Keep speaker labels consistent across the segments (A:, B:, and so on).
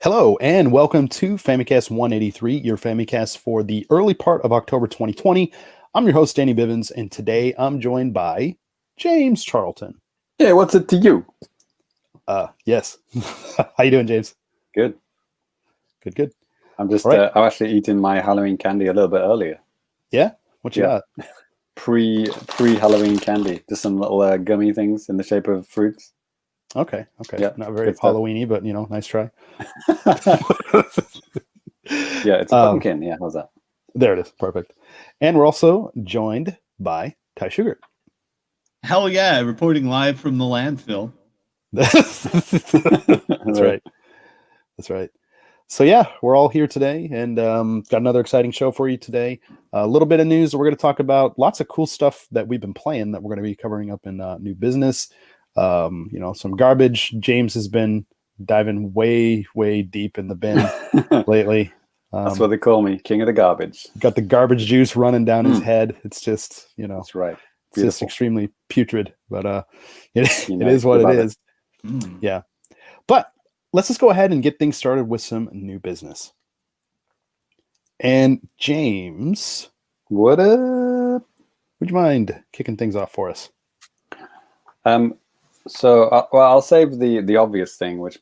A: Hello and welcome to Famicast 183, your Famicast for the early part of October 2020. I'm your host, Danny Bivens, and today I'm joined by James Charlton.
B: Hey, what's it to you?
A: Yes. How you doing, James?
B: Good.
A: Good.
B: I'm just,
A: All right.
B: I'm actually eating my Halloween candy a little bit earlier.
A: Yeah? What you got?
B: Pre-Halloween candy. Just some little gummy things in the shape of fruits.
A: Okay.
B: Yeah,
A: Not very
B: good stuff.
A: Halloween-y, but nice try.
B: Yeah, it's a pumpkin. Yeah, how's that?
A: There it is. Perfect. And we're also joined by Ty Sugar.
C: Hell yeah, reporting live from the landfill.
A: That's right. That's right. So yeah, we're all here today and got another exciting show for you today. A little bit of news. We're going to talk about lots of cool stuff that we've been playing that we're going to be covering up in new business. Some garbage. James has been diving way deep in the bin lately.
B: That's what they call me, king of the garbage.
A: Got the garbage juice running down his head. It's just,
B: That's right.
A: It's just extremely putrid, but it is what it is. Yeah. But let's just go ahead and get things started with some new business. And James,
B: what up?
A: Would you mind kicking things off for us?
B: I'll save the obvious thing, which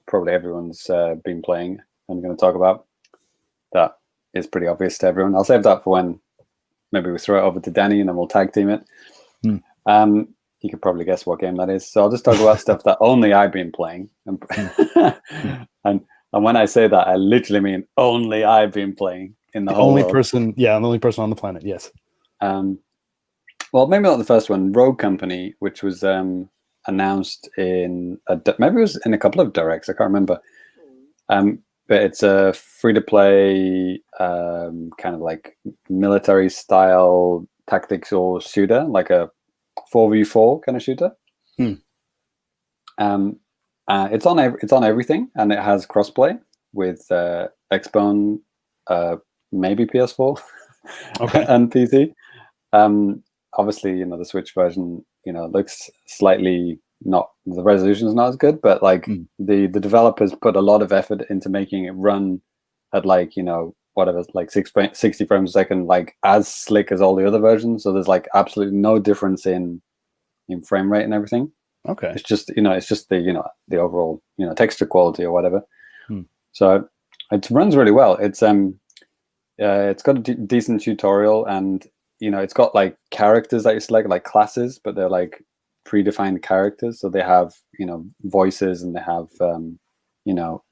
B: probably everyone's been playing. I'm going to talk about. That is pretty obvious to everyone. I'll save that for when maybe we throw it over to Danny and then we'll tag team it. You could probably guess what game that is. So I'll just talk about stuff that only I've been playing. And when I say that, I literally mean only I've been playing in the whole world.
A: Person. Yeah, I'm the only person on the planet. Yes.
B: Well, maybe not the first one. Rogue Company, which was announced maybe it was in a couple of directs. I can't remember. But it's a free-to-play kind of like military-style tactical shooter, like a 4v4 kind of shooter. It's on everything, and it has crossplay with Xbone, maybe PS4,
A: okay,
B: and PC. Obviously, the Switch version, looks slightly not, the resolution is not as good, but like the developers put a lot of effort into making it run at like whatever, like 60 frames a second, like as slick as all the other versions. So there's like absolutely no difference in frame rate and everything.
A: Okay,
B: it's just the the overall texture quality or whatever. So it runs really well. It's got a decent tutorial, and it's got like characters that you select, like classes, but they're like predefined characters. So they have voices, and they have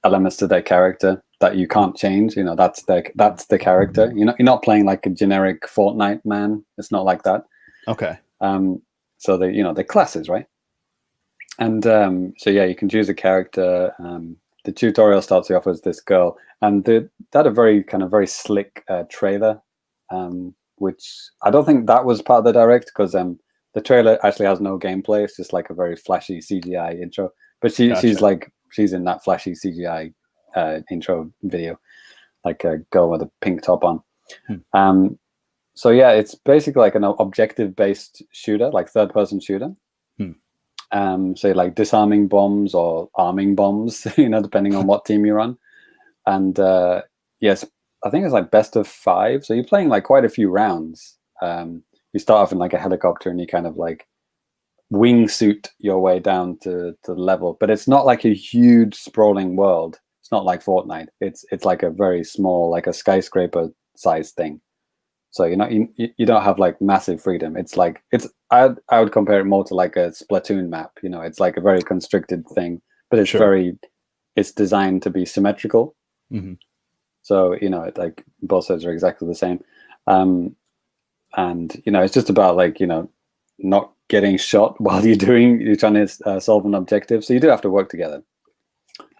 B: elements to their character that you can't change. That's the character. You're not playing like a generic Fortnite man. It's not like that.
A: Okay.
B: So they're classes, right? And so yeah, you can choose a character. The tutorial starts you off as this girl, and they had a very slick trailer, which I don't think that was part of the direct, because the trailer actually has no gameplay. It's just like a very flashy CGI intro. But she's in that flashy CGI intro video, like a girl with a pink top on. So yeah, it's basically like an objective-based shooter, like third-person shooter. So like disarming bombs or arming bombs, depending on what team you're on. And yes, I think it's like best of 5. So you're playing like quite a few rounds. You start off in like a helicopter, and you kind of like wingsuit your way down to the level. But it's not like a huge sprawling world. It's not like Fortnite. It's like a very small, like a skyscraper size thing. So you don't have like massive freedom. I would compare it more to like a Splatoon map. It's like a very constricted thing, but it's it's designed to be symmetrical. So like both sides are exactly the same, and it's just about like not getting shot while you're trying to solve an objective. So you do have to work together.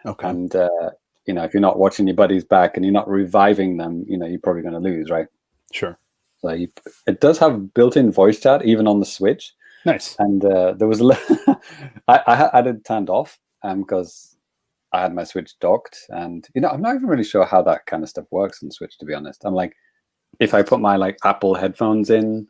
A: Okay.
B: And if you're not watching your buddies back and you're not reviving them, you're probably going to lose, right?
A: Sure.
B: So it does have built-in voice chat even on the Switch.
A: Nice.
B: And there was I had it turned off because I had my Switch docked, and I'm not even really sure how that kind of stuff works on Switch, to be honest. I'm like, if I put my like Apple headphones in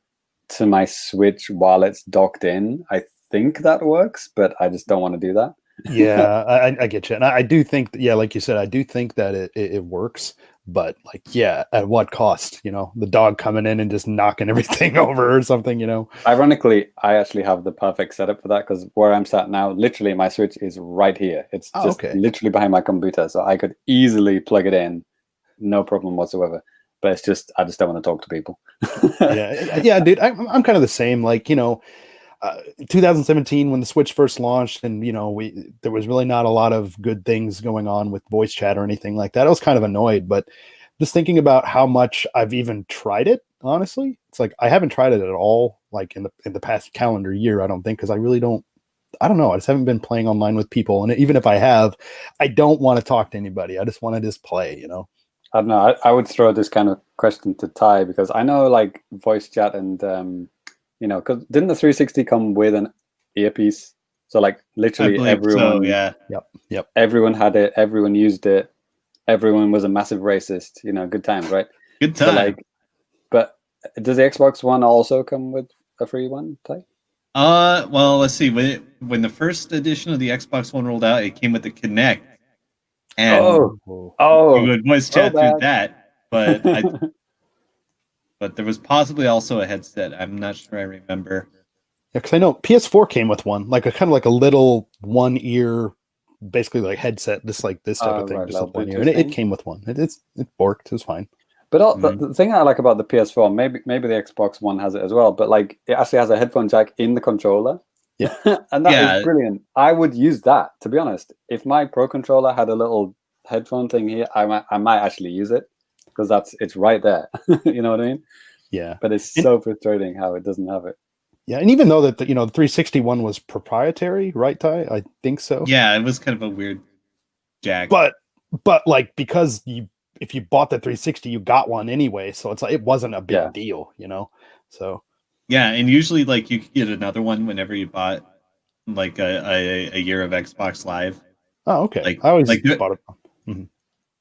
B: to my Switch while it's docked in, I think that works, but I just don't want to do that.
A: Yeah, I get you, and I do think, yeah, like you said, I do think that it works, but like, yeah, at what cost? You know, the dog coming in and just knocking everything over or something. You know.
B: Ironically, I actually have the perfect setup for that because where I'm sat now, literally my Switch is right here. It's
A: Oh,
B: just
A: okay.
B: literally behind my computer, so I could easily plug it in, no problem whatsoever. But it's just I just don't want to talk to people.
A: Yeah, dude, I'm kind of the same. Like, you know, 2017 when the Switch first launched, and you know, there was really not a lot of good things going on with voice chat or anything like that. I was kind of annoyed, but just thinking about how much I've even tried it, honestly, it's like I haven't tried it at all. Like in the past calendar year, I don't think, because I really don't. I don't know. I just haven't been playing online with people, and even if I have, I don't want to talk to anybody. I just want to just play. You know.
B: I don't know. I would throw this kind of question to Ty because I know like voice chat and you know, because didn't the 360 come with an earpiece? So like
C: I
B: literally
C: believe so. Yeah.
A: Yep.
B: everyone had it, everyone used it, everyone was a massive racist. You know, good times, right?
C: Good
B: So
C: time.
B: like, but does the Xbox One also come with a free one, Ty?
C: Well, let's see. When the first edition of the Xbox One rolled out, it came with the Kinect, and
B: Oh,
A: Oh.
C: you would voice chat through
B: bad.
C: that. But there was possibly also a headset. I'm not sure I remember.
A: Yeah, because I know PS4 came with one, like a kind of like a little one ear, basically like headset, just like this type of thing,
B: Right,
A: just
B: little
A: with one ear,
B: Bluetooth
A: and it
B: thing.
A: came with one. It worked. It was fine.
B: But
C: Mhm.
B: the thing I like about the PS4, maybe the Xbox One has it as well, but like it actually has a headphone jack in the controller.
A: Yeah.
B: And that is
C: Yeah.
B: brilliant. I would use that, to be honest. If my Pro controller had a little headphone thing here, I might actually use it because it's right there. You know what I mean?
A: Yeah,
B: But it's
A: and
B: so frustrating how it doesn't have it.
A: yeah, and even though that the 360 one was proprietary, right, Ty? I think so.
C: Yeah, it was kind of a weird jack.
A: But like because if you bought the 360, you got one anyway, so it's like it wasn't a big
B: Yeah.
A: deal, you know. So
C: Yeah, and usually like you could get another one whenever you bought like a year of Xbox Live.
A: oh, okay.
C: Like
A: I always
C: like there-
A: bought it. Mhm.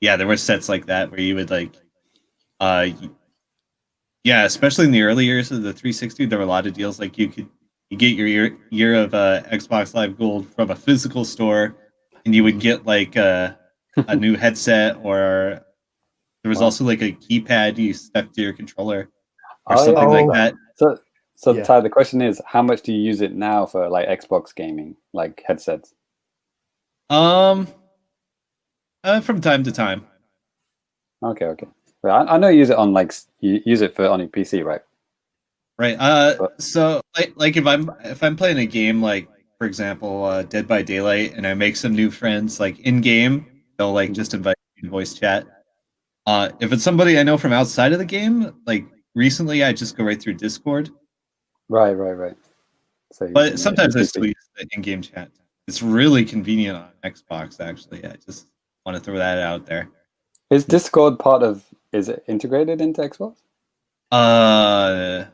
C: yeah, there were sets like that where you would like yeah, especially in the early years of the 360, there were a lot of deals like you get your year of Xbox Live Gold from a physical store, and you would
A: Mhm.
C: get like a new headset, or there was
B: Wow.
C: also like a keypad you stuck to your controller or
B: Oh, yeah,
C: something
B: I
C: like
B: love
C: that.
B: So
A: Yeah.
B: Ty, the question is, how much do you use it now for like Xbox gaming, like headsets?
C: Um, from time to time.
B: Okay. Well, I know you use it on like you use it for on your PC, right?
C: Right.
B: But
C: So like if I'm playing a game like for example Dead by Daylight and I make some new friends like in game, they'll like just invite me to voice chat. If it's somebody I know from outside of the game, like recently I just go right through Discord.
B: right. So you're
C: But
B: using your
C: sometimes I
B: PC.
C: still use the in-game chat. It's really convenient on Xbox actually. I just want to throw that out there.
B: Is Discord part of? Is it integrated into Xbox?
C: Uh
B: Are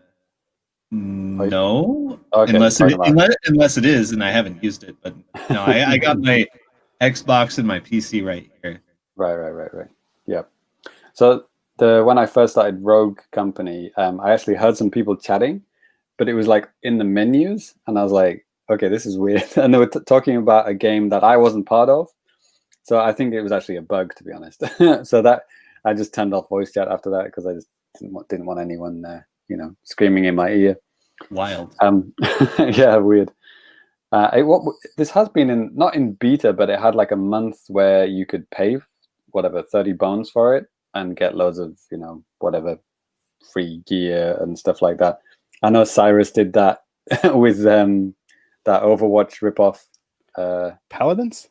B: you-
C: no,
B: Okay, talking about.
C: unless it is, and I haven't used it. But no, I got my Xbox and my PC right here.
B: Right. Yeah. So when I first started Rogue Company, I actually heard some people chatting, but it was like in the menus, and I was like, okay, this is weird. And they were talking about a game that I wasn't part of. So I think it was actually a bug, to be honest. So that I just turned off voice chat after that because I just didn't want anyone, screaming in my ear.
C: Wild.
B: Yeah, weird. This has been not in beta, but it had like a month where you could pay whatever 30 bones for it and get loads of whatever free gear and stuff like that. I know Cyrus did that with that Overwatch ripoff.
A: Paladins?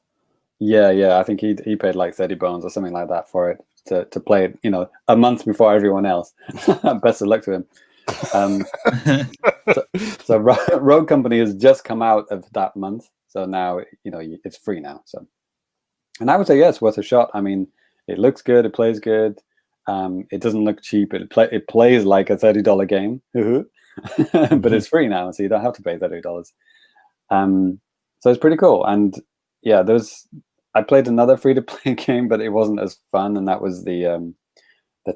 B: Yeah. I think he paid like 30 bones or something like that for it to play it, a month before everyone else. Best of luck to him. So Rogue Company has just come out of that month, so now it's free now. So, and I would say it's worth a shot. I mean, it looks good, it plays good. It doesn't look cheap. It plays like a $30 game, but it's free now, so you don't have to pay $30. So it's pretty cool. And yeah, I played another free-to-play game, but it wasn't as fun, and that was the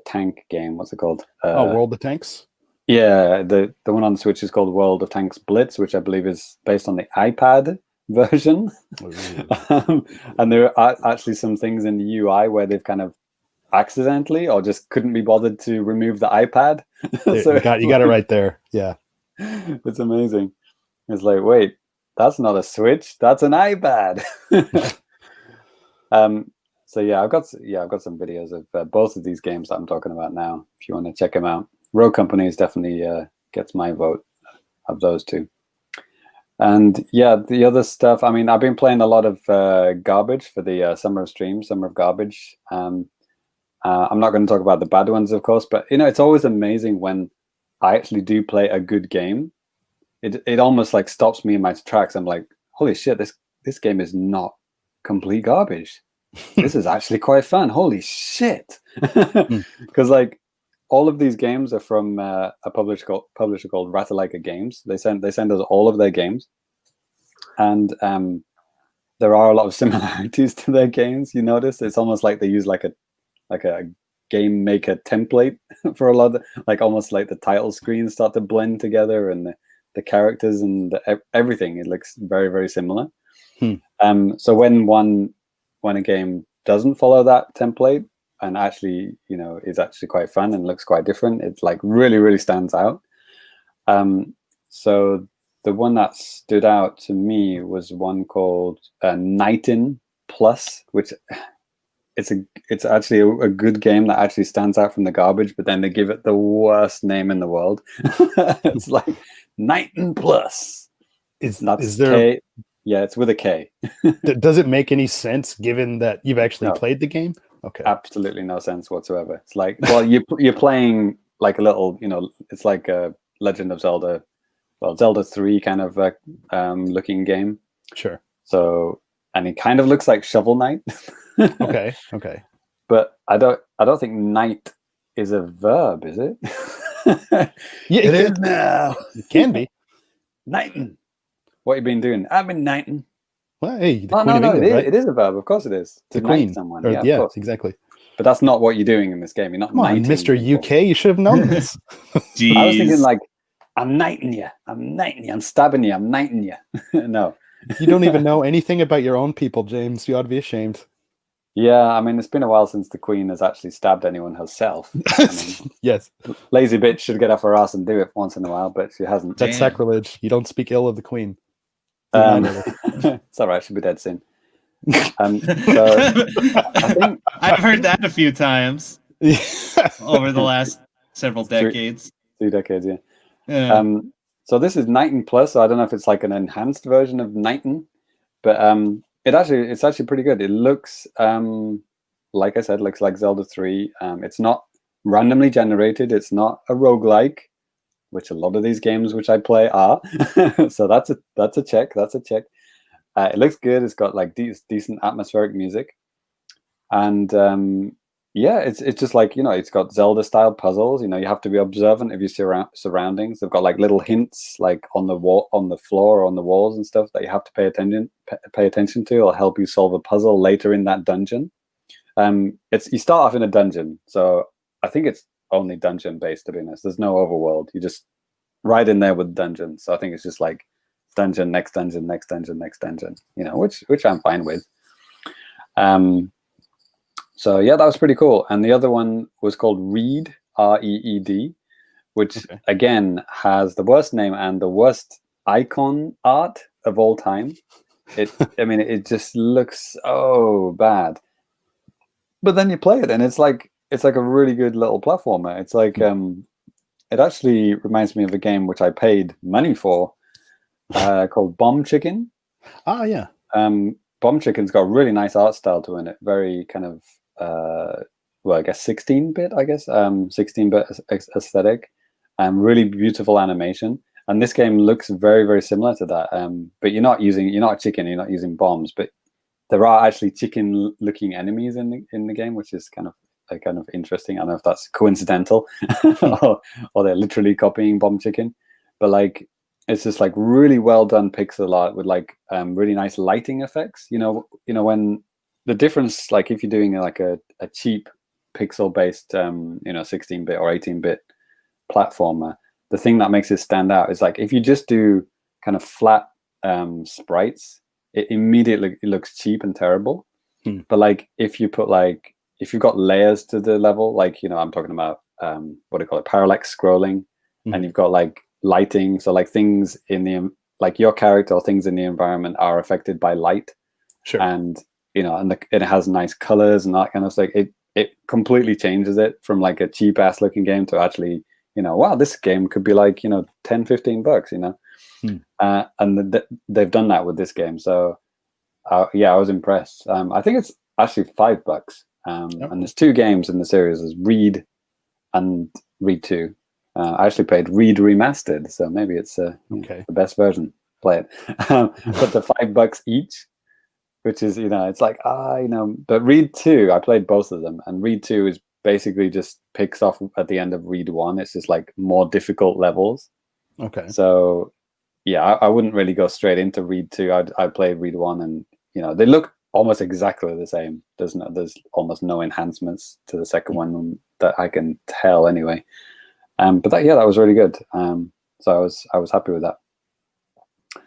B: tank game. What's it called?
A: World of Tanks.
B: Yeah, the one on the Switch is called World of Tanks Blitz, which I believe is based on the iPad. version.
A: Ooh.
B: And there are actually some things in the UI where they've kind of accidentally or just couldn't be bothered to remove the iPad.
A: So you got it right there. Yeah.
B: It's amazing. It's like, wait, that's not a Switch, that's an iPad. So yeah, I've got some videos of both of these games that I'm talking about now. If you want to check them out, Rogue Company is definitely gets my vote of those two. And yeah, the other stuff. I mean, I've been playing a lot of garbage for the Summer of Garbage. I'm not going to talk about the bad ones, of course, but it's always amazing when I actually do play a good game. It almost like stops me in my tracks. I'm like, holy shit, this game is not complete garbage. This is actually quite fun. Holy shit. Because like all of these games are from a publisher called Ratalaika Games. They send us all of their games, and there are a lot of similarities to their games. You notice it's almost like they use like a game maker template for a lot of like almost like the title screens start to blend together, and the characters and everything. It looks very, very similar. So when a game doesn't follow that template and actually, is actually quite fun and looks quite different, it's like really, really stands out. So the one that stood out to me was one called Nightin Plus, which it's actually a good game that actually stands out from the garbage, but then they give it the worst name in the world. It's like Nightin Plus. Is there K? Yeah, it's with a K.
A: Does it make any sense given that you've actually played the game? Okay.
B: Absolutely no sense whatsoever. It's like, well, you're playing like a little, it's like a Legend of Zelda, well, Zelda 3 kind of looking game.
A: Sure.
B: So, and it kind of looks like Shovel Knight.
A: Okay.
B: But I don't think knight is a verb, is it?
A: Yeah,
B: it is now.
A: It can be.
B: Knightin'. What have you been doing? I've been knighting.
A: Well, hey, the Queen of England, right?
B: It is a verb. Of course it is.
A: The Queen.
B: Someone.
A: Yeah, of course. Exactly.
B: But that's not what you're doing in this game. You're not.
A: Come on, Mr. UK, you should have known this.
B: I was thinking like, I'm knighting you. I'm stabbing you. I'm knighting you. No.
A: You don't even know anything about your own people, James. You ought to be ashamed.
B: Yeah, I mean, it's been a while since the Queen has actually stabbed anyone herself. I mean,
A: yes.
B: Lazy bitch should get off her ass and do it once in a while, but she hasn't.
A: That's sacrilege. You don't speak ill of the Queen.
B: It's all right. She'll be dead soon. So I think
C: I've heard that a few times over the last several decades.
B: 3 decades, yeah. So this is Nightin Plus. So I don't know if it's like an enhanced version of Nightin, but it's actually pretty good. It looks like I said, looks like Zelda 3. It's not randomly generated. It's not a roguelike, which a lot of these games which I play are. So that's a check. It looks good. It's got like decent atmospheric music, and it's just like it's got Zelda style puzzles. You have to be observant of your surroundings. They've got like little hints like on the wall, on the floor, or on the walls and stuff that you have to pay attention to, or help you solve a puzzle later in that dungeon. You start off in a dungeon, so I think it's only dungeon based, to be honest. There's no overworld. You just right in there with dungeons. So I think it's just like dungeon, next dungeon, next dungeon, next dungeon, which I'm fine with. So yeah, that was pretty cool. And the other one was called Reed, REED, which again has the worst name and the worst icon art of all time. It just looks so bad. But then you play it and it's like a really good little platformer. It's like it actually reminds me of a game which I paid money for, called Bomb Chicken.
A: Ah, yeah.
B: Bomb Chicken's got a really nice art style to it. Very kind of I guess 16-bit, 16-bit aesthetic, and really beautiful animation. And this game looks very, very similar to that. But you're not a chicken, you're not using bombs, but there are actually chicken-looking enemies in the game, which is kind of interesting. I don't know if that's coincidental or they're literally copying Bomb Chicken, but like it's just like really well done pixel art with like really nice lighting effects. When the difference, like if you're doing like a cheap pixel based 16-bit or 18-bit platformer, the thing that makes it stand out is like if you just do kind of flat sprites, it immediately looks cheap and terrible. But like if you've got layers to the level, like, you know, I'm talking about what do you call it, parallax scrolling, and you've got like lighting, so like things in the like your character or things in the environment are affected by light.
A: Sure.
B: And you know, and it has nice colors and that kind of stuff. It completely changes it from like a cheap ass looking game to actually, you know, wow, this game could be like, you know, $10-15, you know. And they've done that with this game. So yeah, I was impressed. I think it's actually $5. And there's 2 games in the series. There's Reed and Reed 2. I actually played Reed Remastered, so maybe it's the best version. Play it. But the $5 each, which is, you know, it's like, you know, but Reed 2, I played both of them, and Reed 2 is basically just picks off at the end of Reed 1. It's just like more difficult levels. Okay. So yeah, I wouldn't really go straight into Reed 2. I'd play Reed 1, and you know, they look almost exactly the same. There's almost no enhancements to the second one that I can tell anyway. But that was really good. So I was happy with that.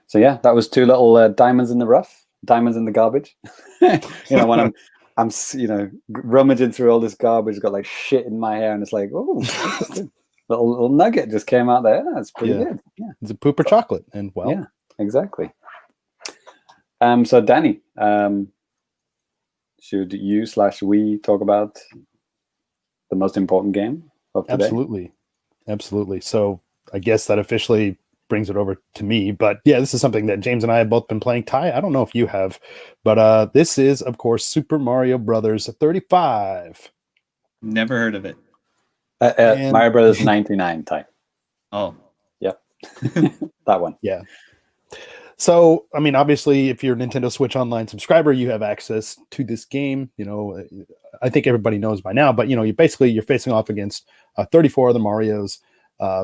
B: So yeah, that was 2 little diamonds in the rough, diamonds in the garbage. You know, when I'm you know, rummaging through all this garbage, got like shit in my hair, and it's like, oh, little nugget just came out there. That's pretty good. Yeah,
A: it's a pooper chocolate, and well,
B: yeah, exactly. So Danny, should you/we talk about the most important game of today?
A: Absolutely. So I guess that officially brings it over to me. But yeah, this is something that James and I have both been playing. Ty, I don't know if you have, but this is, of course, Super Mario Brothers 35.
C: Never heard of it.
B: Mario Brothers 99, Ty.
C: Oh.
B: Yep. That one.
A: Yeah. So, I mean, obviously, if you're a Nintendo Switch Online subscriber, you have access to this game. You know, I think everybody knows by now, but, you know, you're facing off against 34 other Marios,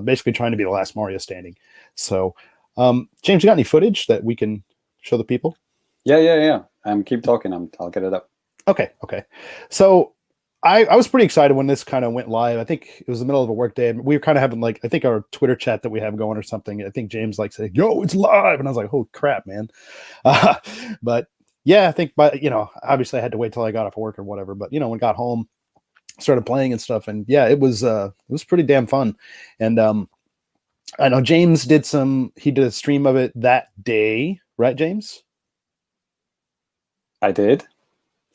A: basically trying to be the last Mario standing. So, James, you got any footage that we can show the people?
B: Yeah. Keep talking. I'll get it up.
A: Okay. So, I was pretty excited when this kind of went live. I think it was the middle of a work day, and we were kind of having like, I think our Twitter chat that we have going or something. I think James like said, "Yo, it's live," and I was like, "Oh crap, man!" But yeah, I think, you know, obviously I had to wait till I got off work or whatever. But you know, when I got home, started playing and stuff, and yeah, it was pretty damn fun. And I know James did a stream of it that day, right, James?
B: I did.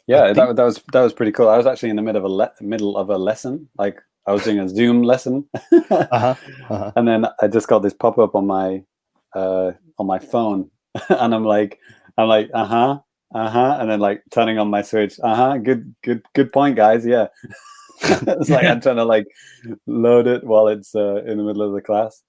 B: Yeah, that was pretty cool. I was actually in the middle of a lesson. Like I was doing a Zoom lesson, and then I just got this pop up on my phone, and I'm like, and then like turning on my Switch. Good point, guys. Yeah, it's like I'm trying to like load it while it's in the middle of the class,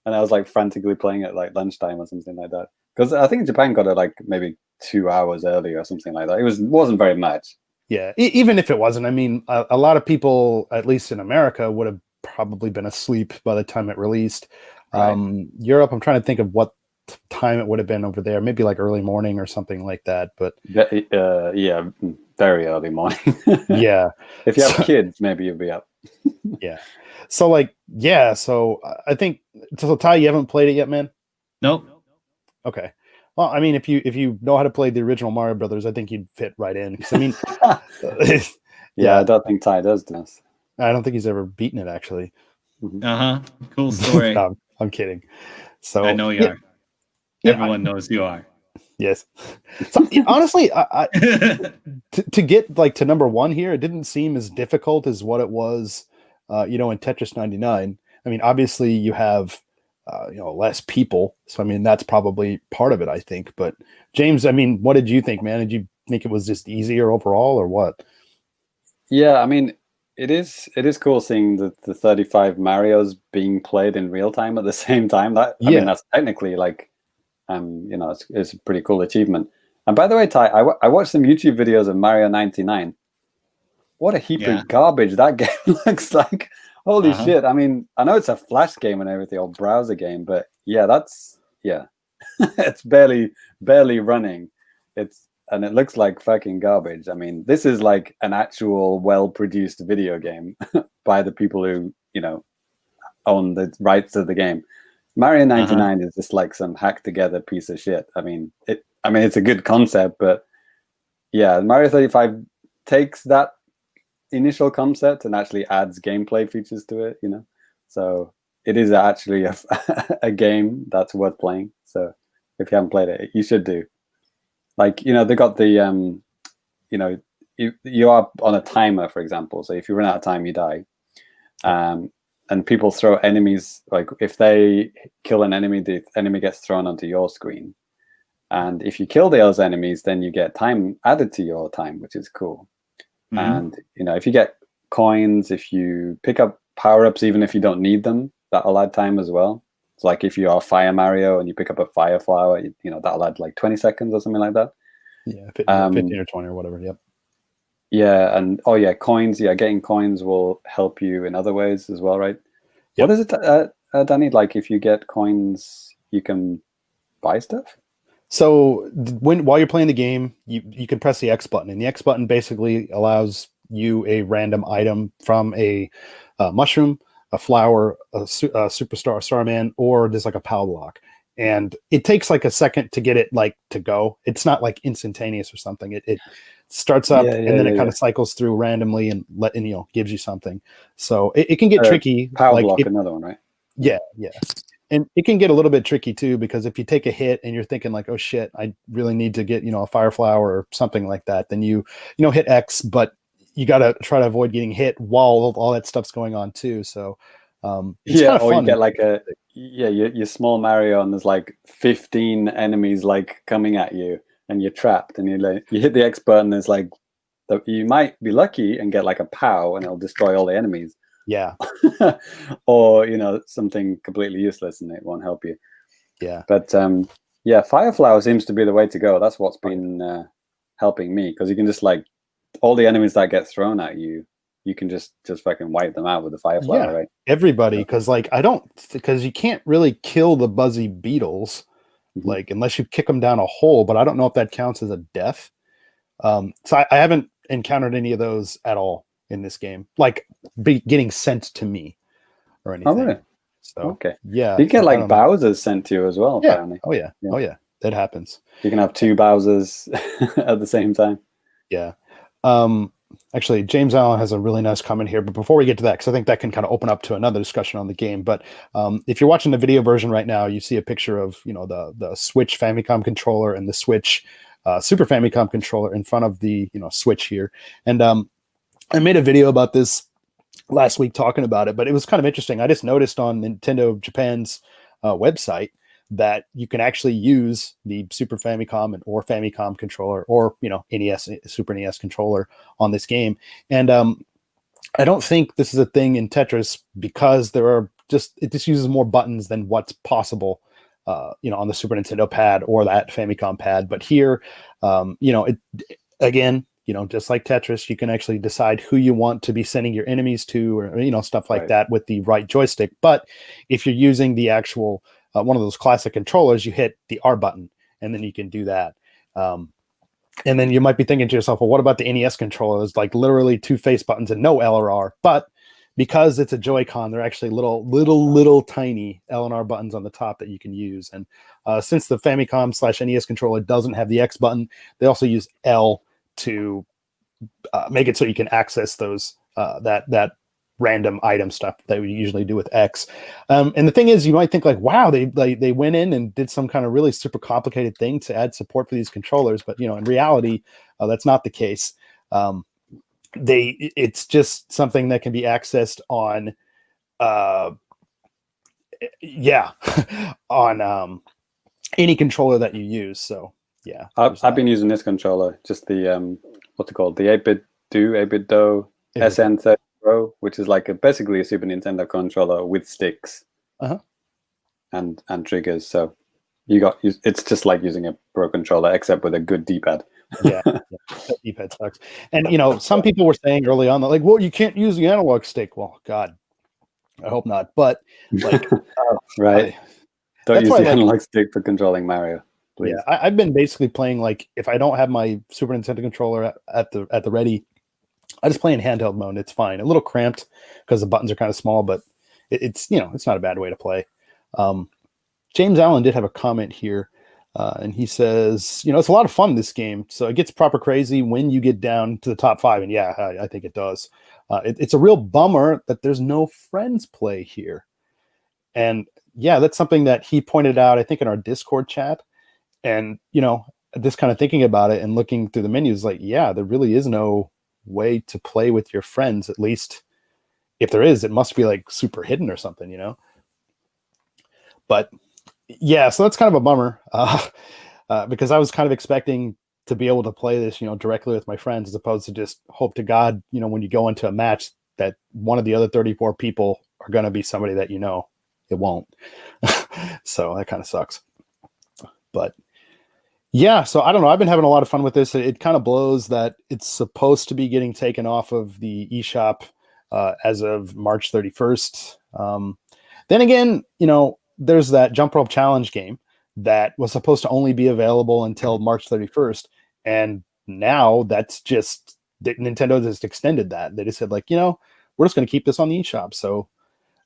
B: and I was like frantically playing it like lunchtime or something like that. Because I think Japan got it like maybe 2 hours early or something like that. It wasn't very much.
A: Yeah, even if it wasn't, I mean, a lot of people, at least in America, would have probably been asleep by the time it released. Right. Europe, I'm trying to think of what time it would have been over there. Maybe like early morning or something like that. But
B: yeah, very early morning.
A: Yeah.
B: If you have kids, maybe you'll be up.
A: Yeah. So like, yeah. So I think, so Ty, you haven't played it yet, man?
C: Nope.
A: Okay. Well, I mean, if you know how to play the original Mario Brothers, I think you'd fit right in. Because I mean,
B: yeah, I don't think Ty does this.
A: I don't think he's ever beaten it, actually.
C: Cool story.
A: No, I'm kidding. So
C: I know you are. Everyone knows you are.
A: Yes. So, honestly, to get like to number 1 here, it didn't seem as difficult as what it was, you know, in Tetris 99. I mean, obviously, you have you know, less people. So, I mean, that's probably part of it, I think. But James, I mean, what did you think, man? Did you think it was just easier overall or what?
B: Yeah, I mean, it is cool seeing the 35 Marios being played in real time at the same time. I mean, that's technically like, you know, it's a pretty cool achievement. And by the way, Ty, I watched some YouTube videos of Mario 99. What a heap of garbage that game looks like. Holy shit. I mean, I know it's a flash game and everything, or browser game, but yeah, it's barely running. And it looks like fucking garbage. I mean, this is like an actual well-produced video game by the people who, you know, own the rights to the game. Mario 99 is just like some hacked together piece of shit. I mean, I mean, it's a good concept, but yeah, Mario 35 takes that initial concept and actually adds gameplay features to it, you know. So it is actually a game that's worth playing. So if you haven't played it, you should do. Like, you know, they got the you know, you are on a timer, for example. So if you run out of time, you die. And people throw enemies, like if they kill an enemy, the enemy gets thrown onto your screen. And if you kill those enemies, then you get time added to your time, which is cool. And, you know, if you get coins, if you pick up power-ups, even if you don't need them, that'll add time as well. It's like if you are Fire Mario and you pick up a fire flower, you know, that'll add like 20 seconds or something like that.
A: Yeah, 15 or 20 or whatever, yep.
B: Yeah, and oh yeah, coins. Yeah, getting coins will help you in other ways as well, right? Yep. What is it, Danny? Like if you get coins, you can buy stuff?
A: So while you're playing the game, you can press the X button, and the X button basically allows you a random item from a mushroom, a flower, a superstar, Starman, or just like a POW block. And it takes like a second to get it like to go. It's not like instantaneous or something. It starts up and then it kind of cycles through randomly and you know, gives you something. So it can get tricky.
B: POW like block, another one, right?
A: Yeah. And it can get a little bit tricky too, because if you take a hit and you're thinking like, oh shit, I really need to get, you know, a fire flower or something like that, then you hit X, but you got to try to avoid getting hit while all that stuff's going on too. So it's kind of fun.
B: You get like you're small Mario and there's like 15 enemies like coming at you and you're trapped, and you hit the X button. There's like you might be lucky and get like a POW and it'll destroy all the enemies.
A: Yeah.
B: Or, you know, something completely useless and it won't help you.
A: Yeah.
B: But yeah, fire flower seems to be the way to go. That's what's been helping me, because you can just like all the enemies that get thrown at you, you can just fucking wipe them out with the fire flower, right?
A: Everybody, because because you can't really kill the buzzy beetles, like unless you kick them down a hole. But I don't know if that counts as a death. So I haven't encountered any of those at all in this game, like getting sent to me or anything.
B: Oh, really?
A: So
B: okay,
A: yeah,
B: you get like Bowsers sent to you as well.
A: Yeah.
B: Apparently.
A: Oh yeah, that happens.
B: You can have two Bowsers at the same time.
A: Yeah. Actually, James Allen has a really nice comment here, but before we get to that, because I think that can kind of open up to another discussion on the game. But if you're watching the video version right now, you see a picture of, you know, the Switch Famicom controller and the Switch Super Famicom controller in front of the, you know, Switch here. And I made a video about this last week talking about it, but it was kind of interesting. I just noticed on Nintendo Japan's website that you can actually use the Super Famicom or Famicom controller, or, you know, NES, Super NES controller on this game. And I don't think this is a thing in Tetris, because it just uses more buttons than what's possible, you know, on the Super Nintendo pad or that Famicom pad. But here, you know, again, you know, just like Tetris, you can actually decide who you want to be sending your enemies to, or, you know, stuff like that with the right joystick. But if you're using the actual one of those classic controllers, you hit the R button and then you can do that. And then you might be thinking to yourself, well, what about the NES controller? It's like literally two face buttons and no L or R. But because it's a Joy-Con, they're actually little tiny L and R buttons on the top that you can use. And since the Famicom/NES controller doesn't have the X button, they also use L to make it so you can access those that random item stuff that we usually do with X. And the thing is, you might think like, wow, they went in and did some kind of really super complicated thing to add support for these controllers. But, you know, in reality, that's not the case. It's just something that can be accessed on, on any controller that you use. So yeah,
B: I've been using this controller, just the what's it called, the 8-bit Do SN30 Pro, which is like basically a Super Nintendo controller with sticks and triggers. So it's just like using a Pro controller, except with a good D-pad.
A: Yeah, D-pad sucks. And, you know, some people were saying early on that, like, well, you can't use the analog stick. Well, God, I hope not. But like,
B: right, don't use the analog stick for controlling Mario. Please.
A: Yeah, I've been basically playing, like, if I don't have my Super Nintendo controller at the ready, I just play in handheld mode. It's fine. A little cramped because the buttons are kind of small, but it's, you know, it's not a bad way to play. James Allen did have a comment here. And he says, it's a lot of fun, this game. So it gets proper crazy when you get down to the top 5. And yeah, I think it does. It's a real bummer that there's no friends play here. And yeah, that's something that he pointed out, I think, in our Discord chat. And, just kind of thinking about it and looking through the menus, like, yeah, there really is no way to play with your friends. At least if there is, it must be like super hidden or something, But yeah, so that's kind of a bummer because I was kind of expecting to be able to play this, directly with my friends, as opposed to just hope to God, when you go into a match, that one of the other 34 people are going to be somebody that it won't. So that kind of sucks. But yeah, so I don't know. I've been having a lot of fun with this. It kind of blows that it's supposed to be getting taken off of the eShop as of March 31st. Then again, there's that Jump Rope Challenge game that was supposed to only be available until March 31st. And now that's just, Nintendo just extended that. They just said, like, we're just going to keep this on the eShop. So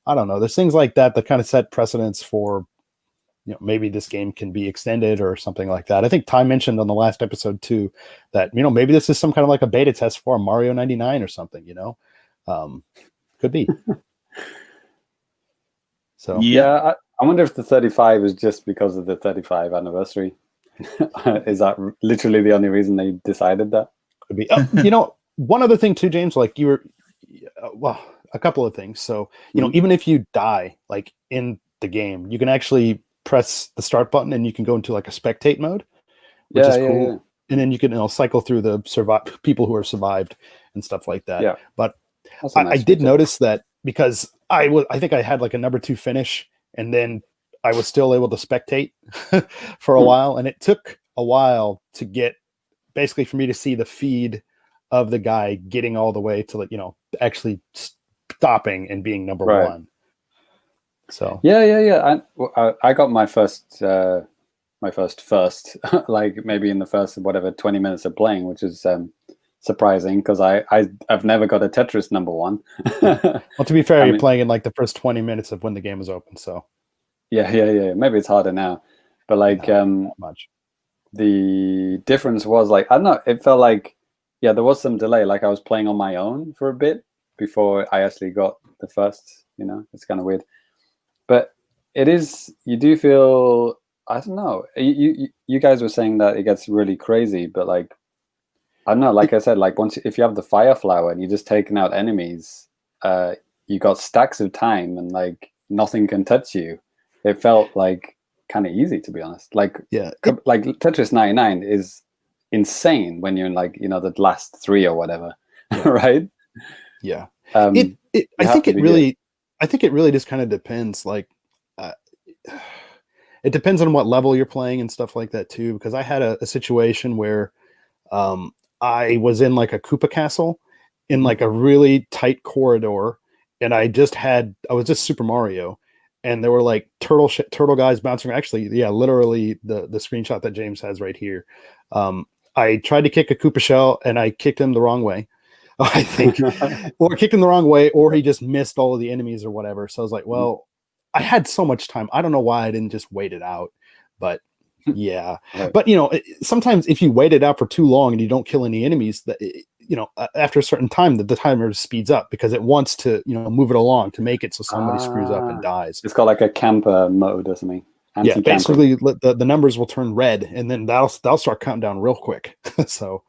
A: I don't know. There's things like that kind of set precedents for, maybe this game can be extended or something like that. I think Ty mentioned on the last episode too, that, maybe this is some kind of like a beta test for Mario 99 or something, could be. So
B: yeah, I wonder if the 35 is just because of the 35 anniversary. Is that literally the only reason they decided that?
A: Could be. One other thing too, James, like you were, a couple of things. So, even if you die, like in the game, you can actually press the start button and you can go into like a spectate mode, which is cool. Yeah. And then you can cycle through the people who are survived and stuff like that.
B: Yeah.
A: But
B: nice
A: I did notice that because I think I had like a number 2 finish, and then I was still able to spectate for a while, and it took a while to get basically for me to see the feed of the guy getting all the way to, like, actually stopping and being number 1. So
B: yeah. I got my first like maybe in the first 20 minutes of playing, which is surprising because I've never got a Tetris number 1.
A: Well, to be fair, you're playing in like the first 20 minutes of when the game is open. So
B: yeah. Maybe it's harder now, but like
A: not much.
B: The difference was, like, I don't know, it felt like there was some delay. Like I was playing on my own for a bit before I actually got the first. It's kind of weird. But it is, you do feel, I don't know, you guys were saying that it gets really crazy, but like, I don't know, like I said, like if you have the fire flower and you're just taking out enemies, you got stacks of time and like nothing can touch you. It felt like kind of easy, to be honest. Like, like Tetris 99 is insane when you're in like, the last 3 or whatever, right?
A: Yeah. I think it really just kind of depends. Like, it depends on what level you're playing and stuff like that too. Because I had a situation where I was in like a Koopa castle in like a really tight corridor, and I was just Super Mario, and there were like turtle guys bouncing. Actually, yeah, literally the screenshot that James has right here. I tried to kick a Koopa shell and I kicked him the wrong way, I think, or kicked him the wrong way, or he just missed all of the enemies or whatever. So I was like, well, I had so much time. I don't know why I didn't just wait it out, but yeah.
B: Right.
A: But sometimes if you wait it out for too long and you don't kill any enemies, that after a certain time, the timer speeds up because it wants to move it along to make it so somebody screws up and dies.
B: It's got like a camper mode or something.
A: Yeah, basically the numbers will turn red, and then that'll start counting down real quick. So.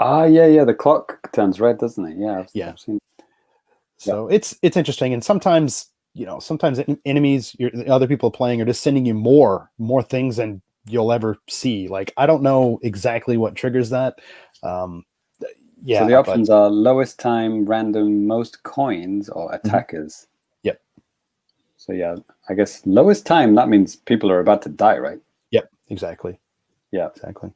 B: Yeah. The clock turns red, doesn't it? Yeah. I've seen.
A: So it's interesting, and sometimes enemies, the other people playing are just sending you more things than you'll ever see. Like, I don't know exactly what triggers that. So
B: the options are lowest time, random, most coins, or attackers.
A: Yep.
B: So yeah, I guess lowest time, that means people are about to die, right?
A: Yep, exactly.
B: Yeah.
A: Exactly.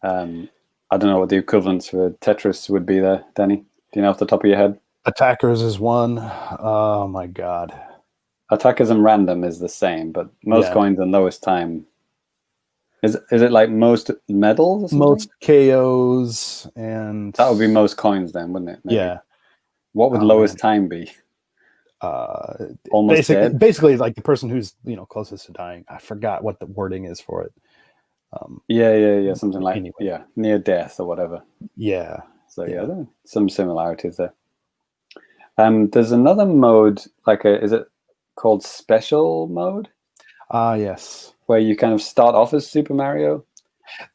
B: I don't know what the equivalents for Tetris would be there, Danny. Do you know off the top of your head?
A: Attackers is one. Oh my God.
B: Attackers and random is the same, but most coins and lowest time. Is it like most medals? Or
A: most KOs, and
B: that would be most coins then, wouldn't it? Maybe.
A: Yeah.
B: What would lowest time be? Almost dead.
A: Basically, like the person who's closest to dying. I forgot what the wording is for it.
B: Yeah, something like
A: anyway.
B: near death or whatever.
A: Yeah.
B: So there are some similarities there. There's another mode, is it called special mode?
A: Yes.
B: Where you kind of start off as Super Mario.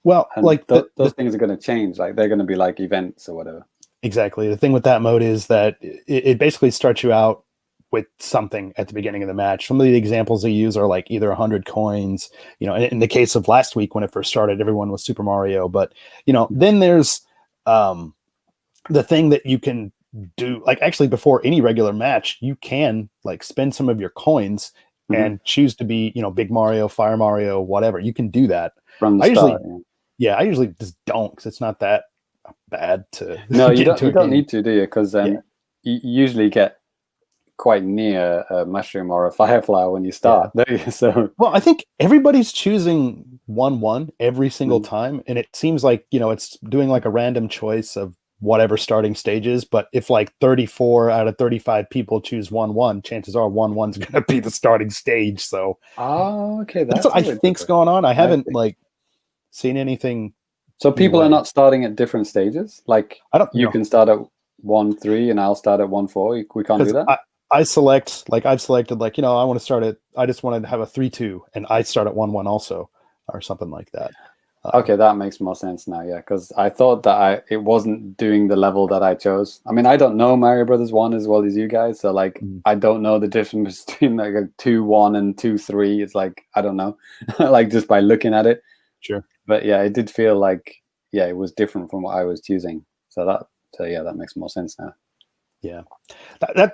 A: Well,
B: and
A: like
B: those things are going to change. Like they're going to be like events or whatever.
A: Exactly. The thing with that mode is that it basically starts you out with something at the beginning of the match. Some of the examples they use are like either 100 coins, in the case of last week when it first started, everyone was Super Mario. But, then there's the thing that you can do, like actually before any regular match, you can like spend some of your coins and choose to be, Big Mario, Fire Mario, whatever. You can do that.
B: From the start.
A: I usually just don't, because it's not that bad to
B: no you don't need to, do you? Because you usually get quite near a mushroom or a fireflower when you start, don't you? So
A: well, I think everybody's choosing 1-1 every single time, and it seems like it's doing like a random choice of whatever starting stages. But if like 34 out of 35 people choose 1-1, chances are 1-1's going to be the starting stage. So
B: okay,
A: that's what I think's going on. I haven't seen anything.
B: So people are not starting at different stages. Like you can start at 1-3 and I'll start at 1-4. We can't do that.
A: I've selected I want to start at, I just wanted to have a 3-2 and I start at 1-1 also, or something like that.
B: Okay, that makes more sense now. Yeah, because I thought that it wasn't doing the level that I chose. I mean, I don't know Mario Brothers 1 as well as you guys, so I don't know the difference between like a 2-1 and 2-3. It's like I don't know, like just by looking at it.
A: Sure.
B: But yeah, it did feel like it was different from what I was choosing. So that makes more sense now.
A: Yeah,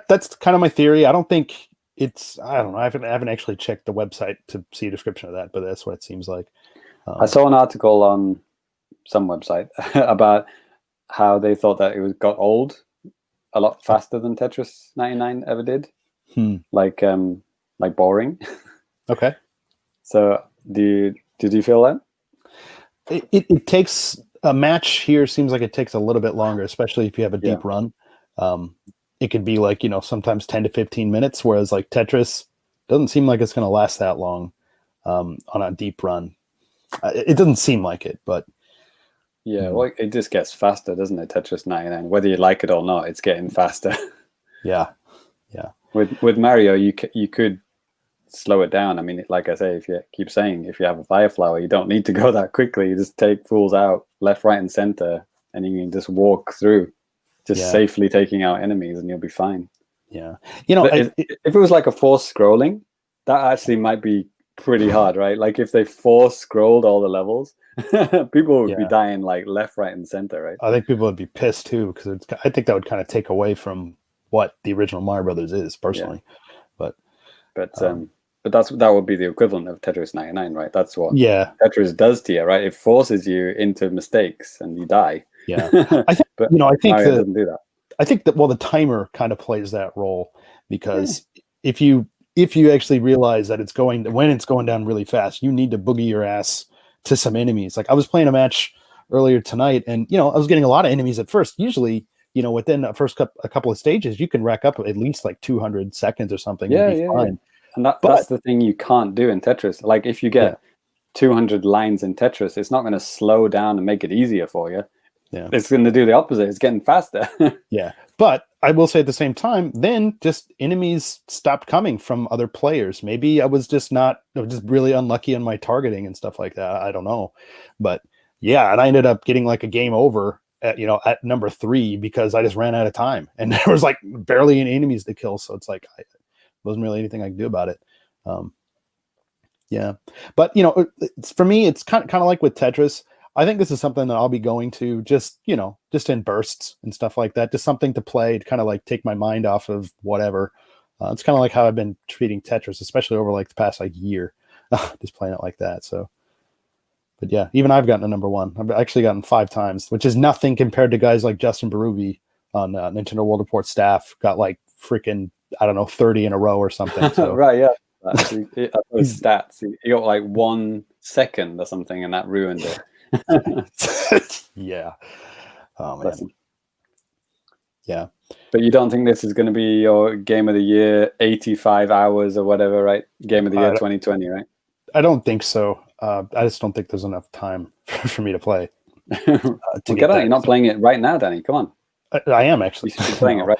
A: that's kind of my theory. I don't think I don't know. I haven't actually checked the website to see a description of that, but that's what it seems like.
B: I saw an article on some website about how they thought that it got old a lot faster than Tetris 99 ever did. Like boring.
A: Okay. So
B: did you feel that?
A: It takes a match here. Seems like it takes a little bit longer, especially if you have a deep run. It could be like, sometimes 10 to 15 minutes, whereas like Tetris doesn't seem like it's going to last that long on a deep run. It doesn't seem like it, but
B: well, it just gets faster, doesn't it? Tetris 99, whether you like it or not, it's getting faster.
A: Yeah.
B: With Mario, you could slow it down. I mean, like I say, if you keep saying, if you have a fire flower, you don't need to go that quickly. You just take fools out left, right, and center, and you can just walk through, safely taking out enemies, and you'll be fine.
A: Yeah.
B: If it was like a forced scrolling, that actually might be pretty hard, right? Like if they force scrolled all the levels, people would be dying like left, right, and center, right?
A: I think people would be pissed too, because I think that would kind of take away from what the original Mario Brothers is, personally. But that would be the equivalent of Tetris 99, right? That's what Tetris does to you, right? It forces you into mistakes and you die. Yeah, I think
B: Mario doesn't do that.
A: I think that the timer kind of plays that role, because if you actually realize that when it's going down really fast, you need to boogie your ass to some enemies. Like I was playing a match earlier tonight, and I was getting a lot of enemies at first. Usually, within a couple of stages, you can rack up at least like 200 seconds or something. And be fine.
B: And that's the thing you can't do in Tetris. Like if you get 200 lines in Tetris, it's not going to slow down and make it easier for you.
A: Yeah,
B: it's going to do the opposite. It's getting faster.
A: Yeah, but I will say at the same time, then just enemies stopped coming from other players. Maybe I was just really unlucky in my targeting and stuff like that. I don't know, but and I ended up getting like a game over at number 3 because I just ran out of time, and there was like barely any enemies to kill. So it's like wasn't really anything I could do about it. But for me, it's kind of like with Tetris. I think this is something that I'll be going to just in bursts and stuff like that. Just something to play to kind of like take my mind off of whatever. It's kind of like how I've been treating Tetris, especially over like the past year, just playing it like that. So, but yeah, even I've gotten a number 1. I've actually gotten 5 times, which is nothing compared to guys like Justin Barubi on Nintendo World Report staff got like freaking, I don't know, 30 in a row or something. So.
B: Right. Yeah. Those stats. He got like 1 second or something, and that ruined it.
A: Yeah. Oh man. Yeah.
B: But you don't think this is going to be your game of the year, 85 hours or whatever, right? Game of the year 2020, right?
A: I don't think so. I just don't think there's enough time for me to play.
B: Well, get on. You're not playing it right now, Danny. Come on.
A: I am actually.
B: You should be playing it right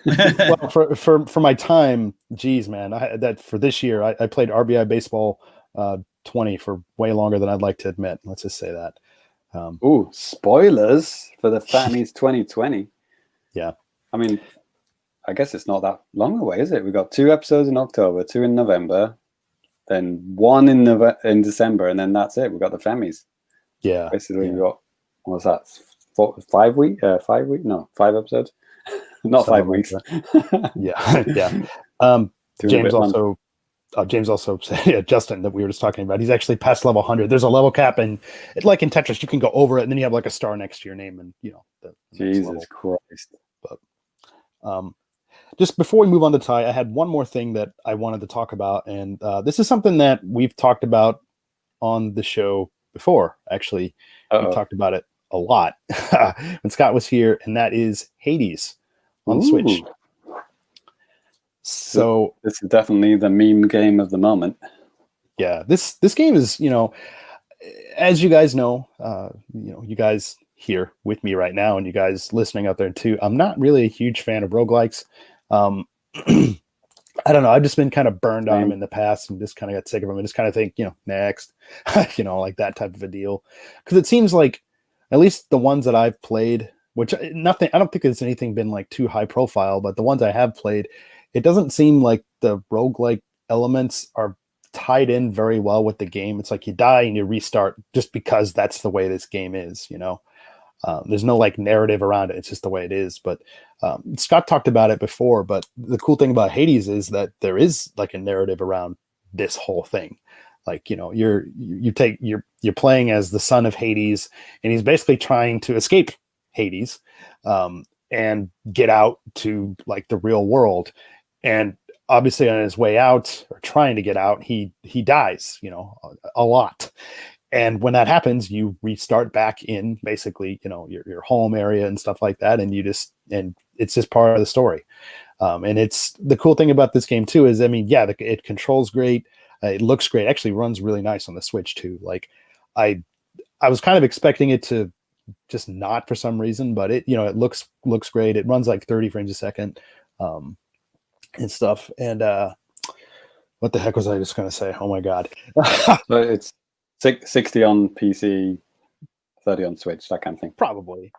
A: now. Well, for my time, geez, man, for this year, I played RBI Baseball 20 for way longer than I'd like to admit. Let's just say that.
B: Ooh, spoilers for the Famicast 2020.
A: Yeah.
B: I mean, I guess it's not that long away, is it? We've got 2 episodes in October, 2 in November, then 1 in December, and then that's it. We've got the Famicast.
A: Yeah.
B: Basically, we've got, what was that? 5 weeks? 5 weeks? No, 5 episodes. Not 5 weeks.
A: Yeah. Yeah. James also said, Justin, that we were just talking about, he's actually past level 100. There's a level cap, and like in Tetris, you can go over it, and then you have like a star next to your name, and
B: Jesus Christ.
A: But just before we move on to Ty, I had one more thing that I wanted to talk about, and this is something that we've talked about on the show before. Actually, we talked about it a lot when Scott was here, and that is Hades on the Switch. So
B: this is definitely the meme game of the moment.
A: Yeah, this game is, as you guys know, you guys here with me right now, and you guys listening out there too, I'm not really a huge fan of roguelikes. I don't know. I've just been kind of burned on them in the past and just kind of got sick of them and just kind of think, next, like that type of a deal. Because it seems like at least the ones that I've played, which I don't think there's anything been like too high profile, but the ones I have played, it doesn't seem like the roguelike elements are tied in very well with the game. It's like you die and you restart just because that's the way this game is, there's no like narrative around it. It's just the way it is. But Scott talked about it before, but the cool thing about Hades is that there is like a narrative around this whole thing. Like, you're playing as the son of Hades, and he's basically trying to escape Hades and get out to like the real world. And obviously on his way out, or trying to get out, he dies, a lot. And when that happens, you restart back in basically, your home area and stuff like that. And it's just part of the story. And it's the cool thing about this game too, is, it controls great. It looks great. Actually runs really nice on the Switch too. Like I was kind of expecting it to just not for some reason, but it looks great. It runs like 30 frames a second and stuff. And what the heck was I just going to say? Oh my God.
B: So it's 60 on PC, 30 on Switch, that kind of thing.
A: Probably.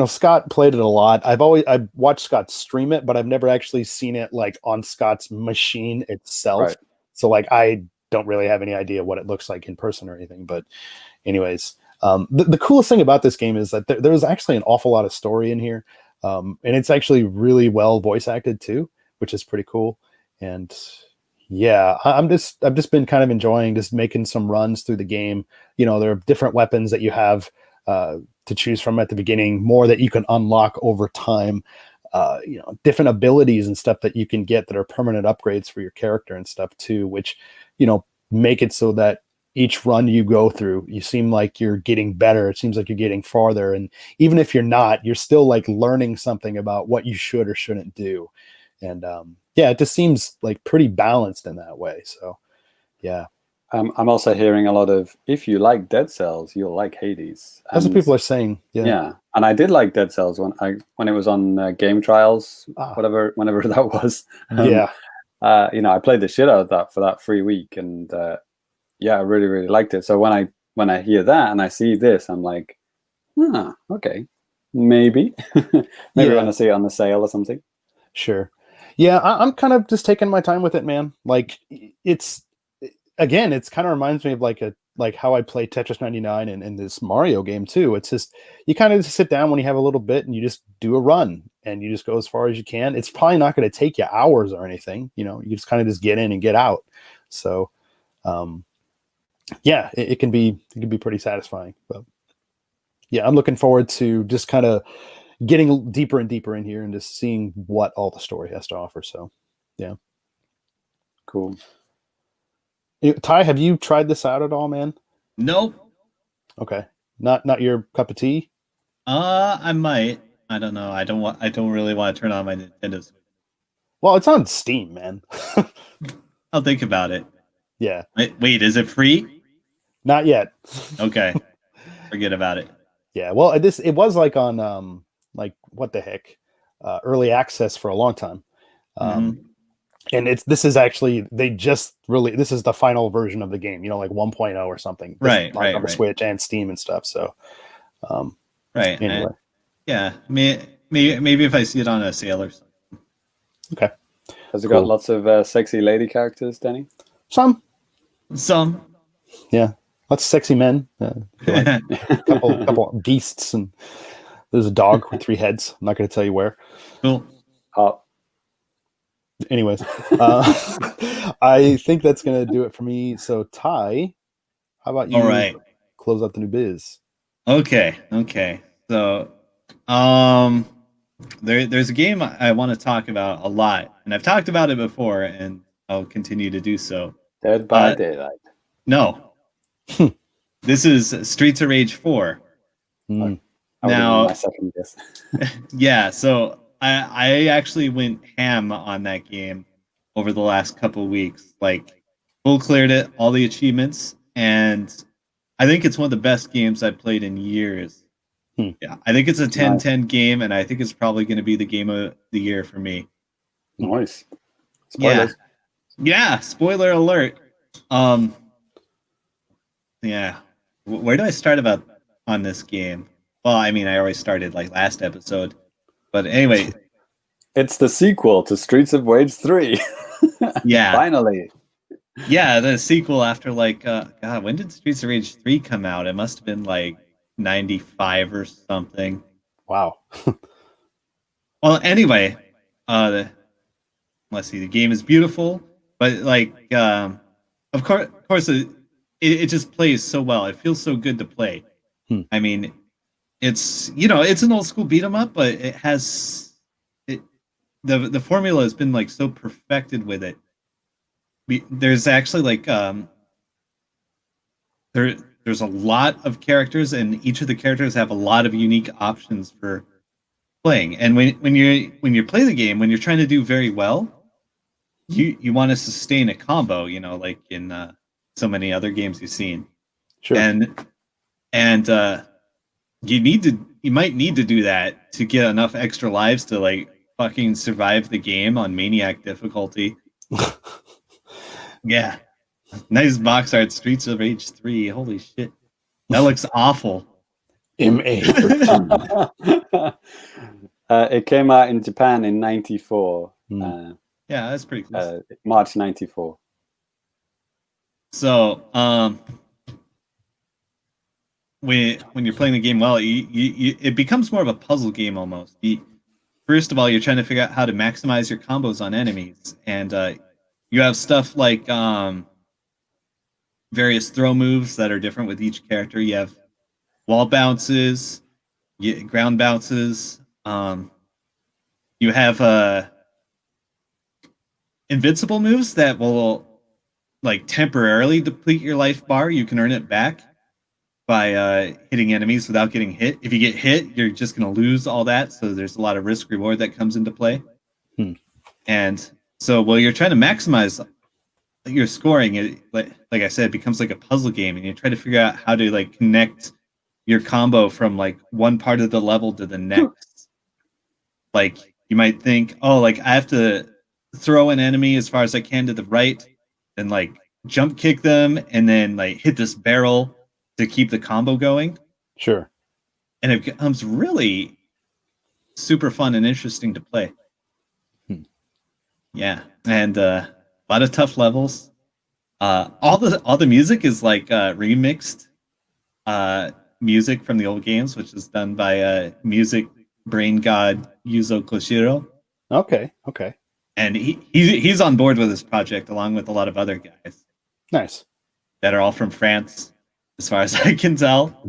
A: Scott played it a lot. I've watched Scott stream it, but I've never actually seen it like on Scott's machine itself.
B: Right.
A: So like, I don't really have any idea what it looks like in person or anything. But anyways, the coolest thing about this game is that there's actually an awful lot of story in here. And it's actually really well voice acted too, which is pretty cool. And yeah, I've just been kind of enjoying just making some runs through the game. There are different weapons that you have to choose from at the beginning, more that you can unlock over time. Different abilities and stuff that you can get that are permanent upgrades for your character and stuff too, which, make it so that each run you go through, you seem like you're getting better. It seems like you're getting farther. And even if you're not, you're still like learning something about what you should or shouldn't do. And it just seems like pretty balanced in that way. So, yeah.
B: I'm also hearing a lot of, if you like Dead Cells, you'll like Hades.
A: That's what people are saying.
B: Yeah. And I did like Dead Cells when it was on Game Trials, whenever that was. I played the shit out of that for that free week, and I really, really liked it. So when I hear that and I see this, I'm like, okay, maybe when I see it on the sale or something.
A: Sure. Yeah, I'm kind of just taking my time with it, man. Like it's kind of reminds me of like how I play Tetris 99 and this Mario game too. It's just, you kind of just sit down when you have a little bit and you just do a run and you just go as far as you can. It's probably not going to take you hours or anything. You just kind of just get in and get out. So, it can be pretty satisfying. But yeah, I'm looking forward to just kind of getting deeper and deeper in here and just seeing what all the story has to offer. So, yeah.
B: Cool.
A: Ty, have you tried this out at all, man?
C: Nope.
A: Okay. Not your cup of tea?
C: I might. I don't know. I don't really want to turn on my Nintendo Switch.
A: Well, it's on Steam, man.
C: I'll think about it.
A: Yeah,
C: Wait, is it free?
A: not yet.
C: Okay, forget about it.
A: Yeah, well, it was like on like what the heck, early access for a long time.
C: Mhm.
A: And this is actually this is the final version of the game, like 1.0 or something.
C: Right,
A: on the
C: right.
A: Switch and Steam and stuff. So
C: Right.
A: anyway,
C: Yeah. Maybe if I see it on a sale or something.
A: okay.
B: Has it
A: Cool.
B: got lots of sexy lady characters, Danny?
A: Some,
C: Some.
A: yeah, lots of sexy men. Like couple beasts, and there's a dog with 3 heads. I'm not going to tell you where.
C: Cool.
B: Oh,
A: Anyways, I think that's going to do it for me. So Ty, how about you?
C: All right.
A: Close out the new biz.
C: Okay. So, there's a game I want to talk about a lot, and I've talked about it before, and I'll continue to do so.
B: Dead by Daylight.
C: No, this is Streets of Rage 4.
A: Mm.
B: That would have been
C: Now,
B: my second guess.
C: yeah, so I actually went ham on that game over the last couple of weeks. Like, full cleared it, all the achievements, and I think it's one of the best games I've played in years. Yeah, I think it's a 10-10 game, and I think it's probably going to be the game of the year for me.
B: Nice. Spoilers.
C: Yeah, spoiler alert. Yeah. Where do I start on this game? Well, I mean, I already started like last episode. But anyway,
B: It's the sequel to Streets of Rage 3.
C: yeah.
B: Finally.
C: Yeah, the sequel after like God, when did Streets of Rage 3 come out? It must have been like 95 or something.
A: Wow.
C: Well, anyway, let's see, the game is beautiful, but like of course it just plays so well. It feels so good to play. I mean, it's it's an old school beat 'em up, but it has the formula has been like so perfected with it. There's actually like there's a lot of characters, and each of the characters have a lot of unique options for playing. And when you play the game, when you're trying to do very well, you want to sustain a combo, like in so many other games you've seen.
A: Sure.
C: And you might need to do that to get enough extra lives to like fucking survive the game on maniac difficulty. Yeah. Nice box art, Streets of Rage 3. Holy shit. That looks awful.
A: MA.
B: It came out in Japan in 94.
C: Yeah, that's pretty close.
B: March 94.
C: So, when you're playing the game well, it becomes more of a puzzle game almost. First of all, you're trying to figure out how to maximize your combos on enemies, and you have stuff like various throw moves that are different with each character. You have wall bounces, ground bounces. You have invincible moves that will like temporarily deplete your life bar. You can earn it back by hitting enemies without getting hit. If you get hit, you're just going to lose all that. So there's a lot of risk reward that comes into play. And so while you're trying to maximize your scoring, it, like I said, it becomes like a puzzle game, and you try to figure out how to like connect your combo from like one part of the level to the next. Like you might think, oh, like I have to throw an enemy as far as I can to the right, then like jump kick them, and then like hit this barrel to keep the combo going.
A: Sure.
C: And it becomes really super fun and interesting to play. Yeah, and a lot of tough levels. All the music is like remixed music from the old games, which is done by music brain god Yuzo Koshiro.
A: Okay.
C: And he's on board with this project along with a lot of other guys.
A: Nice.
C: That are all from France, as far as I can tell.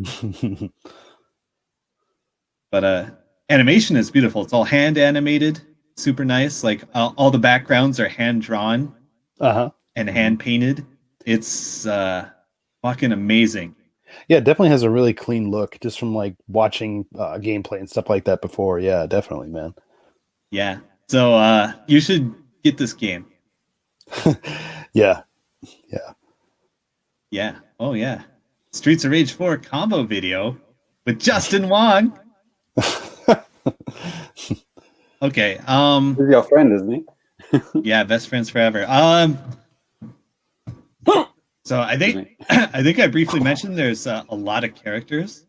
C: But animation is beautiful. It's all hand animated, super nice. Like all the backgrounds are hand drawn and hand painted. It's fucking amazing.
A: Yeah, it definitely has a really clean look just from like watching gameplay and stuff like that before. Yeah, definitely, man.
C: Yeah. So you should get this game.
A: Yeah, yeah.
C: Yeah. Oh yeah. Streets of Rage 4 combo video with Justin Wong. Okay.
B: He's your friend, isn't he?
C: Yeah, best friends forever. So I think I briefly mentioned there's a lot of characters.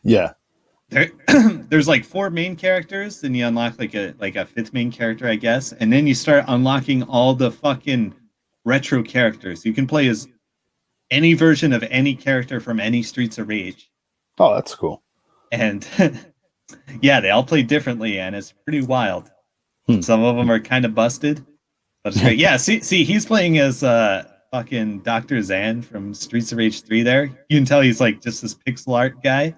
A: Yeah.
C: There's like 4 main characters, then you unlock like a 5th main character, I guess, and then you start unlocking all the fucking retro characters. You can play as any version of any character from any Streets of Rage.
A: Oh, that's cool.
C: And yeah, they all play differently, and it's pretty wild. Some of them are kind of busted, but it's great. Yeah, see, he's playing as fucking Dr. Zan from Streets of Rage 3 there. You can tell he's like just this pixel art guy.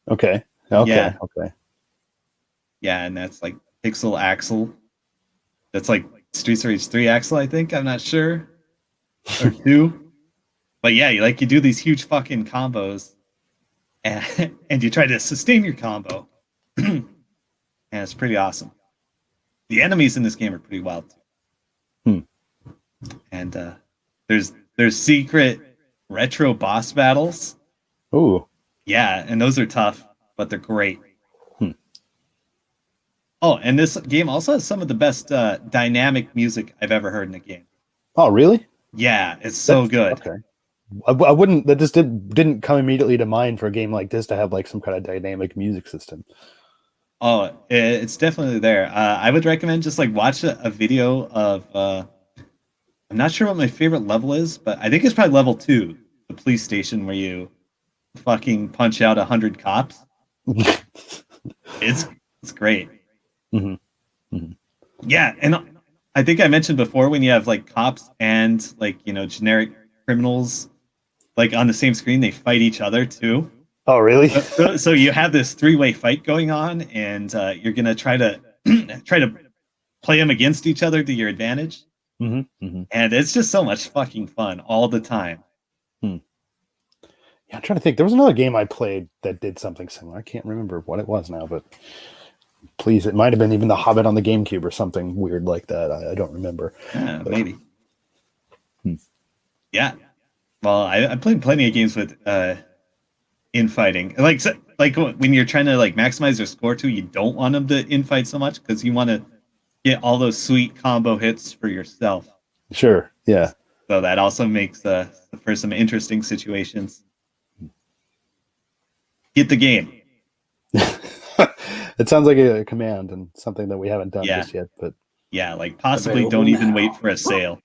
A: Okay.
C: Yeah.
A: Okay.
C: Yeah, and that's like Pixel Axel. That's like Streets of Rage 3 Axel, I think. I'm not sure. Or 2. But yeah, you do these huge fucking combos and you try to sustain your combo. And it's pretty awesome. The enemies in this game are pretty wild too. And there's secret retro boss battles.
A: Ooh.
C: Yeah, and those are tough, but they're great. Oh, and this game also has some of the best dynamic music I've ever heard in a game.
A: Oh, really?
C: Yeah, it's so good.
A: Okay. I wouldn't. That just didn't come immediately to mind for a game like this to have like some kind of dynamic music system.
C: Oh, it's definitely there. I would recommend just like watch a video of. I'm not sure what my favorite level is, but I think it's probably level 2, the police station where you fucking punch out 100 cops. It's great. Yeah, and I think I mentioned before when you have like cops and like generic criminals like on the same screen, they fight each other too.
A: Oh, really?
C: So you have this 3-way fight going on, and you're gonna try to play them against each other to your advantage. And it's just so much fucking fun all the time.
A: Yeah, I'm trying to think. There was another game I played that did something similar. I can't remember what it was now, but please, it might have been even The Hobbit on the GameCube or something weird like that. I don't remember.
C: Yeah, maybe. Yeah. Well, I played plenty of games with infighting. Like when you're trying to like maximize your score too, you don't want them to infight so much because you want to get all those sweet combo hits for yourself.
A: Sure. Yeah.
C: So that also makes for some interesting situations. Get the game.
A: It sounds like a command and something that we haven't done just yet, but
C: yeah, like possibly don't even wait for a sale.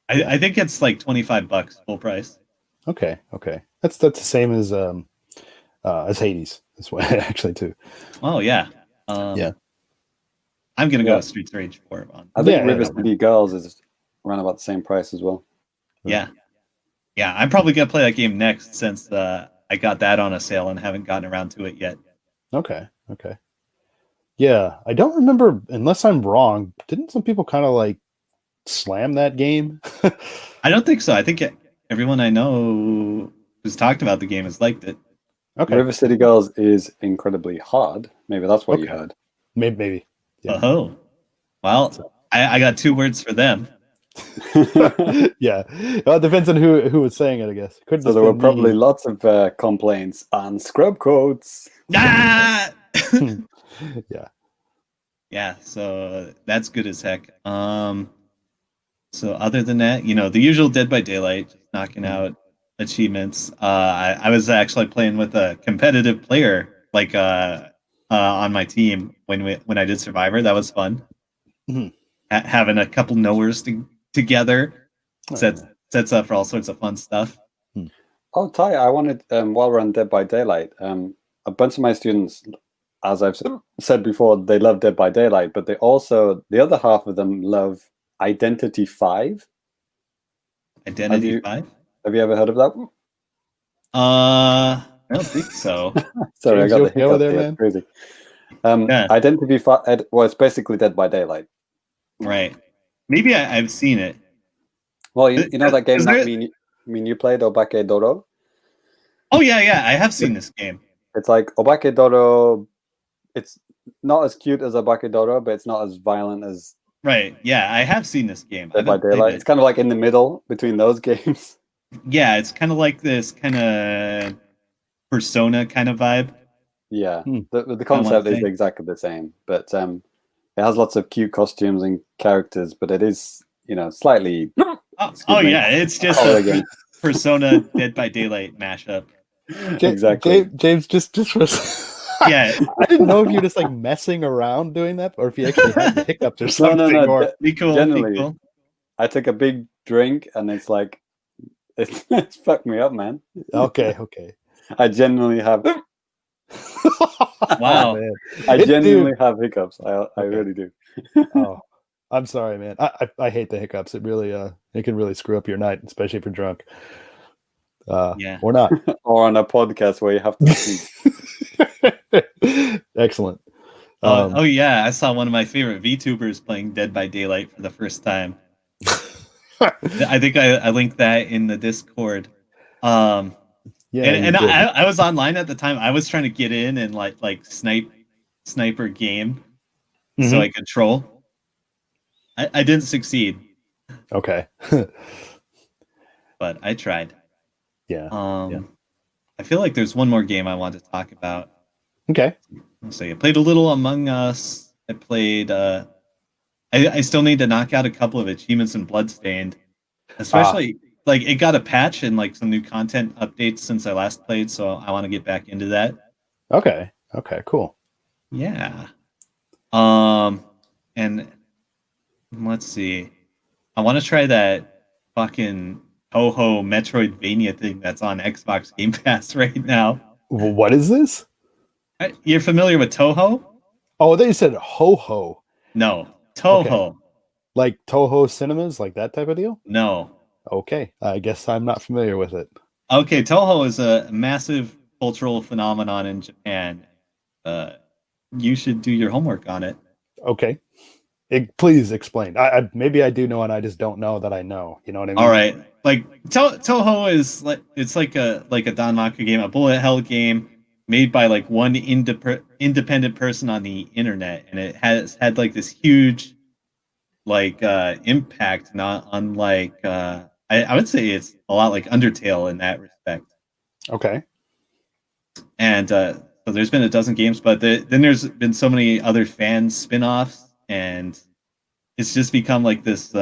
C: I think it's like $25 full price.
A: Okay. That's the same as Hades. That's why actually too.
C: Oh yeah.
A: Yeah.
C: I'm gonna go with Streets of Rage 4 on.
B: I think River City Girls is around about the same price as well.
C: Yeah. Yeah, I'm probably gonna play that game next since I got that on a sale and haven't gotten around to it yet.
A: Okay. Yeah, I don't remember, unless I'm wrong, didn't some people kind of like slam that game?
C: I don't think so. I think everyone I know who's talked about the game has liked it.
A: Okay.
B: River City Girls is incredibly hard. Maybe that's what you heard.
A: Maybe. Yeah.
C: Oh. Well, I got 2 words for them.
A: Yeah. Well, it depends on who was saying it, I guess.
B: So there were probably lots of complaints on scrub codes.
C: Ah!
A: Yeah.
C: So that's good as heck. So other than that, the usual Dead by Daylight, just knocking out achievements. I was actually playing with a competitive player, like on my team when I did Survivor. That was fun. Having a couple knowers together sets up for all sorts of fun stuff.
B: Oh, Ty, I wanted, while we're on Dead by Daylight, a bunch of my students, as I've said before, they love Dead by Daylight, but the other half of them love Identity 5.
C: Identity 5?
B: Have you ever heard of that one?
C: I don't think so.
B: Sorry, I got the hiccup
A: there,
B: man.
A: man.
B: Crazy. Identity 5, well, it's basically Dead by Daylight.
C: Right. Maybe I've seen it.
B: Well, you know that game mean, you played Obake Doro.
C: Oh yeah, I have seen this game.
B: It's like Obake Doro. It's not as cute as Obake Doro, but it's not as violent as
C: Right. Yeah, I have seen this game. I
B: Dead by
C: haven't played
B: Daylight.
C: it.
B: It's kind of like in the middle between those games.
C: Yeah, it's kind of like this kind of Persona kind of vibe.
B: Yeah,
A: Hmm.
B: the concept is
C: say.
B: exactly the same, but it has lots of cute costumes and characters, but it is, slightly.
C: Oh
B: me.
C: yeah, it's just
B: Call it
C: a
B: again.
C: Persona Dead by Daylight mashup.
B: Exactly.
A: James, just for
C: Yeah.
A: I didn't know if you were just like messing around doing that, or if you actually had the hiccups or something.
B: No.
A: Or...
C: Be cool.
B: Generally,
C: Be cool.
B: I took a big drink, and it's like it's fucked me up, man.
A: Okay.
B: I genuinely have.
C: Wow.
A: Man.
B: I genuinely have hiccups. I really do.
A: Oh, I'm sorry, man. I hate the hiccups. It really it can really screw up your night, especially if you're drunk.
C: Yeah.
A: Or not.
B: Or on a podcast where you have to speak.
A: Excellent.
C: Oh yeah, I saw one of my favorite VTubers playing Dead by Daylight for the first time. I think I linked that in the Discord.
A: Yeah,
C: and I was online at the time. I was trying to get in and like sniper game so I could troll. I didn't succeed.
A: Okay.
C: But I tried.
A: Yeah.
C: I feel like there's one more game I want to talk about.
A: Okay.
C: So I played a little Among Us. I played I still need to knock out a couple of achievements in Bloodstained. Especially like it got a patch and like some new content updates since I last played, so I want to get back into that.
A: Okay, cool.
C: Yeah. And let's see. I want to try that fucking Toho Metroidvania thing that's on Xbox Game Pass right now.
A: What is this?
C: You're familiar with Toho?
A: Oh, they said Ho-Ho.
C: No. Toho.
A: Okay. Like Toho Cinemas, like that type of deal?
C: No.
A: Okay, I guess I'm not familiar with it.
C: Okay, Toho is a massive cultural phenomenon in Japan. You should do your homework on it.
A: Okay. Please explain. I maybe I do know and I just don't know that I know. You know what I mean?
C: All right. Like Toho is like it's like a Danmaku game, a bullet hell game made by like one independent person on the internet, and it has had like this huge like impact, not unlike I would say it's a lot like Undertale in that respect.
A: Okay.
C: And so there's been a dozen games, but then there's been so many other fan spin-offs, and it's just become like this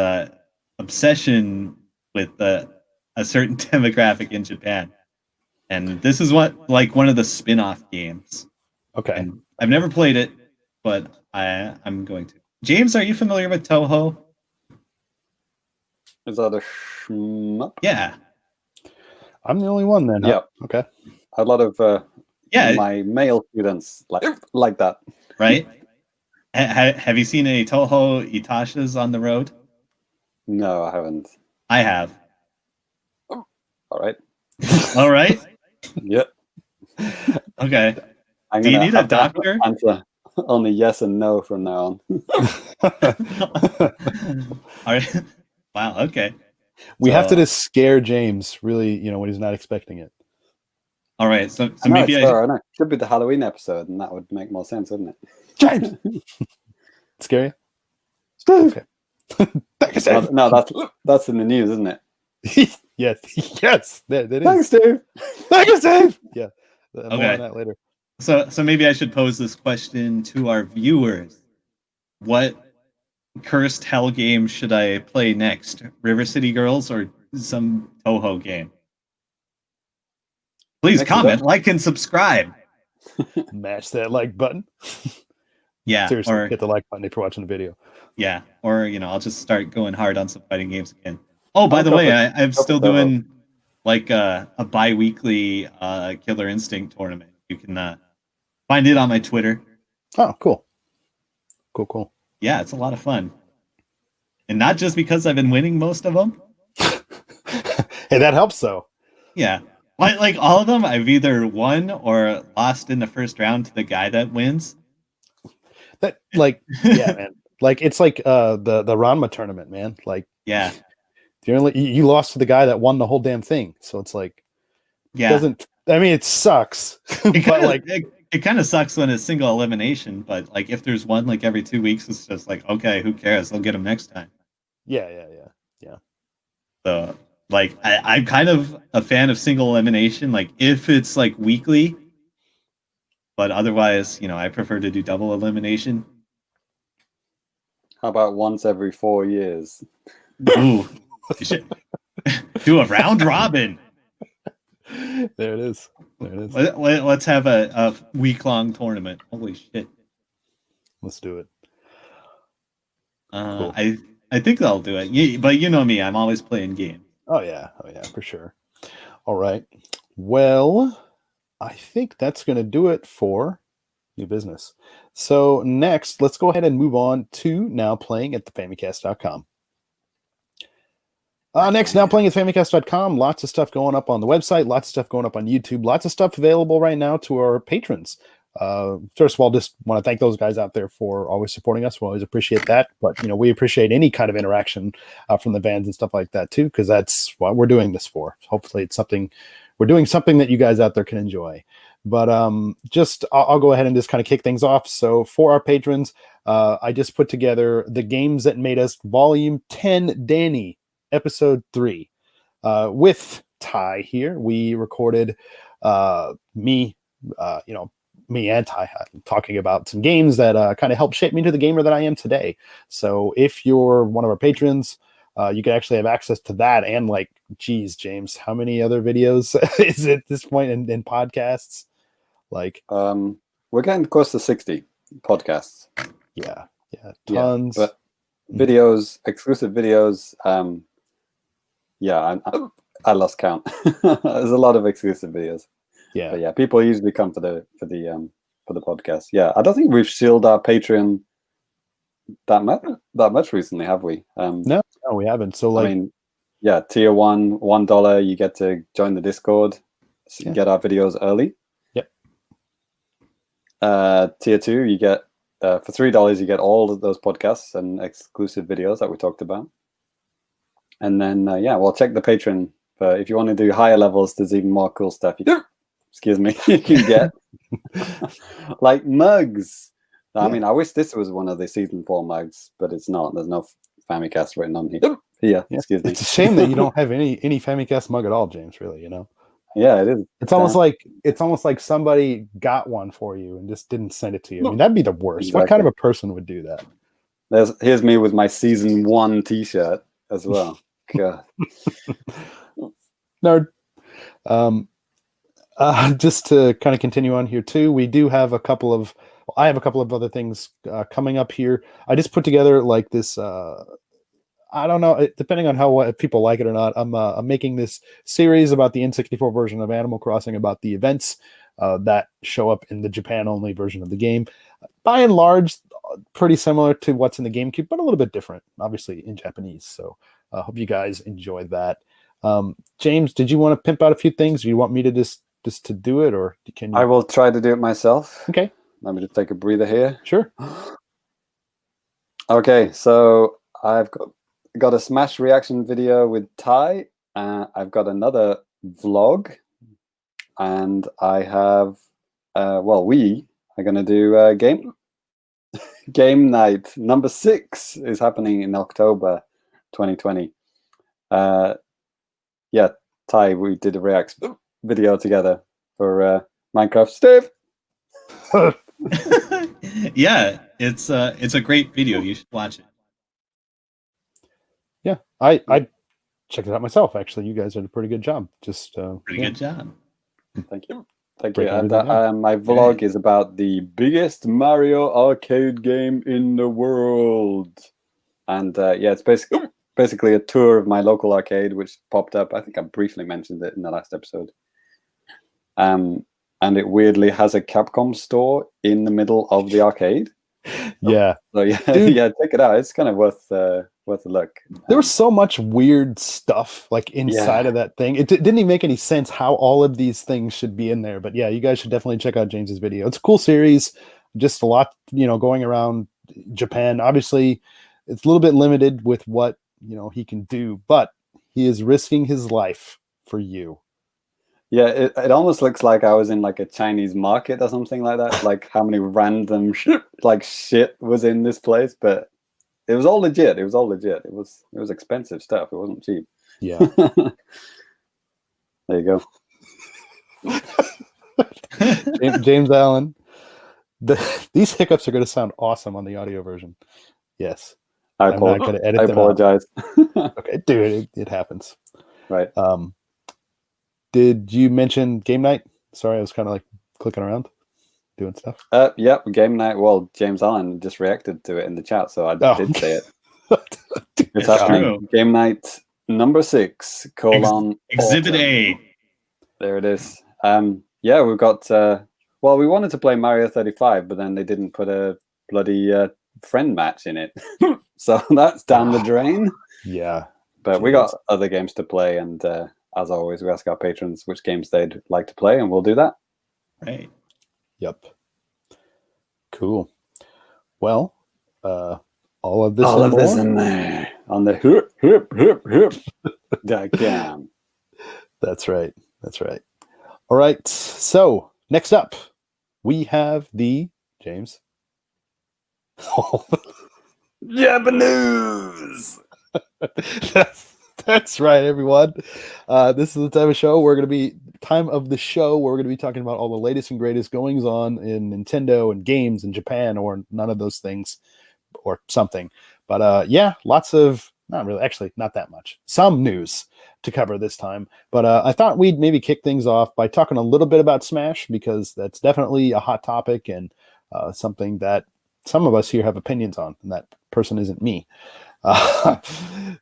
C: obsession with a certain demographic in Japan. And this is one of the spin-off games.
A: Okay.
C: And I've never played it, but I'm going to. James, are you familiar with Toho?
B: Is that a shmup?
C: Yeah.
A: I'm the only one then. Huh?
B: Yeah.
A: Okay.
B: A lot of
C: Yeah.
B: my male students like that.
C: Right? Have you seen any Toho Itashas on the road?
B: No, I haven't.
C: I have.
B: All right.
C: All right.
B: Yep.
C: Okay.
B: I'm
C: Do you
B: gonna
C: need a
B: have to
C: doctor?
B: answer only yes and no from now on.
C: All right. Wow. Okay.
A: We have to just scare James really, when he's not expecting it.
C: All right. So
B: I know,
C: maybe
B: it's fair, I know. Should be the Halloween episode, and that would make more sense, wouldn't it?
A: James! Scare you? Okay.
B: No, that's in the news, isn't it?
A: Yes. That is.
B: Thanks, Steve.
A: Thanks, Dave. Yeah. More
C: Okay.
A: on that later.
C: So maybe I should pose this question to our viewers. What cursed hell game should I play next? River City Girls or some Toho game? Please comment, like, and subscribe.
A: Mash that like button.
C: Yeah.
A: Seriously,
C: Or
A: hit the like button if you're watching the video.
C: yeah. Or I'll just start going hard on some fighting games again. Oh, by the way, I'm still doing like a bi-weekly Killer Instinct tournament. You can find it on my Twitter.
A: Oh, cool. Cool.
C: Yeah, it's a lot of fun. And not just because I've been winning most of them.
A: Hey, that helps though.
C: Yeah. Like all of them, I've either won or lost in the first round to the guy that wins.
A: That yeah, man. Like it's like the Ranma tournament, man. Like
C: Yeah.
A: You lost to the guy that won the whole damn thing. So it's like, doesn't. I mean, it sucks, but like
C: it kind of sucks when it's single elimination. But like if there's one like every 2 weeks, it's just like, okay, who cares? They'll get them next time.
A: Yeah.
C: So like I'm kind of a fan of single elimination. Like if it's like weekly, but otherwise, I prefer to do double elimination.
B: How about once every 4 years?
C: Ooh, do a round robin.
A: There it is.
C: Let's have a week-long tournament. Holy shit!
A: Let's do it.
C: Cool. I think I'll do it. But you know me, I'm always playing games.
A: Oh yeah, for sure. All right. Well, I think that's going to do it for new business. So next, let's go ahead and move on to now playing at thefamicast.com. Next, now playing at famicast.com. Lots of stuff going up on the website. Lots of stuff going up on YouTube. Lots of stuff available right now to our patrons. First of all, just want to thank those guys out there for always supporting us. We always appreciate that. But, we appreciate any kind of interaction from the fans and stuff like that, too, because that's what we're doing this for. Hopefully it's something we're doing something that you guys out there can enjoy. But I'll go ahead and just kind of kick things off. So for our patrons, I just put together the games that made us Volume 10 Danny, Episode 3. With Ty here, we recorded me and Ty talking about some games that kind of helped shape me into the gamer that I am today. So if you're one of our patrons, you can actually have access to that. And like, geez, James, how many other videos is it at this point in podcasts? Like,
B: we're getting close to 60 podcasts.
A: Yeah, tons.
B: Yeah, but videos, exclusive videos. I lost count. There's a lot of exclusive videos.
A: Yeah,
B: but yeah, people usually come for the podcast. Yeah, I don't think we've shielded our Patreon that much recently, have we?
A: No, we haven't. So like,
B: I mean, yeah, tier $1, you get to join the Discord, so you get our videos early. Yep. Tier 2, you get for $3, you get all of those podcasts and exclusive videos that we talked about. And then we'll check the Patreon. But if you want to do higher levels, there's even more cool stuff. Excuse me, you can get like mugs. I mean, I wish this was one of the season 4 mugs, but it's not. There's no Famicast written on here. Yeah, excuse me.
A: It's a shame that you don't have any Famicast mug at all, James. Really,
B: Yeah, it is.
A: It's almost like somebody got one for you and just didn't send it to you. I mean, that'd be the worst. Exactly. What kind of a person would do that?
B: Here's me with my season 1 T-shirt as well. God.
A: Nerd. Just to kind of continue on here too, we do have I have a couple of other things coming up here. I just put together like this. I don't know, depending on if people like it or not. I'm making this series about the N64 version of Animal Crossing, about the events that show up in the Japan only version of the game. By and large, pretty similar to what's in the GameCube, but a little bit different, obviously in Japanese. So I hope you guys enjoy that. James, did you want to pimp out a few things? Do you want me to just to do it, or can you?
B: I will try to do it myself.
A: Okay.
B: Let me just take a breather here.
A: Sure.
B: Okay, so I've got a Smash reaction video with Ty. I've got another vlog, and I have we are going to do game night number 6 is happening in October 2020. Ty, we did a react video together for Minecraft. Steve.
C: Yeah, it's a great video. You should watch it.
A: Yeah, I checked it out myself. Actually, you guys did a pretty good job.
C: Pretty good job.
B: Thank you. Thank you. And my vlog is about the biggest Mario arcade game in the world. And it's basically a tour of my local arcade, which popped up. I think I briefly mentioned it in the last episode. And it weirdly has a Capcom store in the middle of the arcade.
A: Yeah.
B: So yeah, check it out. It's kind of worth a look.
A: There was so much weird stuff like inside of that thing. It didn't even make any sense how all of these things should be in there. But yeah, you guys should definitely check out James's video. It's a cool series. Just a lot, going around Japan. Obviously, it's a little bit limited with what he can do, but He is risking his life for you.
B: Yeah, it almost looks like I was in like a Chinese market or something like that. Like how many random shit was in this place, but it was all legit. It was all legit. It was expensive stuff. It wasn't cheap.
A: Yeah.
B: There you go.
A: James Allen. These hiccups are going to sound awesome on the audio version. Yes.
B: I'm
A: not going to edit
B: I
A: them
B: apologize.
A: Okay, dude, it happens.
B: Right.
A: Did you mention game night? Sorry, I was kind of like clicking around, doing stuff.
B: Yep, game night. Well, James Allen just reacted to it in the chat, so I did say it. It's happening. Game night number 6,
C: Exhibit
B: autumn.
C: A.
B: There it is. Yeah, we've got. Well, we wanted to play Mario 35, but then they didn't put a bloody friend match in it, so that's down the drain.
A: Yeah,
B: but we got other games to play, and as always, we ask our patrons which games they'd like to play, and we'll do that.
C: Right.
A: Yep. Cool. Well, all of this
B: in there on the diagram.
A: That's right. That's right. All right. So next up, we have the James.
B: JAPANews.
A: That's right, everyone. This is the time of the show where we're going to be talking about all the latest and greatest goings on in Nintendo and games in Japan, or none of those things, or something. But yeah, lots of, not really, actually not that much, some news to cover this time. But I thought we'd maybe kick things off by talking a little bit about Smash, because that's definitely a hot topic and something that some of us here have opinions on, and that person isn't me.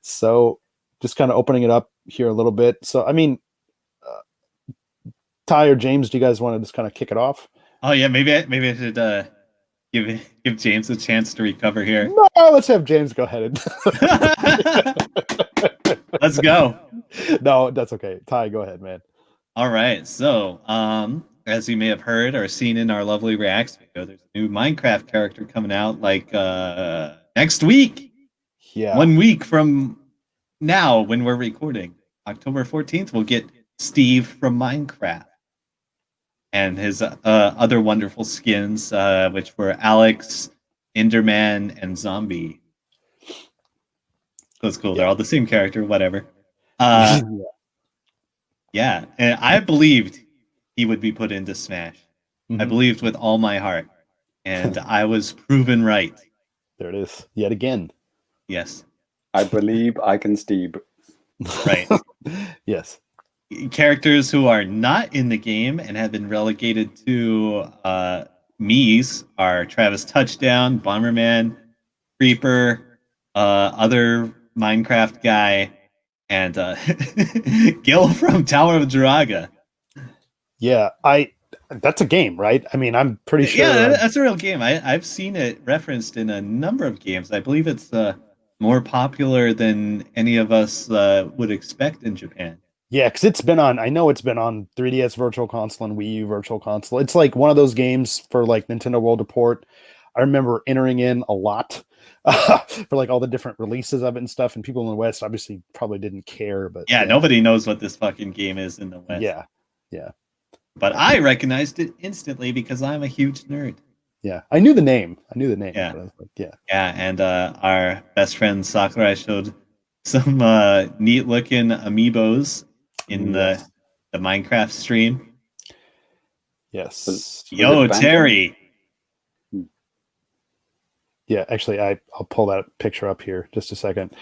A: So just kind of opening it up here a little bit. So, I mean, Ty or James, do you guys want to just kind of kick it off?
C: Oh yeah, maybe I should give James a chance to recover here.
A: No, let's have James go ahead.
C: Let's go.
A: No, that's okay. Ty, go ahead, man.
C: All right. So, as you may have heard or seen in our lovely Reacts video, there's a new Minecraft character coming out like next week.
A: Yeah.
C: 1 week from now, when we're recording, October 14th, we'll get Steve from Minecraft and his other wonderful skins, which were Alex, Enderman, and Zombie. That's cool. Yeah. They're all the same character, whatever. Yeah, and I believed he would be put into Smash. Mm-hmm. I believed with all my heart, and I was proven right.
A: There it is, yet again.
C: Yes.
B: I believe I can Steve.
C: Right.
A: Yes.
C: Characters who are not in the game and have been relegated to Mii's are Travis Touchdown, Bomberman, Creeper, other Minecraft guy, and Gil from Tower of Jiraga.
A: Yeah, that's a game, right? I mean, I'm pretty sure.
C: Yeah, that's a real game. I've seen it referenced in a number of games. I believe it's more popular than any of us would expect in Japan.
A: Yeah, because it's been on, I know it's been on 3DS Virtual Console and Wii U Virtual Console. It's like one of those games for like Nintendo World Report. I remember entering in a lot for like all the different releases of it and stuff. And people in the West obviously probably didn't care. But
C: yeah, nobody knows what this fucking game is in the West.
A: Yeah, yeah.
C: But I recognized it instantly because I'm a huge nerd.
A: Yeah, I knew the name.
C: Yeah,
A: but I was like, yeah.
C: And our best friend Sakurai showed some neat looking amiibos in the Minecraft stream.
A: Yes.
C: Yo, Terry.
A: Yeah, actually, I'll pull that picture up here just a second.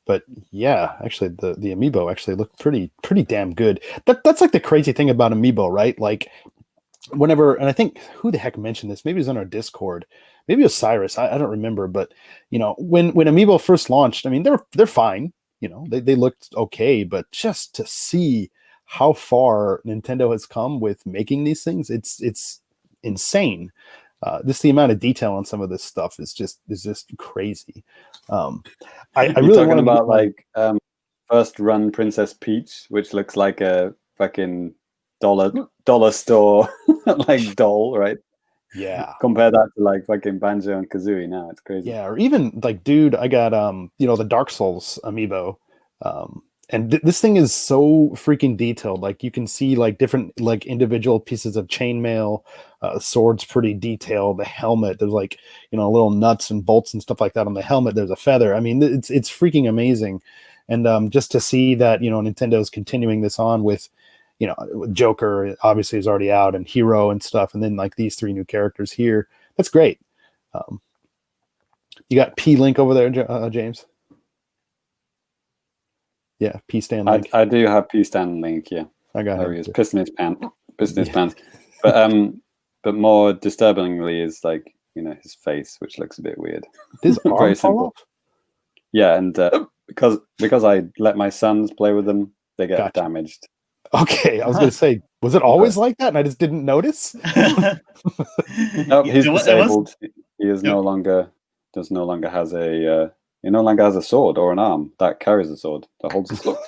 A: But yeah, actually, the amiibo actually looked pretty damn good. That's like the crazy thing about amiibo, right? Like whenever, and I think who the heck mentioned this? Maybe it was on our Discord. Maybe it was Cyrus. I don't remember. But you know, when amiibo first launched, I mean, they're fine. You know, they looked okay, but just to see how far Nintendo has come with making these things, it's insane. Just the amount of detail on some of this stuff is just crazy. I really
B: talking about like first run Princess Peach, which looks like a fucking dollar store like doll, right?
A: Yeah.
B: Compare that to like fucking Banjo and Kazooie now. It's crazy.
A: Yeah, or even like, dude, I got the Dark Souls amiibo. And this thing is so freaking detailed. Like you can see like different like individual pieces of chainmail. Sword's pretty detailed. The helmet, there's like little nuts and bolts and stuff like that on the helmet. There's a feather. I mean, it's freaking amazing. And just to see that Nintendo's continuing this on with Joker obviously is already out, and Hero and stuff, and then like these 3 new characters here. That's great. You got P Link over there, James. Yeah, P Stan Link.
B: I do have P Stan Link. Yeah,
A: I got
B: there
A: him.
B: he is, pissing his pants. But more disturbingly is like his face, which looks a bit weird.
A: His arm
B: Very
A: fall
B: simple.
A: off?
B: Yeah, and because I let my sons play with them, they get
A: Gotcha.
B: damaged.
A: Okay, I was gonna say, was it always like that, and I just didn't notice?
B: No, he's disabled. He is no longer has a he no longer has a sword or an arm that carries a sword that holds a sword.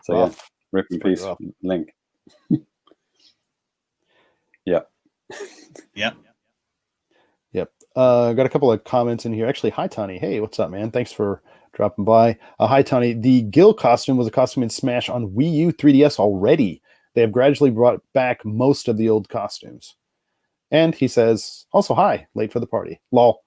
B: So yeah, rip in peace, Link. Yeah.
C: Yep.
A: Got a couple of comments in here. Actually, hi Tony. Hey, what's up, man? Thanks for dropping by. Hi Tony. The Gil costume was a costume in Smash on Wii U 3DS already. They have gradually brought back most of the old costumes. And he says, also, hi, late for the party. Lol.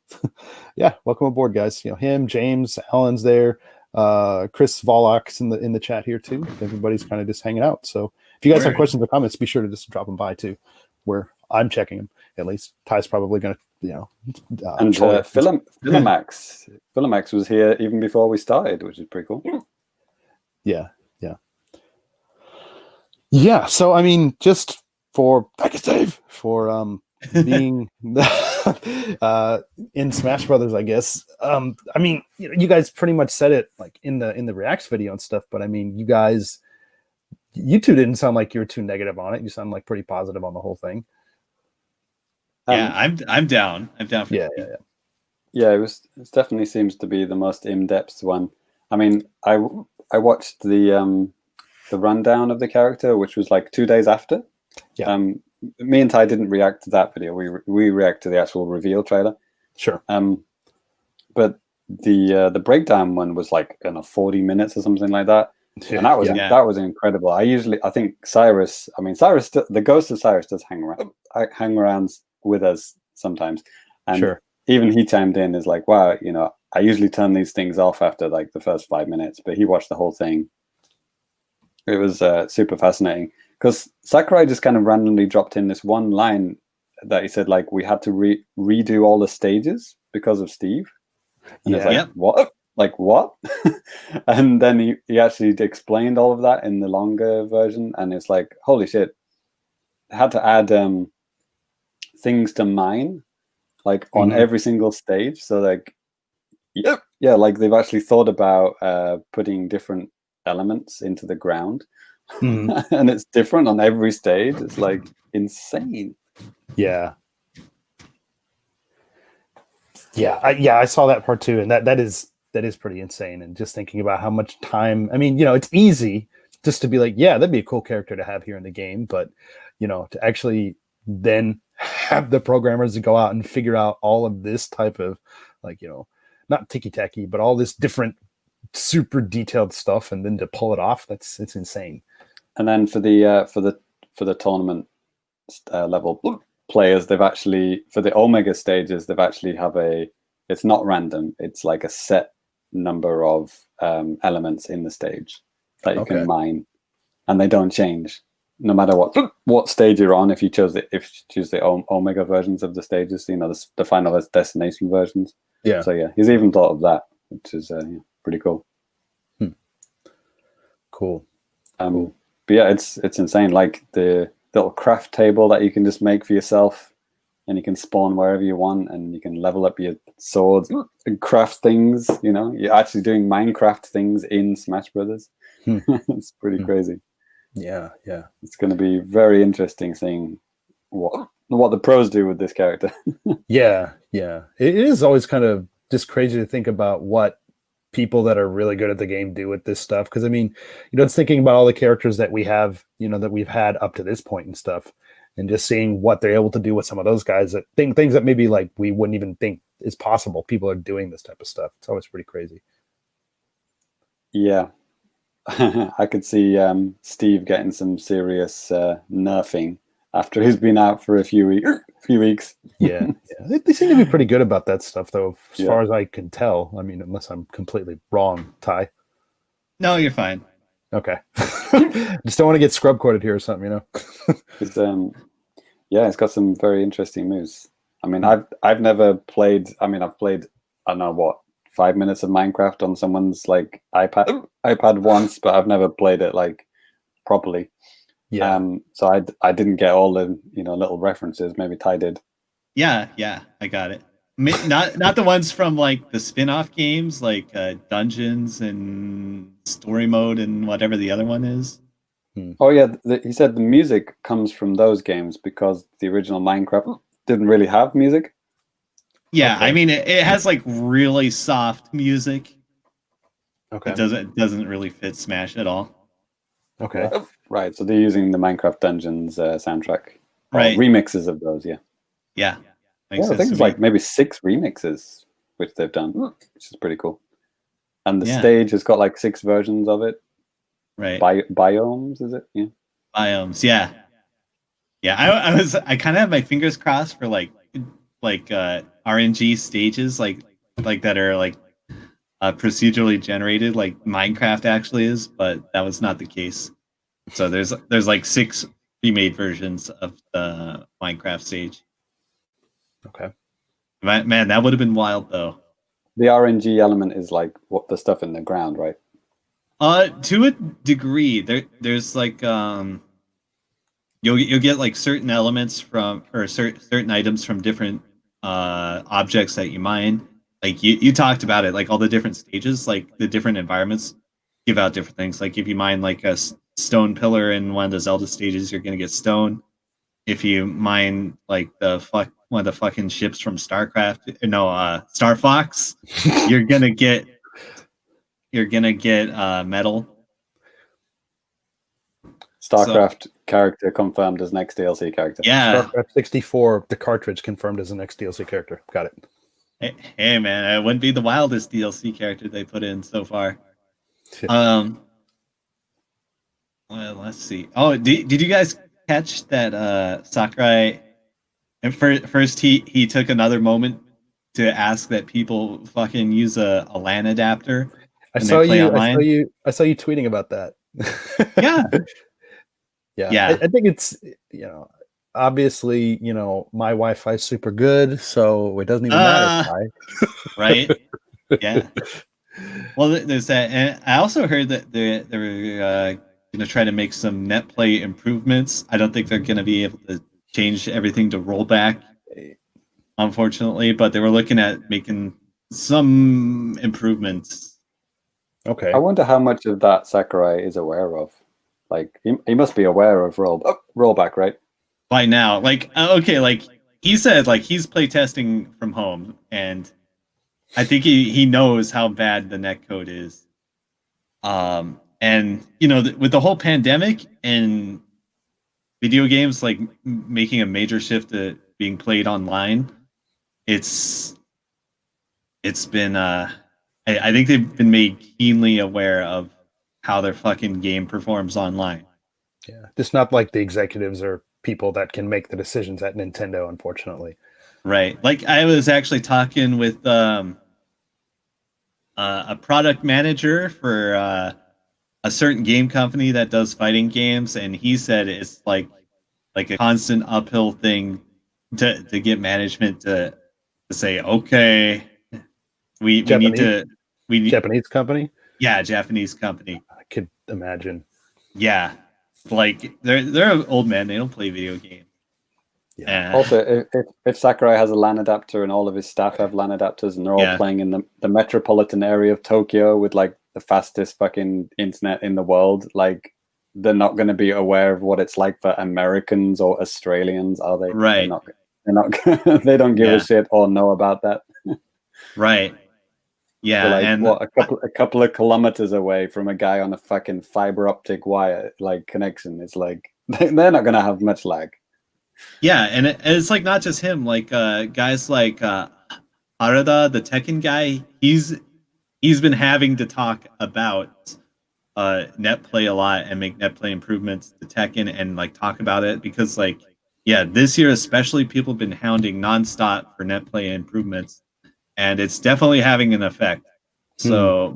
A: Yeah, welcome aboard, guys. Him, James, Alan's there. Chris Volok's in the chat here too. Everybody's kind of just hanging out. So if you guys have questions or comments, be sure to just drop them by too. Where I'm checking them, at least. Ty's probably going to,
B: and Philamax was here even before we started, which is pretty cool.
A: Yeah. So I mean, just for being in Smash Brothers, I guess. I mean, you guys pretty much said it like in the Reacts video and stuff, but I mean, you two didn't sound like you were too negative on it. You sound like pretty positive on the whole thing.
C: Yeah, I'm down. I'm down for
A: yeah.
B: It definitely seems to be the most in-depth one. I mean, I watched the rundown of the character, which was like 2 days after.
A: Yeah.
B: Me and Ty didn't react to that video. We react to the actual reveal trailer.
A: Sure.
B: But the breakdown one was like 40 minutes or something like that.
A: Yeah.
B: And that was incredible. I think Cyrus, the ghost of Cyrus does hang around with us sometimes. And
A: sure.
B: Even he chimed in is like, wow, I usually turn these things off after like the first 5 minutes, but he watched the whole thing. It was super fascinating because Sakurai just kind of randomly dropped in this one line that he said, like, we had to redo all the stages because of Steve. And it's like, what? Like, what? And then he actually explained all of that in the longer version. And it's like, holy shit. I had to add things to mine, like on every single stage. So like, like they've actually thought about putting different elements into the ground. And it's different on every stage. It's like insane.
A: Yeah. I saw that part too, and that is pretty insane. And just thinking about how much time, I mean, it's easy just to be like, yeah, that'd be a cool character to have here in the game, but to actually then have the programmers to go out and figure out all of this type of like, not ticky-tacky, but all this different super detailed stuff, and then to pull it off, it's insane. And
B: then for the tournament level players, they've actually, for the Omega stages, they've actually it's not random, it's like a set number of elements in the stage that you can mine, and they don't change no matter what stage you're on. If you choose the Omega versions of the stages, the final destination versions.
A: Yeah.
B: So yeah, he's even thought of that, which is pretty cool.
A: Cool.
B: But yeah, it's insane. Like the little craft table that you can just make for yourself, and you can spawn wherever you want, and you can level up your swords and craft things. You're actually doing Minecraft things in Smash Brothers. It's pretty crazy.
A: Yeah.
B: It's going to be very interesting seeing what the pros do with this character.
A: Yeah. It is always kind of just crazy to think about what people that are really good at the game do with this stuff. Because I mean, it's thinking about all the characters that we have, that we've had up to this point and stuff, and just seeing what they're able to do with some of those guys that things that maybe like we wouldn't even think is possible. People are doing this type of stuff. It's always pretty crazy.
B: Yeah. I could see Steve getting some serious nerfing after he's been out for a few weeks.
A: Yeah. They seem to be pretty good about that stuff, though, as far
B: Yeah.
A: as I can tell. I mean, unless I'm completely wrong, Ty.
C: No, you're fine.
A: Okay. Just don't want to get scrub quoted here or something, you know?
B: It's, yeah, it's got some very interesting moves. I mean, I've never played. I mean, I've played, I don't know what, 5 minutes of Minecraft on someone's like iPad once, but I've never played it like properly.
A: Yeah.
B: So I didn't get all the little references. Maybe Ty did.
C: Yeah, I got it. Not the ones from like the spin-off games, like Dungeons and Story Mode and whatever the other one is.
B: Oh yeah, he said the music comes from those games because the original Minecraft didn't really have music.
C: Yeah,
A: Okay.
C: I mean it has like really soft music.
A: Okay.
C: It doesn't really fit Smash at all.
A: Okay.
B: Right, so they're using the Minecraft Dungeons soundtrack.
C: Right.
B: Remixes of those, yeah.
C: Yeah.
B: I think it's like maybe 6 remixes which they've done, which is pretty cool. And the stage has got like 6 versions of it.
C: Right.
B: Biomes, is it? Yeah.
C: Biomes, yeah. Yeah, I kind of have my fingers crossed for like RNG stages like that are like procedurally generated like Minecraft actually is, but that was not the case. So there's like 6 remade versions of the Minecraft stage.
A: Okay.
C: Man, that would have been wild though.
B: The RNG element is like what the stuff in the ground, right?
C: To a degree, there's like you'll get like certain elements from or certain items from different objects that you mine. Like you talked about it, like all the different stages, like the different environments give out different things. Like if you mine like a stone pillar in one of the Zelda stages, you're gonna get stone. If you mine like one of the fucking ships from StarCraft, no, Star Fox, you're gonna get metal.
B: StarCraft character confirmed as next DLC character.
C: Yeah.
A: StarCraft 64, the cartridge confirmed as the next DLC character. Got it.
C: Hey man, it wouldn't be the wildest DLC character they put in so far. Well, let's see. Oh, did you guys catch that Sakurai? And first, he took another moment to ask that people fucking use a LAN adapter.
A: I saw you tweeting about that.
C: Yeah.
A: I think it's obviously my Wi-Fi is super good, so it doesn't even matter.
C: Right? Yeah. Well, there's that, and I also heard that they're going to try to make some net play improvements. I don't think they're going to be able to change everything to rollback, unfortunately, but they were looking at making some improvements.
A: Okay.
B: I wonder how much of that Sakurai is aware of. Like he must be aware of rollback, right?
C: By now, like okay, like he said, like he's playtesting from home, and I think he knows how bad the netcode is. And with the whole pandemic and video games like making a major shift to being played online, it's been I think they've been made keenly aware of how their fucking game performs online.
A: Yeah, just not like the executives or people that can make the decisions at Nintendo, unfortunately.
C: Right. Like I was actually talking with a product manager for a certain game company that does fighting games, and he said it's like a constant uphill thing to get management to say, okay, we need
A: Japanese company.
C: Yeah, Japanese company.
A: I could imagine.
C: Yeah, like they're old men. They don't play video games.
B: Yeah. Also, if Sakurai has a LAN adapter and all of his staff have LAN adapters and they're all playing in the metropolitan area of Tokyo with like the fastest fucking internet in the world, like they're not going to be aware of what it's like for Americans or Australians, are they?
C: Right.
B: They're not. They don't give a shit or know about that.
C: Right. Yeah,
B: like,
C: and
B: what a couple of kilometers away from a guy on a fucking fiber optic wire like connection. It's like they're not gonna have much lag.
C: Yeah, and it's like not just him. Like guys like Harada, the Tekken guy, he's been having to talk about net play a lot and make net play improvements to Tekken and like talk about it because like this year especially people have been hounding nonstop for net play improvements and it's definitely having an effect. So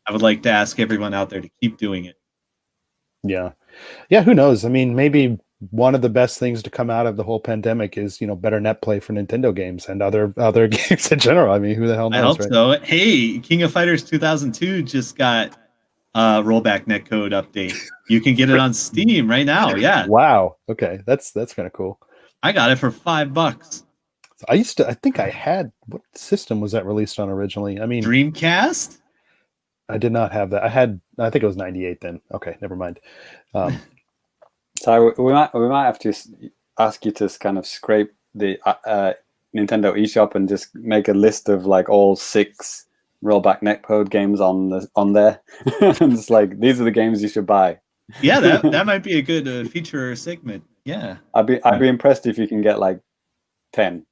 C: I would like to ask everyone out there to keep doing it.
A: Yeah. Who knows? I mean, maybe one of the best things to come out of the whole pandemic is, better net play for Nintendo games and other games in general. I mean, who the hell knows?
C: I hope so. Hey, King of Fighters 2002 just got rollback netcode update. You can get it on Steam right now. Yeah.
A: Wow. Okay. That's kind of cool.
C: I got it for $5.
A: I think I had, what system was that released on originally? I mean,
C: Dreamcast?
A: I did not have that. I think it was 98 then. Okay, never mind.
B: So we might have to ask you to kind of scrape the Nintendo eShop and just make a list of like all 6 rollback netcode games on there. And it's like, these are the games you should buy.
C: Yeah, that might be a good feature or segment. Yeah.
B: I'd be impressed if you can get like 10.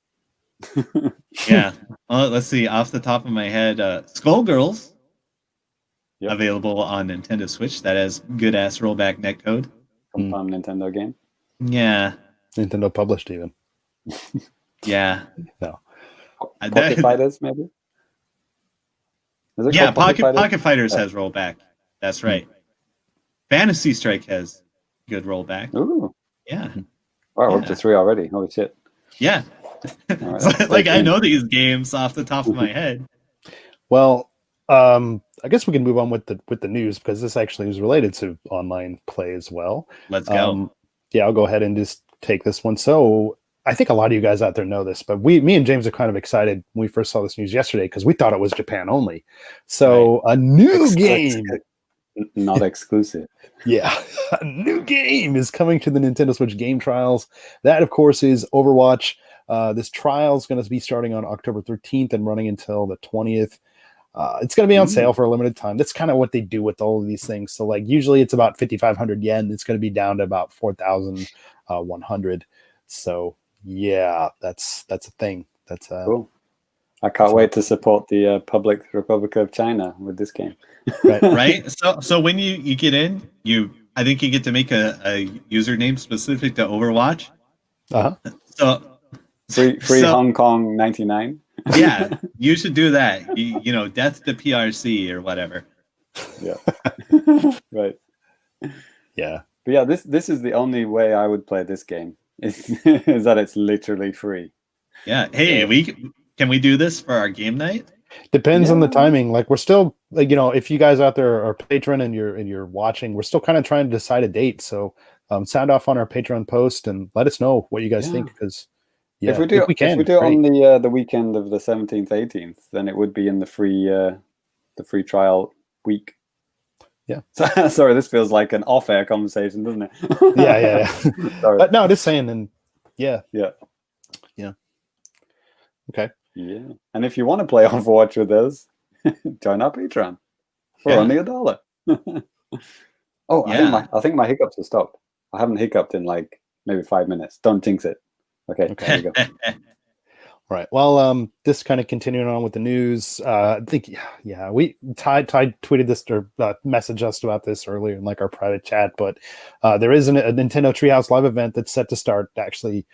C: Yeah. Well, let's see. Off the top of my head, Skullgirls, available on Nintendo Switch. That has good ass rollback netcode.
B: Confirmed Nintendo game.
C: Yeah.
A: Nintendo published even.
C: Yeah.
A: No.
B: Pocket Fighters, maybe.
C: Yeah, Pocket Fighters has rollback. That's right. Fantasy Strike has good rollback.
B: Ooh.
C: Yeah.
B: Wow, we're up to 3 already. Holy shit.
C: Yeah.
B: Right,
C: like I know these games off the top of my head.
A: Well, I guess we can move on with the news because this actually is related to online play as well.
C: Let's go.
A: Yeah, I'll go ahead and just take this one. So I think a lot of you guys out there know this, but me and James are kind of excited when we first saw this news yesterday because we thought it was Japan only. So a new game,
B: not exclusive.
A: Yeah, a new game is coming to the Nintendo Switch game trials. That, of course, is Overwatch. This trial is going to be starting on October 13th and running until the 20th. It's going to be on sale for a limited time. That's kind of what they do with all of these things. So, like, usually it's about 5,500 yen. It's going to be down to about 4,100. So, yeah, that's a thing. That's
B: cool. I can't wait to support the Public Republic of China with this game.
C: Right. So when you get in, I think you get to make a username specific to Overwatch. So
B: free Hong Kong 99.
C: Yeah, you should do that. You know, death to PRC or whatever.
B: Yeah. Right.
A: Yeah.
B: But yeah, this is the only way I would play this game. Is that it's literally free.
C: Yeah. Hey, can we do this for our game night?
A: Depends on the timing. Like, we're still, like, if you guys out there are patron and you're watching, we're still kind of trying to decide a date. So sound off on our Patreon post and let us know what you guys think, because
B: if we do it on the weekend of the 17th, 18th, then it would be in the free trial week.
A: Yeah.
B: Sorry, this feels like an off-air conversation, doesn't it?
A: Yeah. Sorry. But no, just saying. And yeah. Okay.
B: Yeah. And if you want to play Overwatch with us, join our Patreon for only $1. I think my hiccups have stopped. I haven't hiccuped in like maybe 5 minutes. Don't jinx it. Okay. There you go.
A: All right. Well, this kind of continuing on with the news. I think, we Ty tweeted this or messaged us about this earlier in like our private chat, but there is a Nintendo Treehouse live event that's set to start actually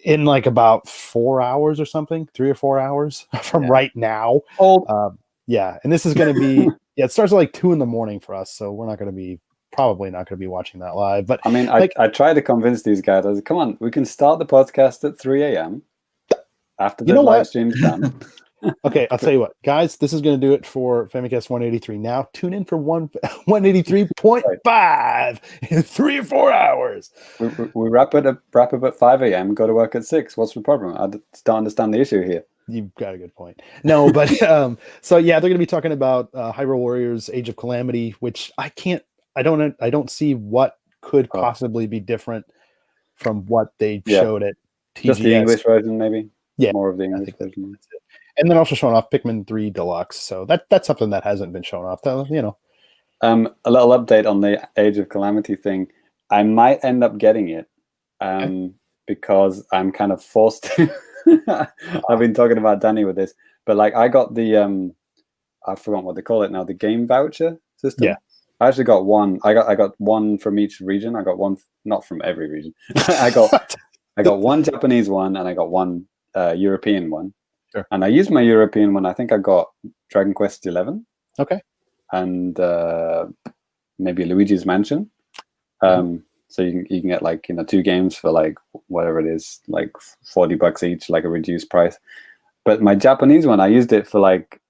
A: in like about 4 hours or something, 3 or 4 hours from right now. And this is going to be it starts at like 2 a.m. for us, so we're probably not going to be watching that live. But
B: I mean, I try to convince these guys. I said, come on, we can start the podcast at 3 a.m. after the live stream's done.
A: Okay, I'll tell you what, guys, this is going to do it for Famicast 183. Now tune in for 183.5 in 3 or 4 hours.
B: We wrap up at 5 a.m. Go to work at 6. What's the problem? I just don't understand the issue here.
A: You've got a good point. No, but so yeah, they're going to be talking about Hyrule Warriors: Age of Calamity, which I don't see what could possibly be different from what they showed at TGS.
B: Just the English version, maybe.
A: Yeah,
B: more of the English version.
A: And then also showing off Pikmin 3 Deluxe. So that's something that hasn't been shown off, though,
B: A little update on the Age of Calamity thing. I might end up getting it because I'm kind of forced to. I've been talking about Danny with this, but like I got the I forgot what they call it now, the game voucher system. I actually got one. I got one from each region. I got one, not from every region. I got one Japanese one, and I got one European one.
A: Sure.
B: And I used my European one. I think I got Dragon Quest 11.
A: Okay.
B: And maybe Luigi's Mansion. So you can get like 2 games for like whatever it is, like $40 each, like a reduced price. But my Japanese one, I used it for like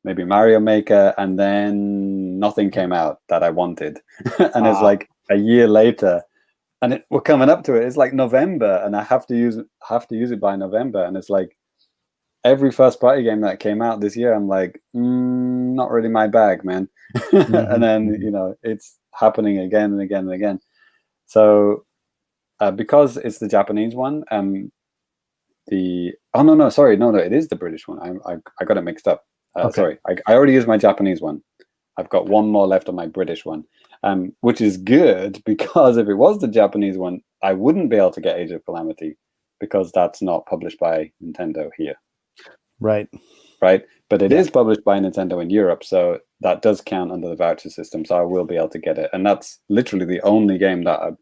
B: maybe Mario Maker, and then nothing came out that I wanted. And it's like a year later, and we're coming up to it. It's like November, and I have to use it by November, and it's like every first party game that came out this year, I'm like, not really my bag, man. And then it's happening again and again and again. So because it's the Japanese one, it is the British one. I got it mixed up.
A: Okay.
B: Sorry, I already used my Japanese one. I've got one more left on my British one, which is good, because if it was the Japanese one, I wouldn't be able to get Age of Calamity, because that's not published by Nintendo here.
A: Right.
B: But it is published by Nintendo in Europe, so that does count under the voucher system, so I will be able to get it. And that's literally the only game that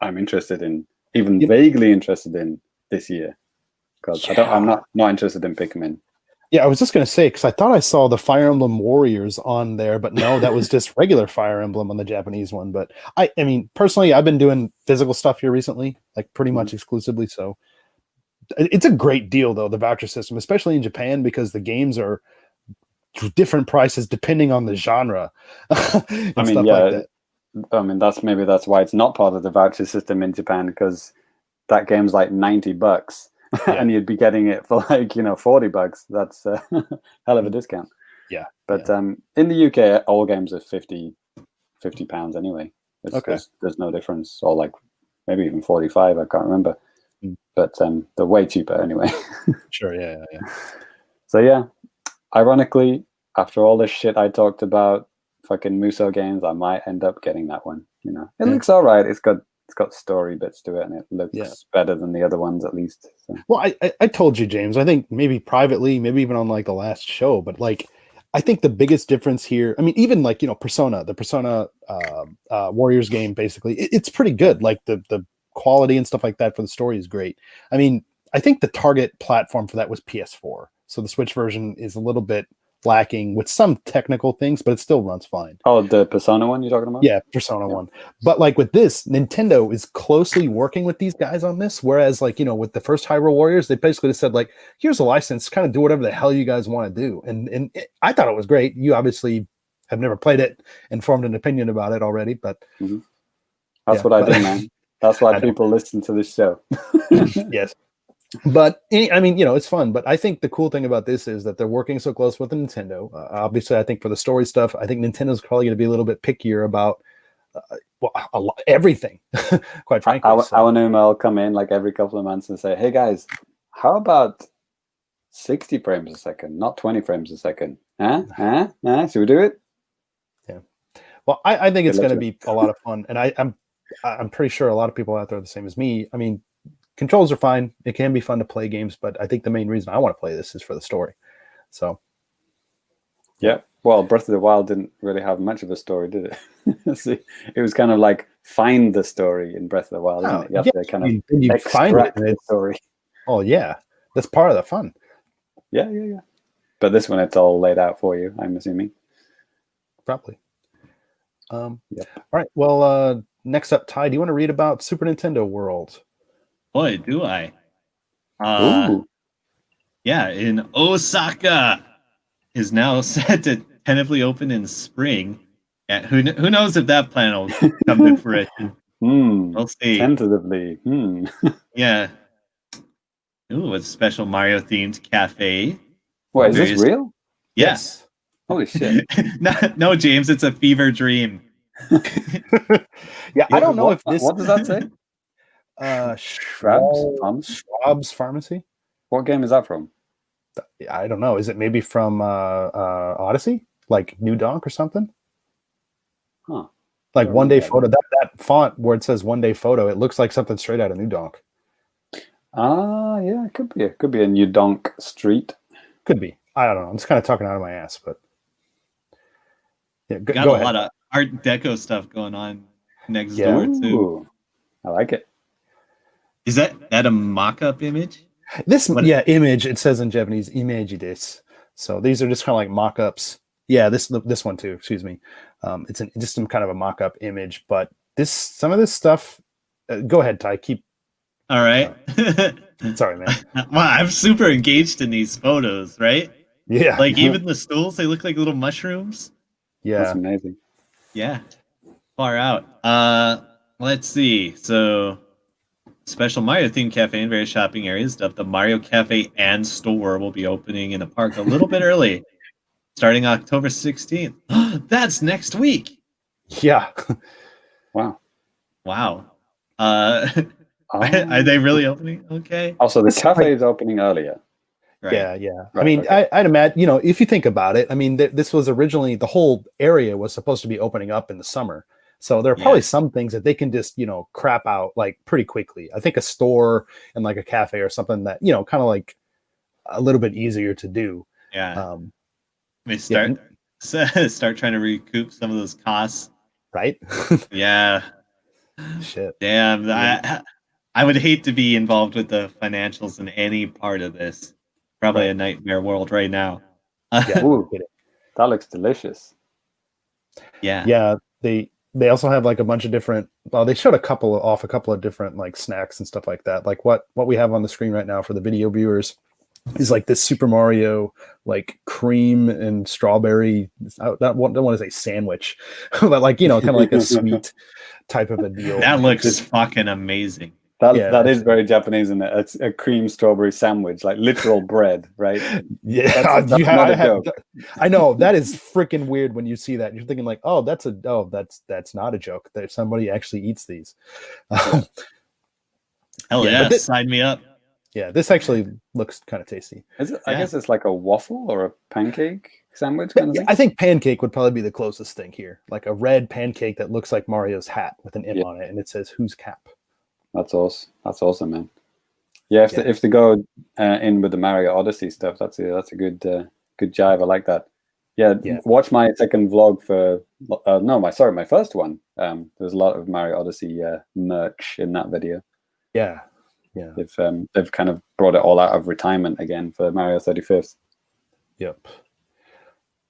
B: I'm interested in, even vaguely interested in this year, because I'm not interested in Pikmin.
A: Yeah, I was just going to say, because I thought I saw the Fire Emblem Warriors on there, but no, that was just regular Fire Emblem on the Japanese one. But I mean, personally, I've been doing physical stuff here recently, like pretty much exclusively, so it's a great deal, though, the voucher system, especially in Japan, because the games are different prices depending on the genre. Like that.
B: I mean, that's why it's not part of the voucher system in Japan, because that game's like $90, and you'd be getting it for like $40. That's a hell of a discount.
A: Yeah.
B: But in the UK, all games are £50 anyway. There's no difference, or like maybe even 45. I can't remember. But they're way cheaper anyway.
A: Sure, yeah.
B: So yeah, ironically, after all this shit I talked about, fucking Muso games, I might end up getting that one. It looks all right. It's got story bits to it, and it looks better than the other ones, at least. So.
A: Well, I told you, James. I think maybe privately, maybe even on like the last show, but like I think the biggest difference here. I mean, even like Persona, the Persona Warriors game, basically, it's pretty good. Like the quality and stuff like that for the story is great. I mean, I think the target platform for that was PS4. So the Switch version is a little bit lacking with some technical things, but it still runs fine.
B: Oh, the Persona one you're talking about?
A: Yeah, Persona 1. But like with this, Nintendo is closely working with these guys on this. Whereas like, with the first Hyrule Warriors, they basically just said like, here's a license, kind of do whatever the hell you guys want to do. And I thought it was great. You obviously have never played it and formed an opinion about it already, but
B: that's what I do, man. That's why people listen to this show.
A: Yes. But I mean, it's fun. But I think the cool thing about this is that they're working so close with Nintendo. Obviously, I think for the story stuff, I think Nintendo's probably going to be a little bit pickier about everything, quite frankly.
B: Our new mail will come in like every couple of months and say, hey, guys, how about 60 frames a second, not 20 frames a second? Should we do it?
A: Yeah. Well, I think it's going to be a lot of fun. And I'm pretty sure a lot of people out there are the same as me. I mean, controls are fine. It can be fun to play games, but I think the main reason I want to play this is for the story. So,
B: yeah. Well, Breath of the Wild didn't really have much of a story, did it? See, it was kind of like find the story in Breath of the Wild, isn't it? You have to kind of extract the story.
A: Oh, yeah. That's part of the fun.
B: Yeah. But this one, it's all laid out for you, I'm assuming.
A: Probably. All right. Well, next up, Ty, do you want to read about Super Nintendo World?
C: Boy, do I. Yeah, in Osaka is now set to tentatively open in spring. Yeah, who knows if that plan will come to fruition. We'll see.
B: Tentatively.
C: Yeah. Ooh, a special Mario-themed cafe.
B: Wait, is this real?
C: Yes.
B: Holy shit.
C: No, James, it's a fever dream.
A: Yeah, I don't know if this...
B: What does that say?
A: Schwab's Pharmacy.
B: What game is that from?
A: I don't know. Is it maybe from Odyssey, like New Donk or something?
B: Huh.
A: Like One Day Photo. That font where it says One Day Photo, it looks like something straight out of New Donk.
B: Yeah, it could be. It could be a New Donk street. Could be.
A: I don't know. I'm just kind of talking out of my ass, but
C: yeah, go ahead. Art Deco stuff going on next
A: Yeah.
C: door too.
B: Ooh, I like it.
C: Is that a mock-up image?
A: This
C: What-
A: image, it says in Japanese image this. So these are just kind of like mock-ups. Yeah, this one too, excuse me. It's just some kind of a mock-up image, but some of this stuff, go ahead, Ty, keep.
C: All right.
A: Sorry, man.
C: Wow, I'm super engaged in these photos, right?
A: Yeah.
C: Like even the stools, they look like little mushrooms.
B: That's
A: Yeah.
B: amazing.
C: Yeah. Far out. Let's see. So special Mario themed cafe and various shopping areas stuff. The Mario Cafe and store will be opening in a park a little bit early, starting October 16th. That's next week.
A: Yeah.
B: Wow.
C: Wow. Are they really opening? Okay.
B: Also, the
A: It's
B: cafe
A: like-
B: is opening earlier.
C: Right.
A: Yeah. I
B: Right,
A: mean,
B: okay.
A: I'd imagine, if you think about it, I mean, this was originally, the whole area was supposed to be opening up in the summer. So there are probably
C: Yeah.
A: some things that they can just, crap out like pretty quickly. I think a store and like a cafe or something that, kind of like a little bit easier to do.
C: Yeah. They
A: yeah.
C: start trying to recoup some of those costs.
A: Right?
C: Yeah.
A: Shit.
C: Damn.
A: Yeah.
C: I would hate to be involved with the financials in any part of this. Probably
A: Right.
C: a nightmare world right now.
A: Yeah.
B: Ooh, that looks delicious.
C: Yeah.
A: Yeah. They also have like a bunch of different, they showed a couple of different like snacks and stuff like that. Like what we have on the screen right now for the video viewers is like this Super Mario like cream and strawberry. I don't want to say sandwich, but like kind of like a sweet type of a deal.
C: That looks fucking amazing.
B: That is very Japanese, isn't it? It's a cream strawberry sandwich, like literal bread, right?
A: Yeah,
B: That's not a joke.
A: I know that is freaking weird when you see that. You're thinking like, oh, that's not a joke. That somebody actually eats these.
C: Hell yeah, sign me up.
A: Yeah, this actually looks kind of tasty.
B: Is it? I guess it's like a waffle or a pancake sandwich kind of thing.
A: I think pancake would probably be the closest thing here, like a red pancake that looks like Mario's hat with an M on it, and it says "Whose cap?"
B: That's awesome, man. Yeah, if they go in with the Mario Odyssey stuff, that's a good jive. I like that. Yeah, watch my second vlog for my first one. There's a lot of Mario Odyssey merch in that video.
A: Yeah.
B: They've kind of brought it all out of retirement again for Mario 35th.
A: Yep.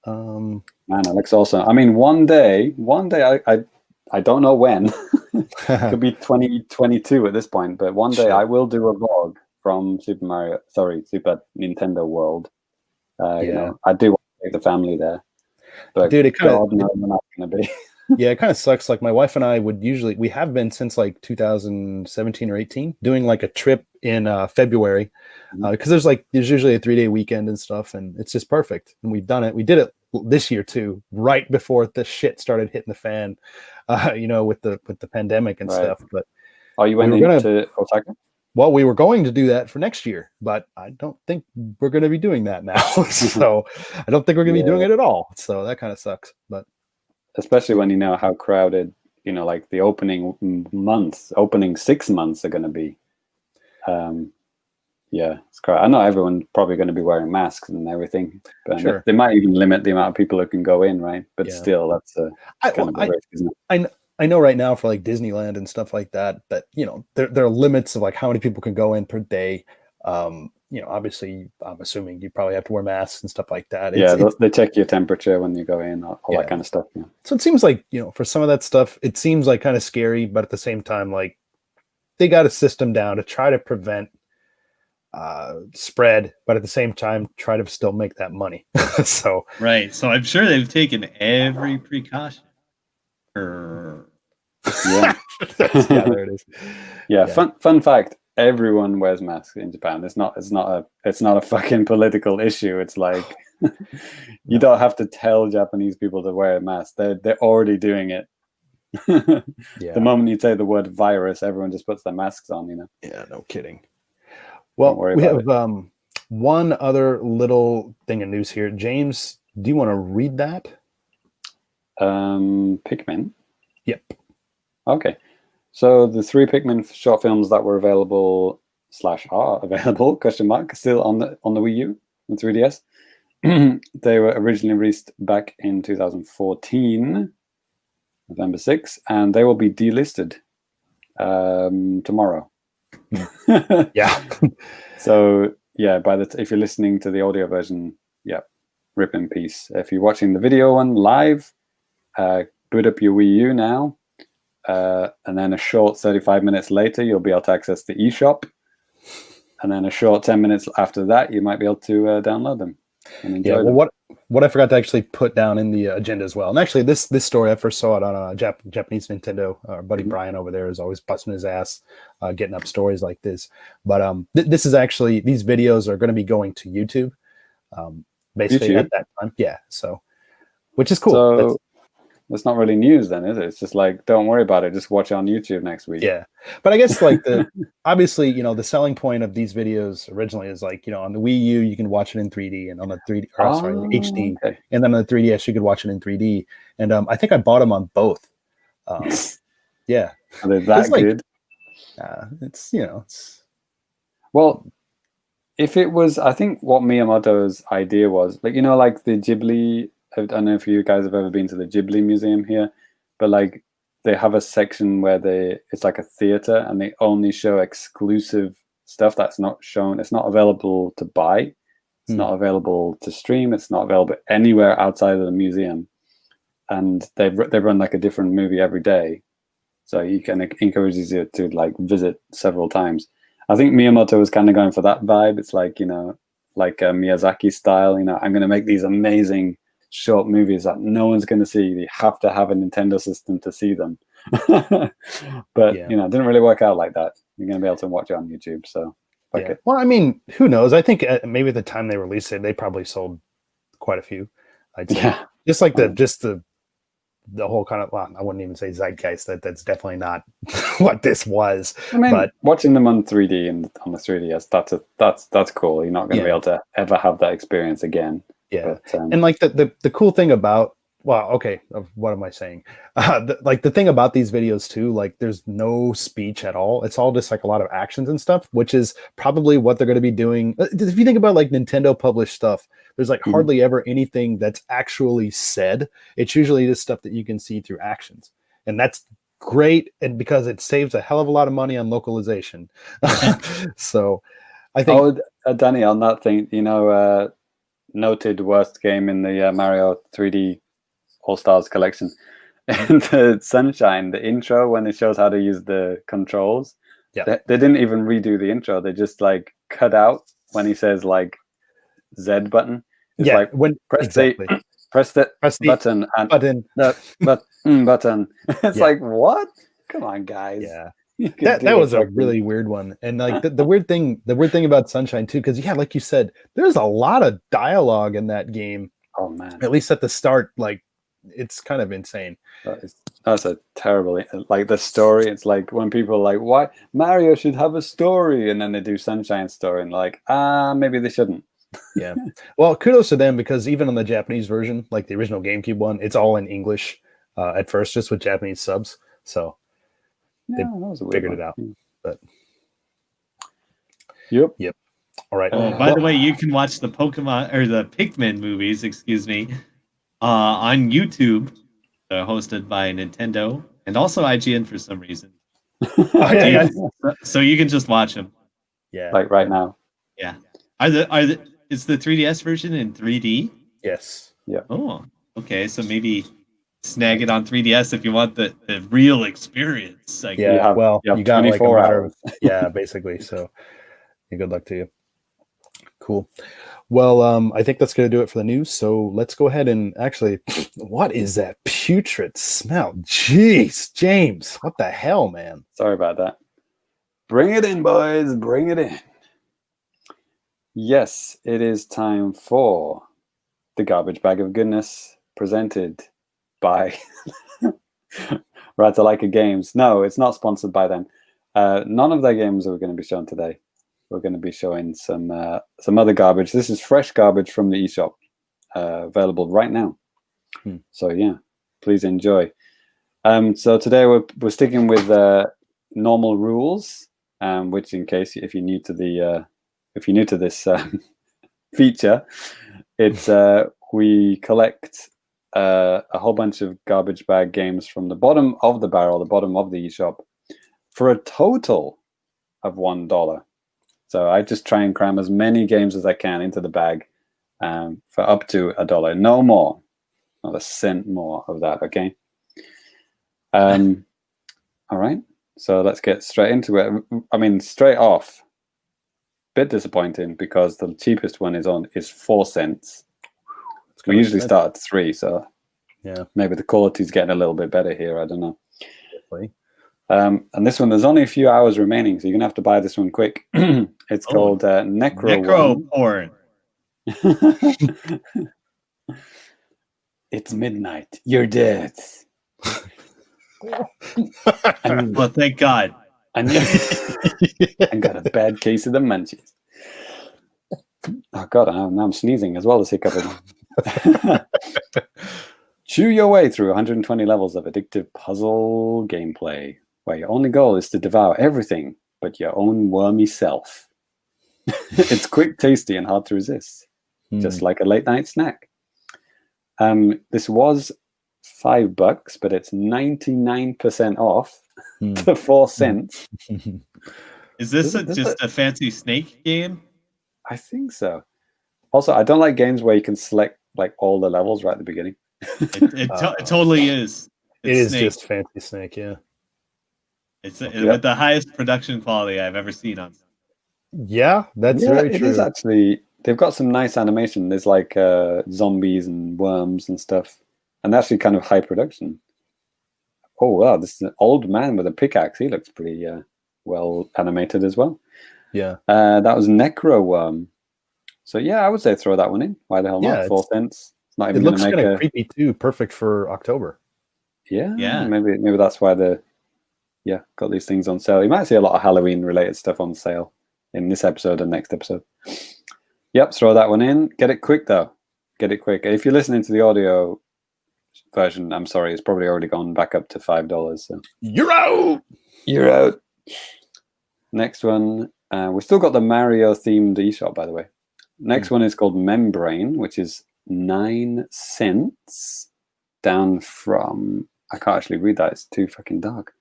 B: Man, it looks awesome. I mean, one day, I don't know when. It could be 2022 at this point, but one day I will do a vlog from Super Nintendo World. I do want to take the family there, but
A: dude,
B: God knows we're not going to be.
A: Yeah, it kind of sucks. Like my wife and I we have been since like 2017 or 18 doing like a trip in February because there's usually a 3-day weekend and stuff, and it's just perfect. And we've done it. We did it this year too, right before the shit started hitting the fan, with the pandemic and stuff. But
B: you went into Osaka?
A: Well, we were going to do that for next year, but I don't think we're going to be doing that now. So I don't think we're going to be doing it at all. So that kind of sucks. But
B: especially when you know how crowded, like the opening 6 months are going to be. It's crowded. I know everyone's probably going to be wearing masks and everything, but
A: sure.
B: They might even limit the amount of people who can go in, right? But still, that's kind of a risk, isn't it?
A: I know right now for like Disneyland and stuff like that, there are limits of like how many people can go in per day. Obviously, I'm assuming you probably have to wear masks and stuff like that.
B: They check your temperature when you go in, all that kind of stuff. Yeah.
A: So it seems like, for some of that stuff, it seems like kind of scary, but at the same time, like they got a system down to try to prevent spread, but at the same time, try to still make that money. So
C: I'm sure they've taken every precaution.
B: Yeah,
A: there it is.
B: Yeah. Fun fact: everyone wears masks in Japan. It's not a fucking political issue. It's like you don't have to tell Japanese people to wear a mask. They're already doing it. The moment you say the word virus, everyone just puts their masks on.
A: Yeah, no kidding. Well, we have one other little thing of news here. James, do you want to read that?
B: Pikmin.
A: Yep.
B: Okay. So the 3 Pikmin short films that were available / are available still on the Wii U and 3DS. They were originally released back in 2014. November 6th, and they will be delisted tomorrow.
A: Yeah.
B: So yeah, if you're listening to the audio version, yeah, rip in peace. If you're watching the video one live, boot up your Wii U now, and then a short 35 minutes later, you'll be able to access the eShop, and then a short 10 minutes after that, you might be able to download them and enjoy them.
A: Well, what I forgot to actually put down in the agenda as well, and actually this story I first saw it on Japanese Nintendo. Our buddy Brian over there is always busting his ass getting up stories like this. But this is actually, these videos are going to be going to YouTube, basically
B: YouTube?
A: at that time. Yeah, so which is cool.
B: So that's not really news then, is it? It's just like, don't worry about it. Just watch it on YouTube next week.
A: Yeah. But I guess like obviously, the selling point of these videos originally is like, on the Wii U, you can watch it in 3D, and on the HD.
B: Okay.
A: And then on the 3DS, you could watch it in 3D. And I think I bought them on both. Yeah.
B: Are they that good?
A: It's.
B: Well, if it was, I think what Miyamoto's idea was, like, like the Ghibli, I don't know if you guys have ever been to the Ghibli Museum here, but like they have a section where it's like a theater, and they only show exclusive stuff that's not shown. It's not available to buy. It's not available to stream. It's not available anywhere outside of the museum. And they run like a different movie every day. So you can encourage you to like visit several times. I think Miyamoto was kind of going for that vibe. It's like, like Miyazaki style, I'm going to make these amazing short movies that no one's going to see. You have to have a Nintendo system to see them. But it didn't really work out like that. You're going to be able to watch it on YouTube. So
A: it. Well, I mean, who knows? I think maybe at the time they released it, they probably sold quite a few. I'd say. Yeah, just like the whole kind of, well, I wouldn't even say zeitgeist. That's definitely not what this was.
B: I mean,
A: but
B: watching them on 3D and on the 3DS, that's cool. You're not going to be able to ever have that experience again.
A: Yeah, but, and like the cool thing about, well, okay, what am I saying? Like the thing about these videos too, like there's no speech at all. It's all just like a lot of actions and stuff, which is probably what they're going to be doing. If you think about like Nintendo published stuff, there's like hardly ever anything that's actually said. It's usually just stuff that you can see through actions, and that's great. And because it saves a hell of a lot of money on localization. So I think,
B: Danny, on that thing, noted worst game in the Mario 3D All-Stars collection. And the Sunshine, the intro, when it shows how to use the controls, they didn't even redo the intro. They just like cut out when he says like Z button. It's like when press the button and button. It's like, what? Come on, guys.
A: Yeah. That was a really weird one. And like the weird thing about Sunshine too, because like you said, there's a lot of dialogue in that game.
B: Oh man.
A: At least at the start, like it's kind of insane.
B: That's a terrible, like the story. It's like when people are like, why Mario should have a story, and then they do Sunshine story and like, maybe they shouldn't.
A: Yeah. Well, kudos to them, because even on the Japanese version, like the original GameCube one, it's all in English at first, just with Japanese subs. So they figured it out. But
B: yep.
A: All right.
C: By the way, you can watch the Pokemon or the Pikmin movies, on YouTube, hosted by Nintendo and also IGN for some reason. So you can just watch them.
A: Yeah.
B: Like right now.
C: Yeah. Is the 3DS version in 3D?
A: Yes.
B: Yeah.
C: Oh, okay. So maybe snag it on 3DS if you want the real experience. Like,
A: you got
B: 24 hours.
A: Yeah, basically. So good luck to you. Cool. Well, I think that's going to do it for the news. So let's go ahead and actually, what is that putrid smell? Jeez, James, what the hell, man?
B: Sorry about that. Bring it in, boys. Bring it in. Yes, it is time for the Garbage Bag of Goodness, presented by Ratalaika Games. No, it's not sponsored by them. None of their games are going to be shown today. We're going to be showing some other garbage. This is fresh garbage from the eShop, available right now. So yeah, please enjoy. So today we're sticking with normal rules, which, in case if you're new to this feature, it's we collect a whole bunch of garbage bag games from the bottom of the barrel, the bottom of the eShop, for a total of $1. So I just try and cram as many games as I can into the bag for up to $1. No more, not a cent more of that. Okay. All right. So let's get straight into it. I mean, straight off, bit disappointing because the cheapest one is 4 cents. We usually start at 3, so
A: yeah,
B: maybe the quality's getting a little bit better here. I don't know. And this one, there's only a few hours remaining, so you're gonna have to buy this one quick. It's called Necro
C: Porn.
B: It's midnight. You're dead.
C: Well, thank God.
B: I got a bad case of the munchies. Oh God, now I'm sneezing as well as hiccuping. Chew your way through 120 levels of addictive puzzle gameplay, where your only goal is to devour everything but your own wormy self. It's quick, tasty, and hard to resist, just like a late night snack. This was $5, but it's 99% off to 4 cents.
C: Is this just a fancy snake game?
B: I think so. Also, I don't like games where you can select like all the levels right at the beginning.
C: It totally is.
A: It is just fancy snake, yeah.
C: It's with the highest production quality I've ever seen on.
A: Yeah, that's very true.
B: It is actually. They've got some nice animation. There's like zombies and worms and stuff, and actually kind of high production. Oh wow, this is an old man with a pickaxe. He looks pretty well animated as well.
A: Yeah,
B: that was Necro. So yeah, I would say throw that one in. Why the hell not?
A: Yeah,
B: 4 cents. It's not even
A: it
B: going
A: looks
B: to make
A: kind of creepy too. Perfect for October.
B: Yeah. Maybe that's why got these things on sale. You might see a lot of Halloween related stuff on sale in this episode and next episode. Yep, throw that one in. Get it quick though. Get it quick. If you're listening to the audio version, I'm sorry, it's probably already gone back up to $5. So
A: You're out.
B: You're out. Next one, we still got the Mario themed eShop, by the way. Next one is called Membrane, which is 9 cents down from. I can't actually read that. It's too fucking dark.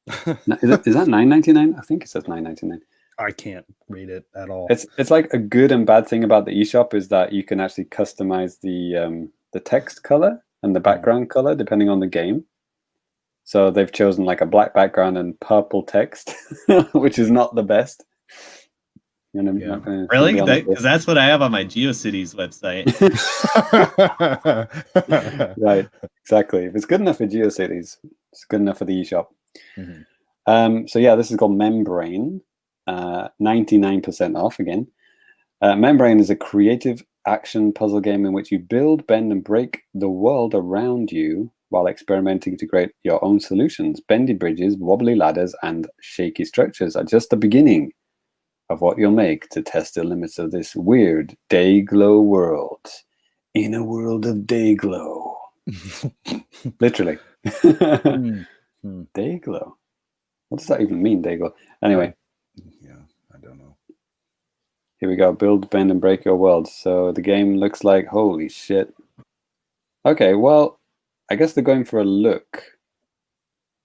B: Is that $9.99? I think it says $9.99.
A: I can't read it at all.
B: It's like a good and bad thing about the eShop is that you can actually customize the text color and the background color depending on the game. So they've chosen like a black background and purple text, which is not the best.
C: Really? Because that's what I have on my GeoCities website.
B: Right, exactly. If it's good enough for GeoCities, it's good enough for the eShop. Mm-hmm. So yeah, this is called Membrane, 99% off again. Membrane is a creative action puzzle game in which you build, bend, and break the world around you while experimenting to create your own solutions. Bendy bridges, wobbly ladders, and shaky structures are just the beginning of what you'll make to test the limits of this weird day-glow world. In a world of day-glow. Literally. Day-glow. What does that even mean, day-glow? Anyway.
A: Yeah, I don't know.
B: Here we go. Build, bend, and break your world. So the game looks like, holy shit. Okay, well, I guess they're going for a look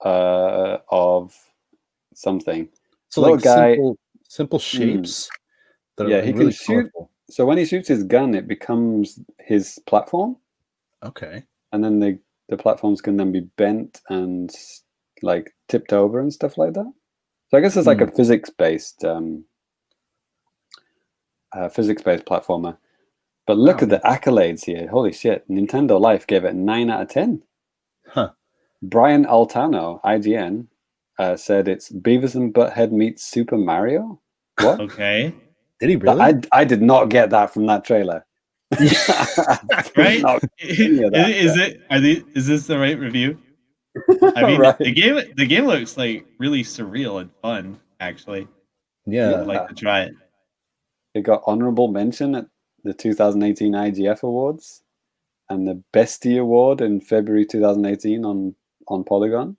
B: of something.
A: So like guy, simple shapes. That
B: yeah,
A: are
B: he
A: really
B: can shoot.
A: colorful.
B: So when he shoots his gun, it becomes his platform.
A: Okay.
B: And then the platforms can then be bent and like tipped over and stuff like that. So I guess it's like a physics-based platformer. But look at the accolades here. Holy shit. Nintendo Life gave it 9 out of 10.
A: Huh.
B: Brian Altano, IGN, said it's Beavis and Butthead meets Super Mario. What?
C: Okay.
A: Did he really?
B: I did not get that from that trailer.
C: Right? Is this the right review? I mean,
B: right.
C: the game looks like really surreal and fun, actually.
A: Yeah.
C: I'd like to try it.
B: It got honorable mention at the 2018 IGF Awards and the Bestie Award in February 2018 on Polygon.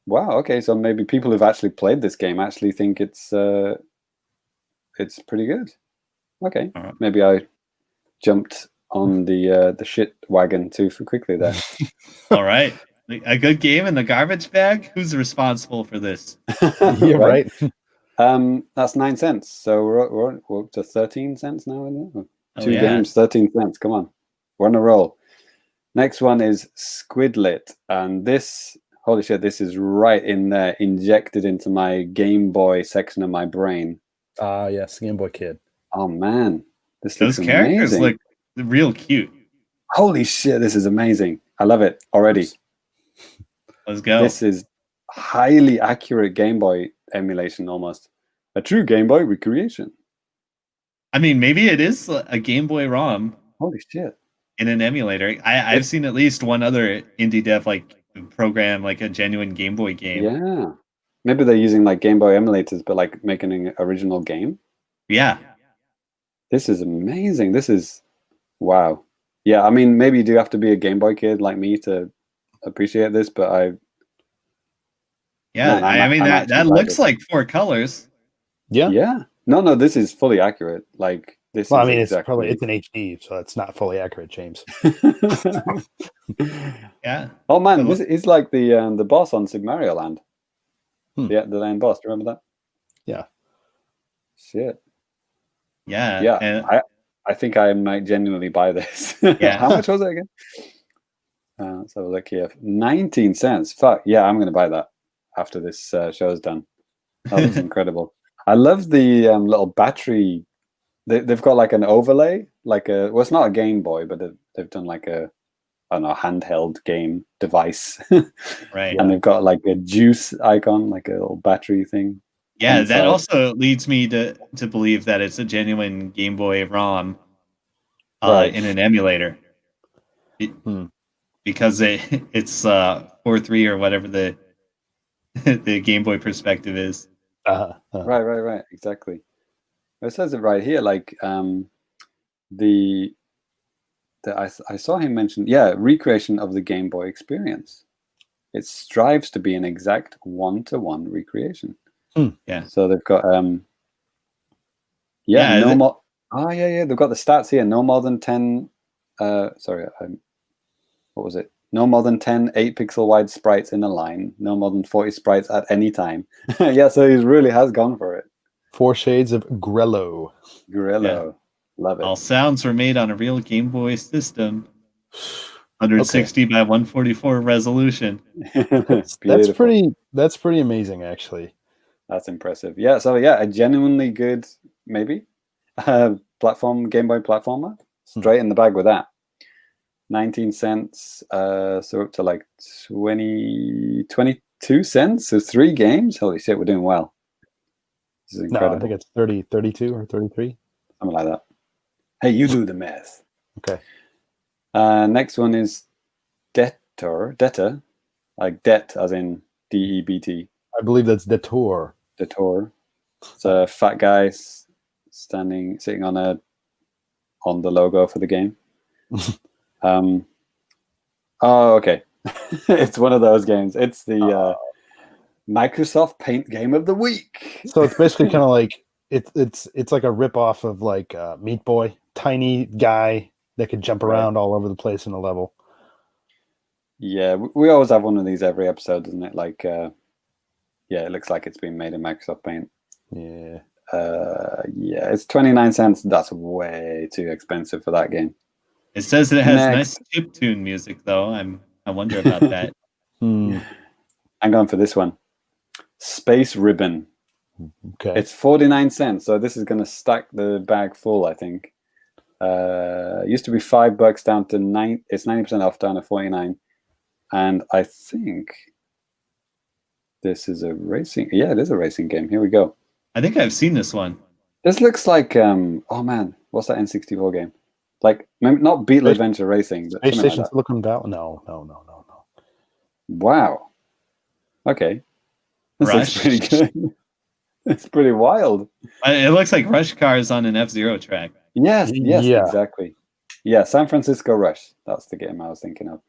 B: Wow, okay, so maybe people who've actually played this game actually think it's pretty good. Okay, maybe I jumped on the shit wagon too quickly there.
C: All right. A good game in the garbage bag? Who's responsible for this?
A: Yeah, right.
B: That's 9 cents. So we're up to 13 cents now, isn't it?
C: Oh,
B: Two
C: yeah.
B: games, 13 cents. Come on. We're on a roll. Next one is Squidlet. And this, holy shit, this is right in there, injected into my Game Boy section of my brain.
A: Yes, Game Boy Kid.
B: Oh, man. This looks
C: Those characters
B: amazing.
C: look real cute.
B: Holy shit, this is amazing. I love it already.
C: Let's go.
B: This is highly accurate Game Boy emulation almost. A true Game Boy recreation.
C: I mean, maybe it is a Game Boy ROM
B: Holy shit.
C: in an emulator. I've seen at least one other indie dev like program like a genuine Game Boy game.
B: Yeah. Maybe they're using like Game Boy emulators, but like making an original game.
C: Yeah.
B: This is amazing. This is wow. Yeah, I mean, maybe you do have to be a Game Boy kid like me to appreciate this, but
C: Yeah,
B: Man,
C: I mean
B: I'm
C: that looks like 4 colors.
A: Yeah.
B: Yeah. No, this is fully accurate. Like this
A: Well, I
B: is
A: mean,
B: exactly...
A: it's an HD, so it's not fully accurate, James.
C: Yeah.
B: Oh man, this is like the boss on Super Mario Land. Yeah, the main boss. Do you remember that? Yeah. Shit.
C: Yeah.
B: Yeah.
C: And
B: I think I might genuinely buy this.
C: Yeah.
B: How much was it again? Let's have a look here. 19 cents. Fuck yeah, I'm gonna buy that after this show is done. That was incredible. I love the little battery. They've got like an overlay, like well, it's not a Game Boy, but they've done like a, I don't know, handheld game device.
C: right.
B: And they've got like a juice icon, like a little battery thing.
C: Yeah,
B: inside.
C: that also leads me to believe that it's a genuine Game Boy ROM
B: Right.
C: in an emulator. Because it's 4.3 or whatever the the Game Boy perspective is.
B: Right. Exactly. It says it right here. Like I saw him mention, recreation of the Game Boy experience. It strives to be an exact one-to-one recreation.
C: Yeah.
B: So they've got no more. Oh yeah. They've got the stats here. No more than 10. What was it? No more than 10 8-pixel wide sprites in a line. No more than 40 sprites at any time. Yeah, so he really has gone for it.
A: 4 shades of Grello.
B: Love it.
C: All sounds were made on a real Game Boy system. 160 by 144 resolution.
A: That's pretty amazing, actually.
B: That's impressive. Yeah, so a genuinely good, maybe, Game Boy platformer. Straight in the bag with that. 19 cents, so up to like 22 cents. So 3 games. Holy shit, we're doing well. This is incredible.
A: No, I think it's 32 or 33.
B: Something like that. Hey, you do the math.
A: Okay.
B: Next one is Debtor, like debt as in DEBT.
A: I believe that's Detour.
B: Detour. It's a fat guy sitting on the logo for the game. Oh, okay. It's one of those games. It's the Microsoft Paint Game of the Week.
A: So it's basically kind of like it's like a rip-off of like Meat Boy, tiny guy that could jump around all over the place in a level. Yeah,
B: we always have one of these every episode, doesn't it? Like, it looks like it's been made in Microsoft Paint.
A: Yeah.
B: It's 29 cents. That's way too expensive for that game.
C: It says that it has nice chiptune music, though. I wonder about that.
B: I'm going for this one. Space Ribbon.
A: Okay.
B: It's 49 cents, so this is going to stack the bag full, I think. Used to be $5 down to 9. It's 90% off down to 49. And I think this is a racing. Yeah, it is a racing game. Here we go.
C: I think I've seen this one.
B: This looks like oh man, what's that N64 game? Like not Beetle Adventure Racing, but
A: Space Station
B: like
A: Silicon Valley. No.
B: Wow. Okay. This looks pretty good. It's pretty wild.
C: It looks like Rush cars on an F-Zero track.
B: Yes, exactly. Yeah, San Francisco Rush. That's the game I was thinking of.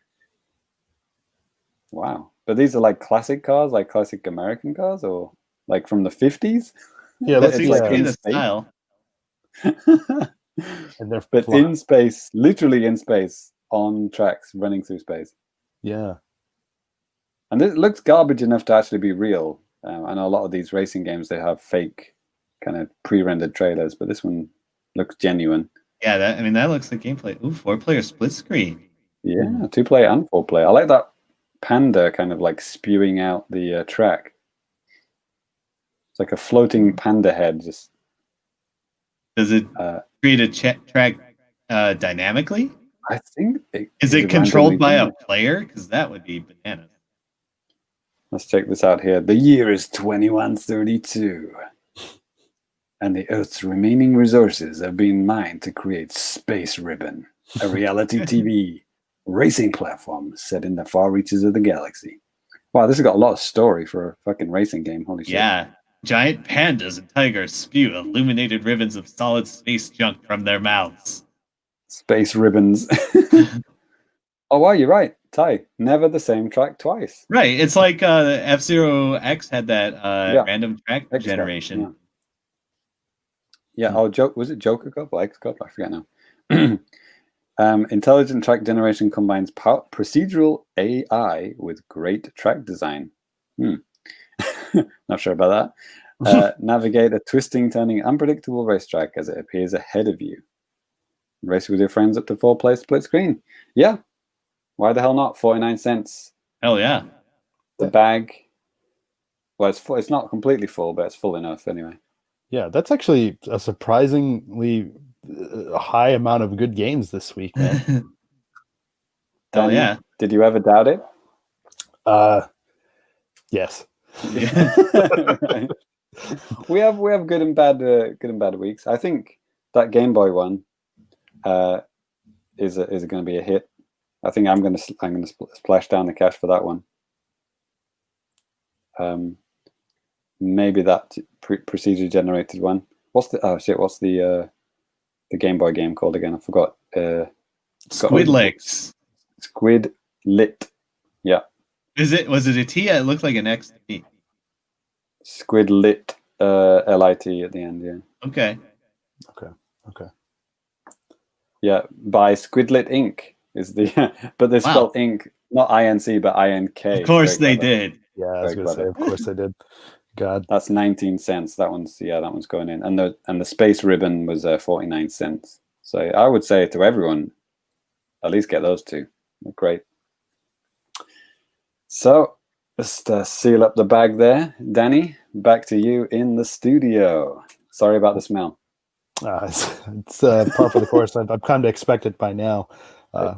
B: Wow. But these are like classic cars, like classic American cars, or like from the 50s?
A: Yeah,
C: That seems to be the style.
A: And they're
B: But
A: flying.
B: in space, literally in space, on tracks, running through space.
A: Yeah.
B: And it looks garbage enough to actually be real. I know a lot of these racing games, they have fake kind of pre-rendered trailers, but this one looks genuine.
C: Yeah, that looks like gameplay. Ooh, 4-player split screen.
B: Yeah, 2-player and 4-player. I like that panda kind of like spewing out the track. It's like a floating panda head. Just
C: Does it create a track dynamically?
B: I think
C: Is it controlled by a player? Because that would be bananas.
B: Let's check this out here. The year is 2132. And the Earth's remaining resources have been mined to create Space Ribbon, a reality TV racing platform set in the far reaches of the galaxy. Wow, this has got a lot of story for a fucking racing game. Holy shit.
C: Yeah. Giant pandas and tigers spew illuminated ribbons of solid space junk from their mouths.
B: Space ribbons. Oh, wow, you're right. Ty, never the same track twice.
C: Right. It's like F-Zero X had that random track
B: X
C: generation.
B: Yeah. Oh, was it Joker Cup or X Cup? I forget now. Intelligent track generation combines procedural AI with great track design. Not sure about that. Navigate a twisting, turning, unpredictable racetrack as it appears ahead of you. Race with your friends up to 4-player split screen. Yeah. Why the hell not? 49 cents.
C: Hell yeah.
B: The bag. Well, it's full. It's not completely full, but it's full enough anyway.
A: Yeah, that's actually a surprisingly high amount of good games this week, man.
C: Hell yeah.
B: Did you ever doubt it?
A: Yes.
B: Yeah. we have good and bad weeks. I think that Game Boy one is going to be a hit. I think I'm going to splash down the cash for that one. Maybe that procedure generated one. What's the Game Boy game called again? I forgot.
C: Squid Legs.
B: Squid Lit. Yeah.
C: Was it a T? It looked like an X to me.
B: Squid Lit. LIT at the end. Yeah.
C: Okay.
B: Yeah, by Squidlit Inc. is the but they spelled Inc. Not INC but INK.
C: Of course they did.
A: Yeah, I was gonna say, of course they did. God.
B: That's 19 cents. That one's going in. And the space ribbon was 49 cents. So I would say to everyone, at least get those two. They're great. So just seal up the bag there. Danny, back to you in the studio. Sorry about the smell.
A: It's par for the course. I've kind of expected by now.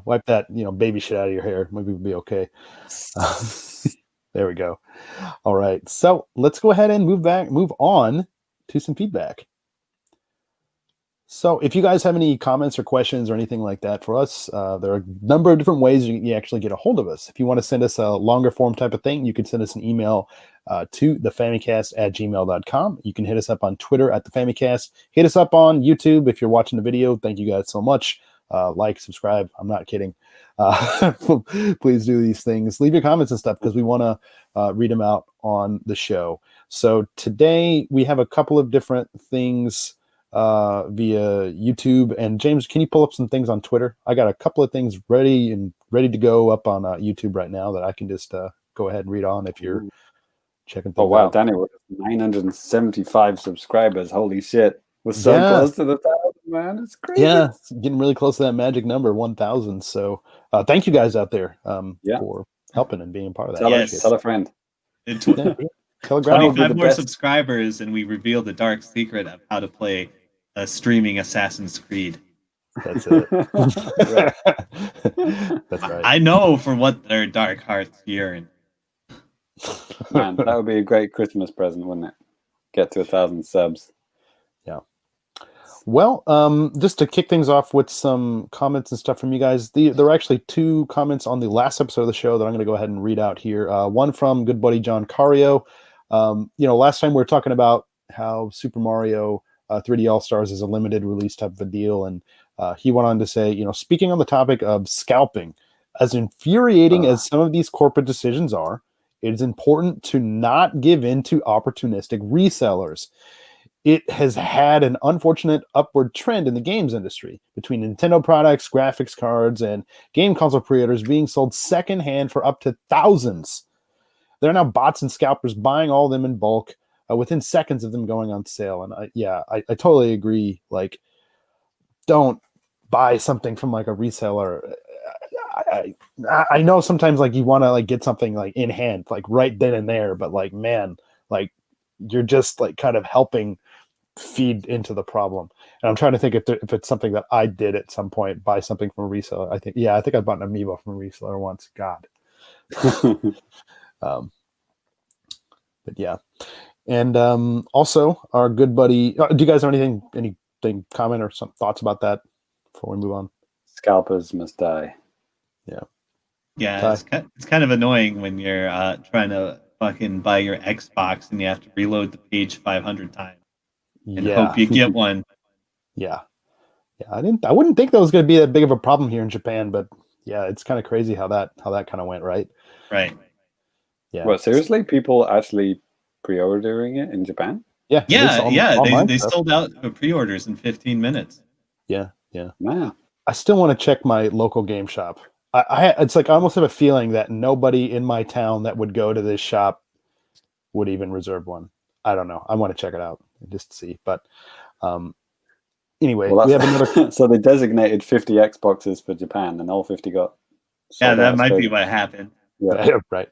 A: Wipe that baby shit out of your hair. Maybe we'll be okay. There we go. All right. So let's go ahead and move on to some feedback. So if you guys have any comments or questions or anything like that for us, there are a number of different ways you actually get a hold of us. If you want to send us a longer form type of thing, you can send us an email to thefamicast@gmail.com. You can hit us up on Twitter @thefamicast. Hit us up on YouTube if you're watching the video. Thank you guys so much. Like, subscribe. I'm not kidding. Please do these things. Leave your comments and stuff because we want to read them out on the show. So today we have a couple of different things via YouTube. And James, can you pull up some things on Twitter? I got a couple of things ready to go up on YouTube right now that I can just go ahead and read on if you're checking things out.
B: Oh wow, Danny, we're 975 subscribers. Holy shit. We're so close to the 1,000, man. It's crazy. Yeah,
A: it's getting really close to that magic number, 1,000. So thank you guys out there for helping and being a part of that.
B: Tell a friend.
C: 25 more subscribers, and we reveal the dark secret of how to play a streaming Assassin's Creed.
A: That's it. That's right.
C: I know for what their dark hearts yearn.
B: Man, that would be a great Christmas present, wouldn't it? Get to 1,000 subs.
A: Yeah. Well, just to kick things off with some comments and stuff from you guys, there are actually 2 comments on the last episode of the show that I'm going to go ahead and read out here. One from good buddy John Cario. Last time we were talking about how Super Mario 3D All-Stars is a limited release type of a deal, and he went on to say, speaking on the topic of scalping, as infuriating as some of these corporate decisions are, it is important to not give in to opportunistic resellers. it has had an unfortunate upward trend in the games industry, between Nintendo products, graphics cards, and game console pre-orders being sold secondhand for up to thousands. There are now bots and scalpers buying all of them in bulk within seconds of them going on sale. And I totally agree. Like, don't buy something from like a reseller. I know sometimes like you want to like get something like in hand, like right then and there, but like, man, like you're just like kind of helping feed into the problem. And I'm trying to think if it's something that I did at some point, buy something from a reseller. I think I bought an amiibo from a reseller once. God. But yeah. And also our good buddy, do you guys have anything comment or some thoughts about that before we move on?
B: Scalpers must die.
C: Yeah, it's kind of annoying when you're trying to fucking buy your Xbox and you have to reload the page 500 times and hope you get one.
A: Yeah. I wouldn't think that was going to be that big of a problem here in Japan, but yeah, it's kind of crazy how that kind of went, right?
C: Right.
A: Yeah.
B: Well, seriously, people actually pre-ordering it in Japan?
A: Yeah.
C: They sold out pre-orders in 15 minutes.
A: Yeah.
B: Man.
A: I still want to check my local game shop. It's like I almost have a feeling that nobody in my town that would go to this shop would even reserve one. I don't know. I want to check it out just to see. But anyway, we have another.
B: So they designated 50 Xboxes for Japan, and all 50 got.
C: Yeah, that might be what happened.
A: Yeah, right.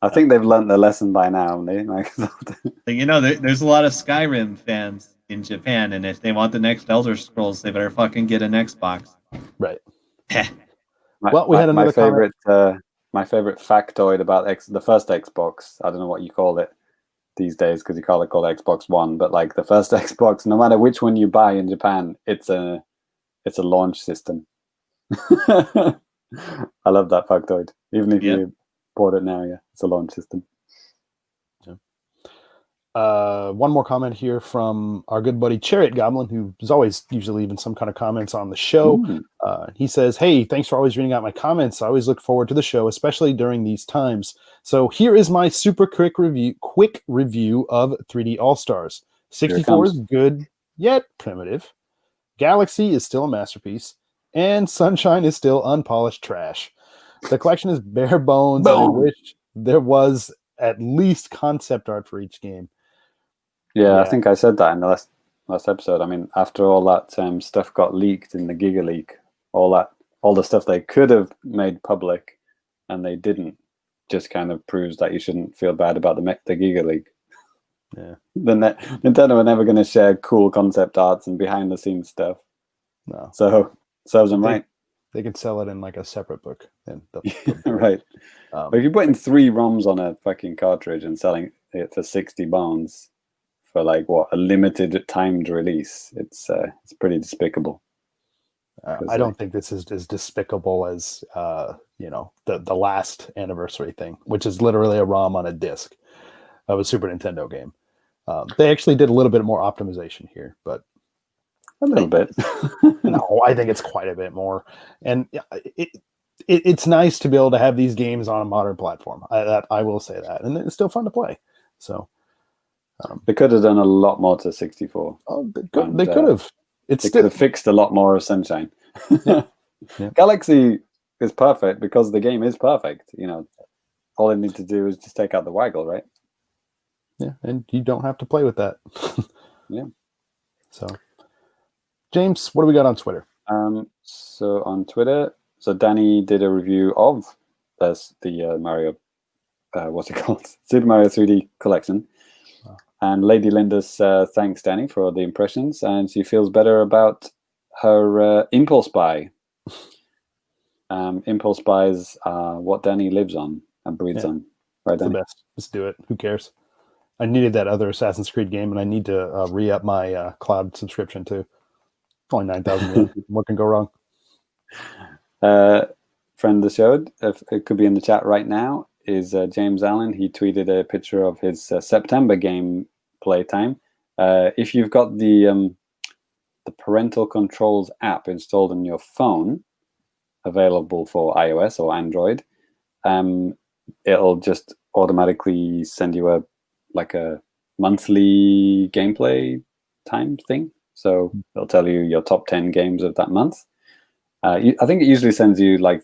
B: I think they've learned their lesson by now.
C: There's a lot of Skyrim fans in Japan, and if they want the next Elder Scrolls, they better fucking get an Xbox.
A: Right.
B: We had another my favorite factoid about the first Xbox. I don't know what you call it these days because you call it Xbox One, but like the first Xbox, no matter which one you buy in Japan, it's a launch system. I love that factoid. Even if you bought it now, it's a launch system.
A: One more comment here from our good buddy Chariot Goblin, who's always usually leaving some kind of comments on the show. He says, "Hey, thanks for always reading out my comments. I always look forward to the show, especially during these times. So here is my super quick review of 3D All-Stars. 64 is good, yet primitive. Galaxy is still a masterpiece, and Sunshine is still unpolished trash. The collection is bare bones, and I wish there was at least concept art for each game."
B: Yeah, I think I said that in the last episode. I mean, after all that stuff got leaked in the Giga Leak, all the stuff they could have made public and they didn't, just kind of proves that you shouldn't feel bad about the Giga Leak.
A: Yeah.
B: Nintendo are never going to share cool concept arts and behind the scenes stuff.
A: No.
B: So serves them right.
A: They can sell it in like a separate book. Then
B: right. But if you're putting 3 ROMs on a fucking cartridge and selling it for 60 bones for like a limited timed release, it's pretty despicable.
A: I don't think this is as despicable as the last anniversary thing, which is literally a ROM on a disc of a Super Nintendo game. They actually did a little bit more optimization here, but
B: a little bit.
A: No, I think it's quite a bit more. And it's nice to be able to have these games on a modern platform. I will say that, and it's still fun to play. So
B: they could have done a lot more to 64.
A: Oh, they could have.
B: Could have fixed a lot more of Sunshine.
A: Yeah.
B: Galaxy is perfect because the game is perfect. All they need to do is just take out the waggle, right?
A: Yeah, and you don't have to play with that.
B: Yeah.
A: So, James, what do we got on Twitter?
B: So on Twitter, Danny did a review of the Mario, what's it called? Super Mario 3D Collection. And Lady Linda thanks Danny for the impressions, and she feels better about her impulse buy. Impulse buys are what Danny lives on and breathes on. Right, Danny?
A: The best. Just do it. Who cares? I needed that other Assassin's Creed game, and I need to re-up my cloud subscription too. Only 9,000. What can go wrong?
B: Friend of the show, if it could be in the chat right now, is James Allen. He tweeted a picture of his September game playtime. If you've got the parental controls app installed on your phone, available for iOS or Android, it'll just automatically send you a monthly gameplay time thing. So it'll tell you your top 10 games of that month. I think it usually sends you like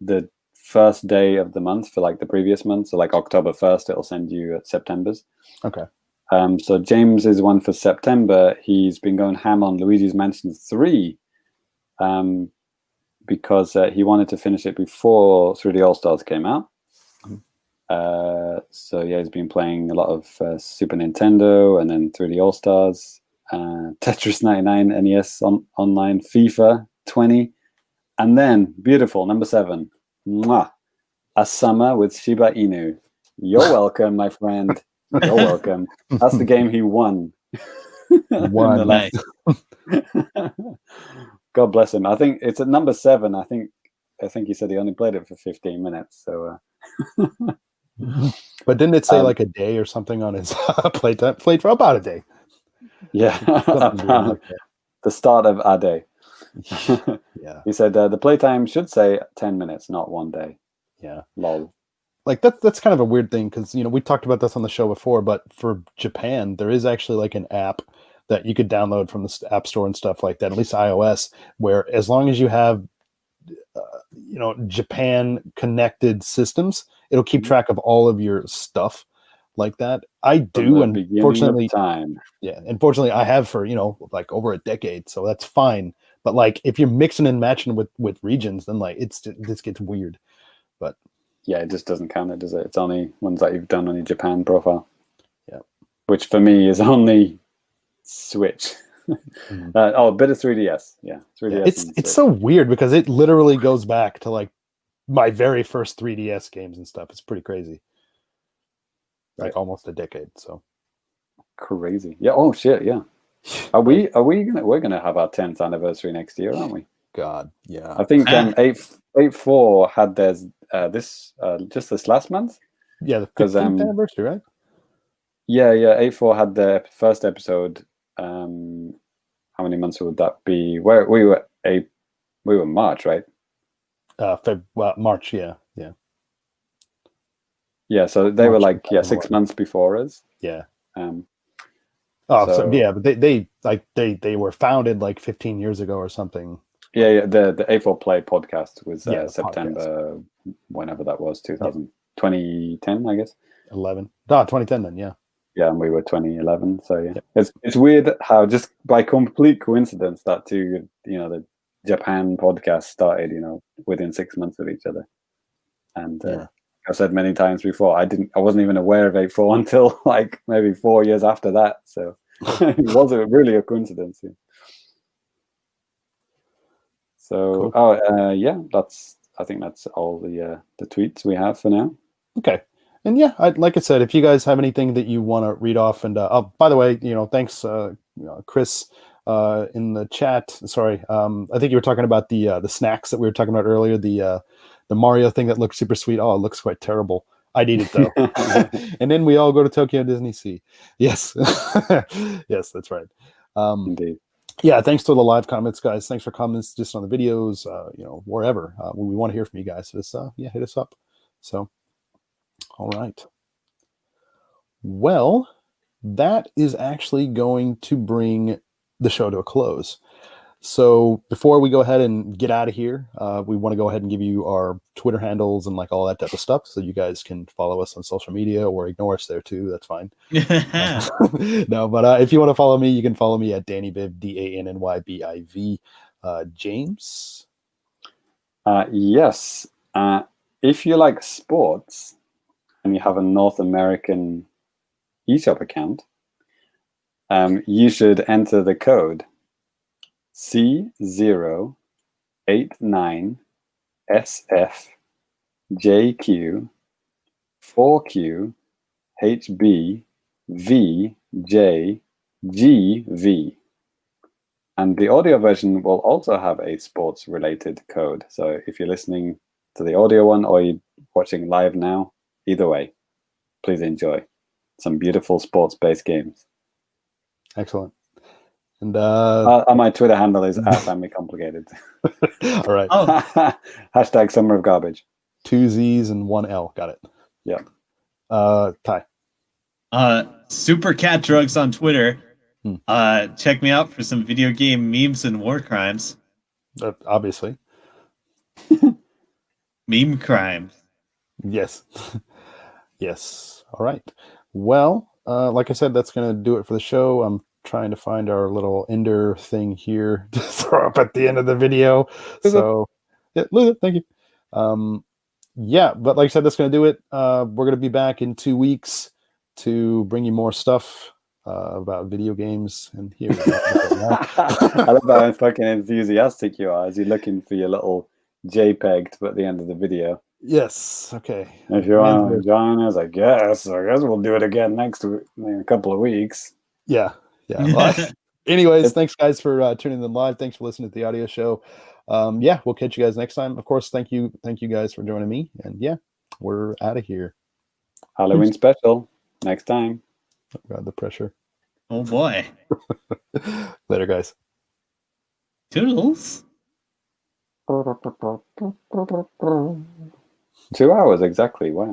B: the first day of the month for like the previous month. So like October 1st, it'll send you September's.
A: Okay.
B: So James is one for September. He's been going ham on Luigi's Mansion 3 because he wanted to finish it before 3D All-Stars came out. So yeah, he's been playing a lot of Super Nintendo and then 3D All-Stars, Tetris 99, NES Online, FIFA 20, and then beautiful number 7, mwah, A Summer with Shiba Inu. You're welcome, my friend. You're welcome. That's the game he won.
A: One.
C: Nice.
B: God bless him. I think it's at number 7. I think he said he only played it for 15 minutes. So,
A: but didn't it say like a day or something on his playtime? Played for about a day.
B: Yeah,
A: Something weird like that.
B: the start of our day.
A: Yeah,
B: He said the playtime should say 10 minutes, not 1 day.
A: yeah.
B: Lol.
A: Like that's kind of a weird thing because we talked about this on the show before, but for Japan there is actually like an app that you could download from the App Store and stuff like that, at least iOS, where as long as you have Japan connected systems, it'll keep track of all of your stuff like that. I do, and unfortunately, unfortunately, I have for like over a decade, so that's fine. But like if you're mixing and matching with regions, then like this gets weird. But
B: yeah, it just doesn't count it, does it? It's only ones that you've done on your Japan profile.
A: Yeah.
B: Which for me is only Switch. A bit of 3DS. Yeah. 3DS.
A: It's so weird because it literally goes back to like my very first 3DS games and stuff. It's pretty crazy. Like almost a decade. So
B: crazy. Yeah. Oh shit. Yeah. We're gonna have our 10th anniversary next year, aren't we?
A: God, yeah.
B: I think 8.4 had theirs just this last month.
A: Yeah, the 15th anniversary, right?
B: Yeah. 8.4 had their first episode. How many months would that be? Where we were March, right?
A: March, yeah.
B: Yeah, so they were like 6
A: March.
B: months before us.
A: Yeah.
B: So
A: yeah, but they were founded like 15 years ago or something.
B: Yeah. The A4 Play podcast was
A: podcast.
B: September, whenever that was, 2010, I guess.
A: 2010 then, yeah.
B: Yeah, and we were 2011. So yeah. It's weird how just by complete coincidence that the Japan podcast started, within 6 months of each other. And I've said many times before, I wasn't even aware of 8.4 until like maybe 4 years after that. So it wasn't really a coincidence. Yeah. So
A: cool.
B: I think that's all the tweets we have for now.
A: Okay. And yeah, like I said, if you guys have anything that you want to read off, and by the way, thanks, Chris, in the chat. Sorry, I think you were talking about the snacks that we were talking about earlier. The Mario thing that looked super sweet. Oh, it looks quite terrible. I'd eat it though. And then we all go to Tokyo Disney Sea. Yes, yes, that's right.
B: Indeed.
A: Yeah, thanks to the live comments, guys. Thanks for comments just on the videos, wherever. We want to hear from you guys. So hit us up. So. All right. Well, that is actually going to bring the show to a close. So before we go ahead and get out of here, we want to go ahead and give you our Twitter handles and like all that type of stuff, so you guys can follow us on social media or ignore us there too. That's fine. No, but if you want to follow me, you can follow me at DannyBiv, DANNYBIV. James?
B: Yes. If you like sports and you have a North American eShop account, you should enter the code C089SF JQ4QHBVJGV. And the audio version will also have a sports-related code. So if you're listening to the audio one or you're watching live now, either way, please enjoy some beautiful sports-based games.
A: Excellent. And
B: my Twitter handle is @FamilyComplicated.
A: All right.
B: Hashtag Summer of Garbage.
A: 2 Z's and 1 L. Got it.
B: Yeah.
A: Ty.
C: Super Cat Drugs on Twitter.
A: Hmm.
C: Check me out for some video game memes and war crimes.
A: Obviously.
C: Meme crimes.
A: Yes. Yes. All right. Well, like I said, that's going to do it for the show. I'm trying to find our little ender thing here to throw up at the end of the video. So, yeah, thank you. Yeah, but like I said, that's going to do it. We're going to be back in 2 weeks to bring you more stuff about video games. And here we go.
B: I love how fucking enthusiastic you are as you're looking for your little JPEG to put at the end of the video.
A: Yes. Okay.
B: If you want to join us, I guess we'll do it again next week, in a couple of weeks.
A: Yeah. Yeah. Well, anyways, thanks guys for tuning in live. Thanks for listening to the audio show. Yeah, we'll catch you guys next time. Of course, thank you guys for joining me. And yeah, we're out of here.
B: Halloween special next time.
A: Oh God, the pressure.
C: Oh boy.
A: Later, guys.
C: Toodles.
B: 2 hours exactly. Wow.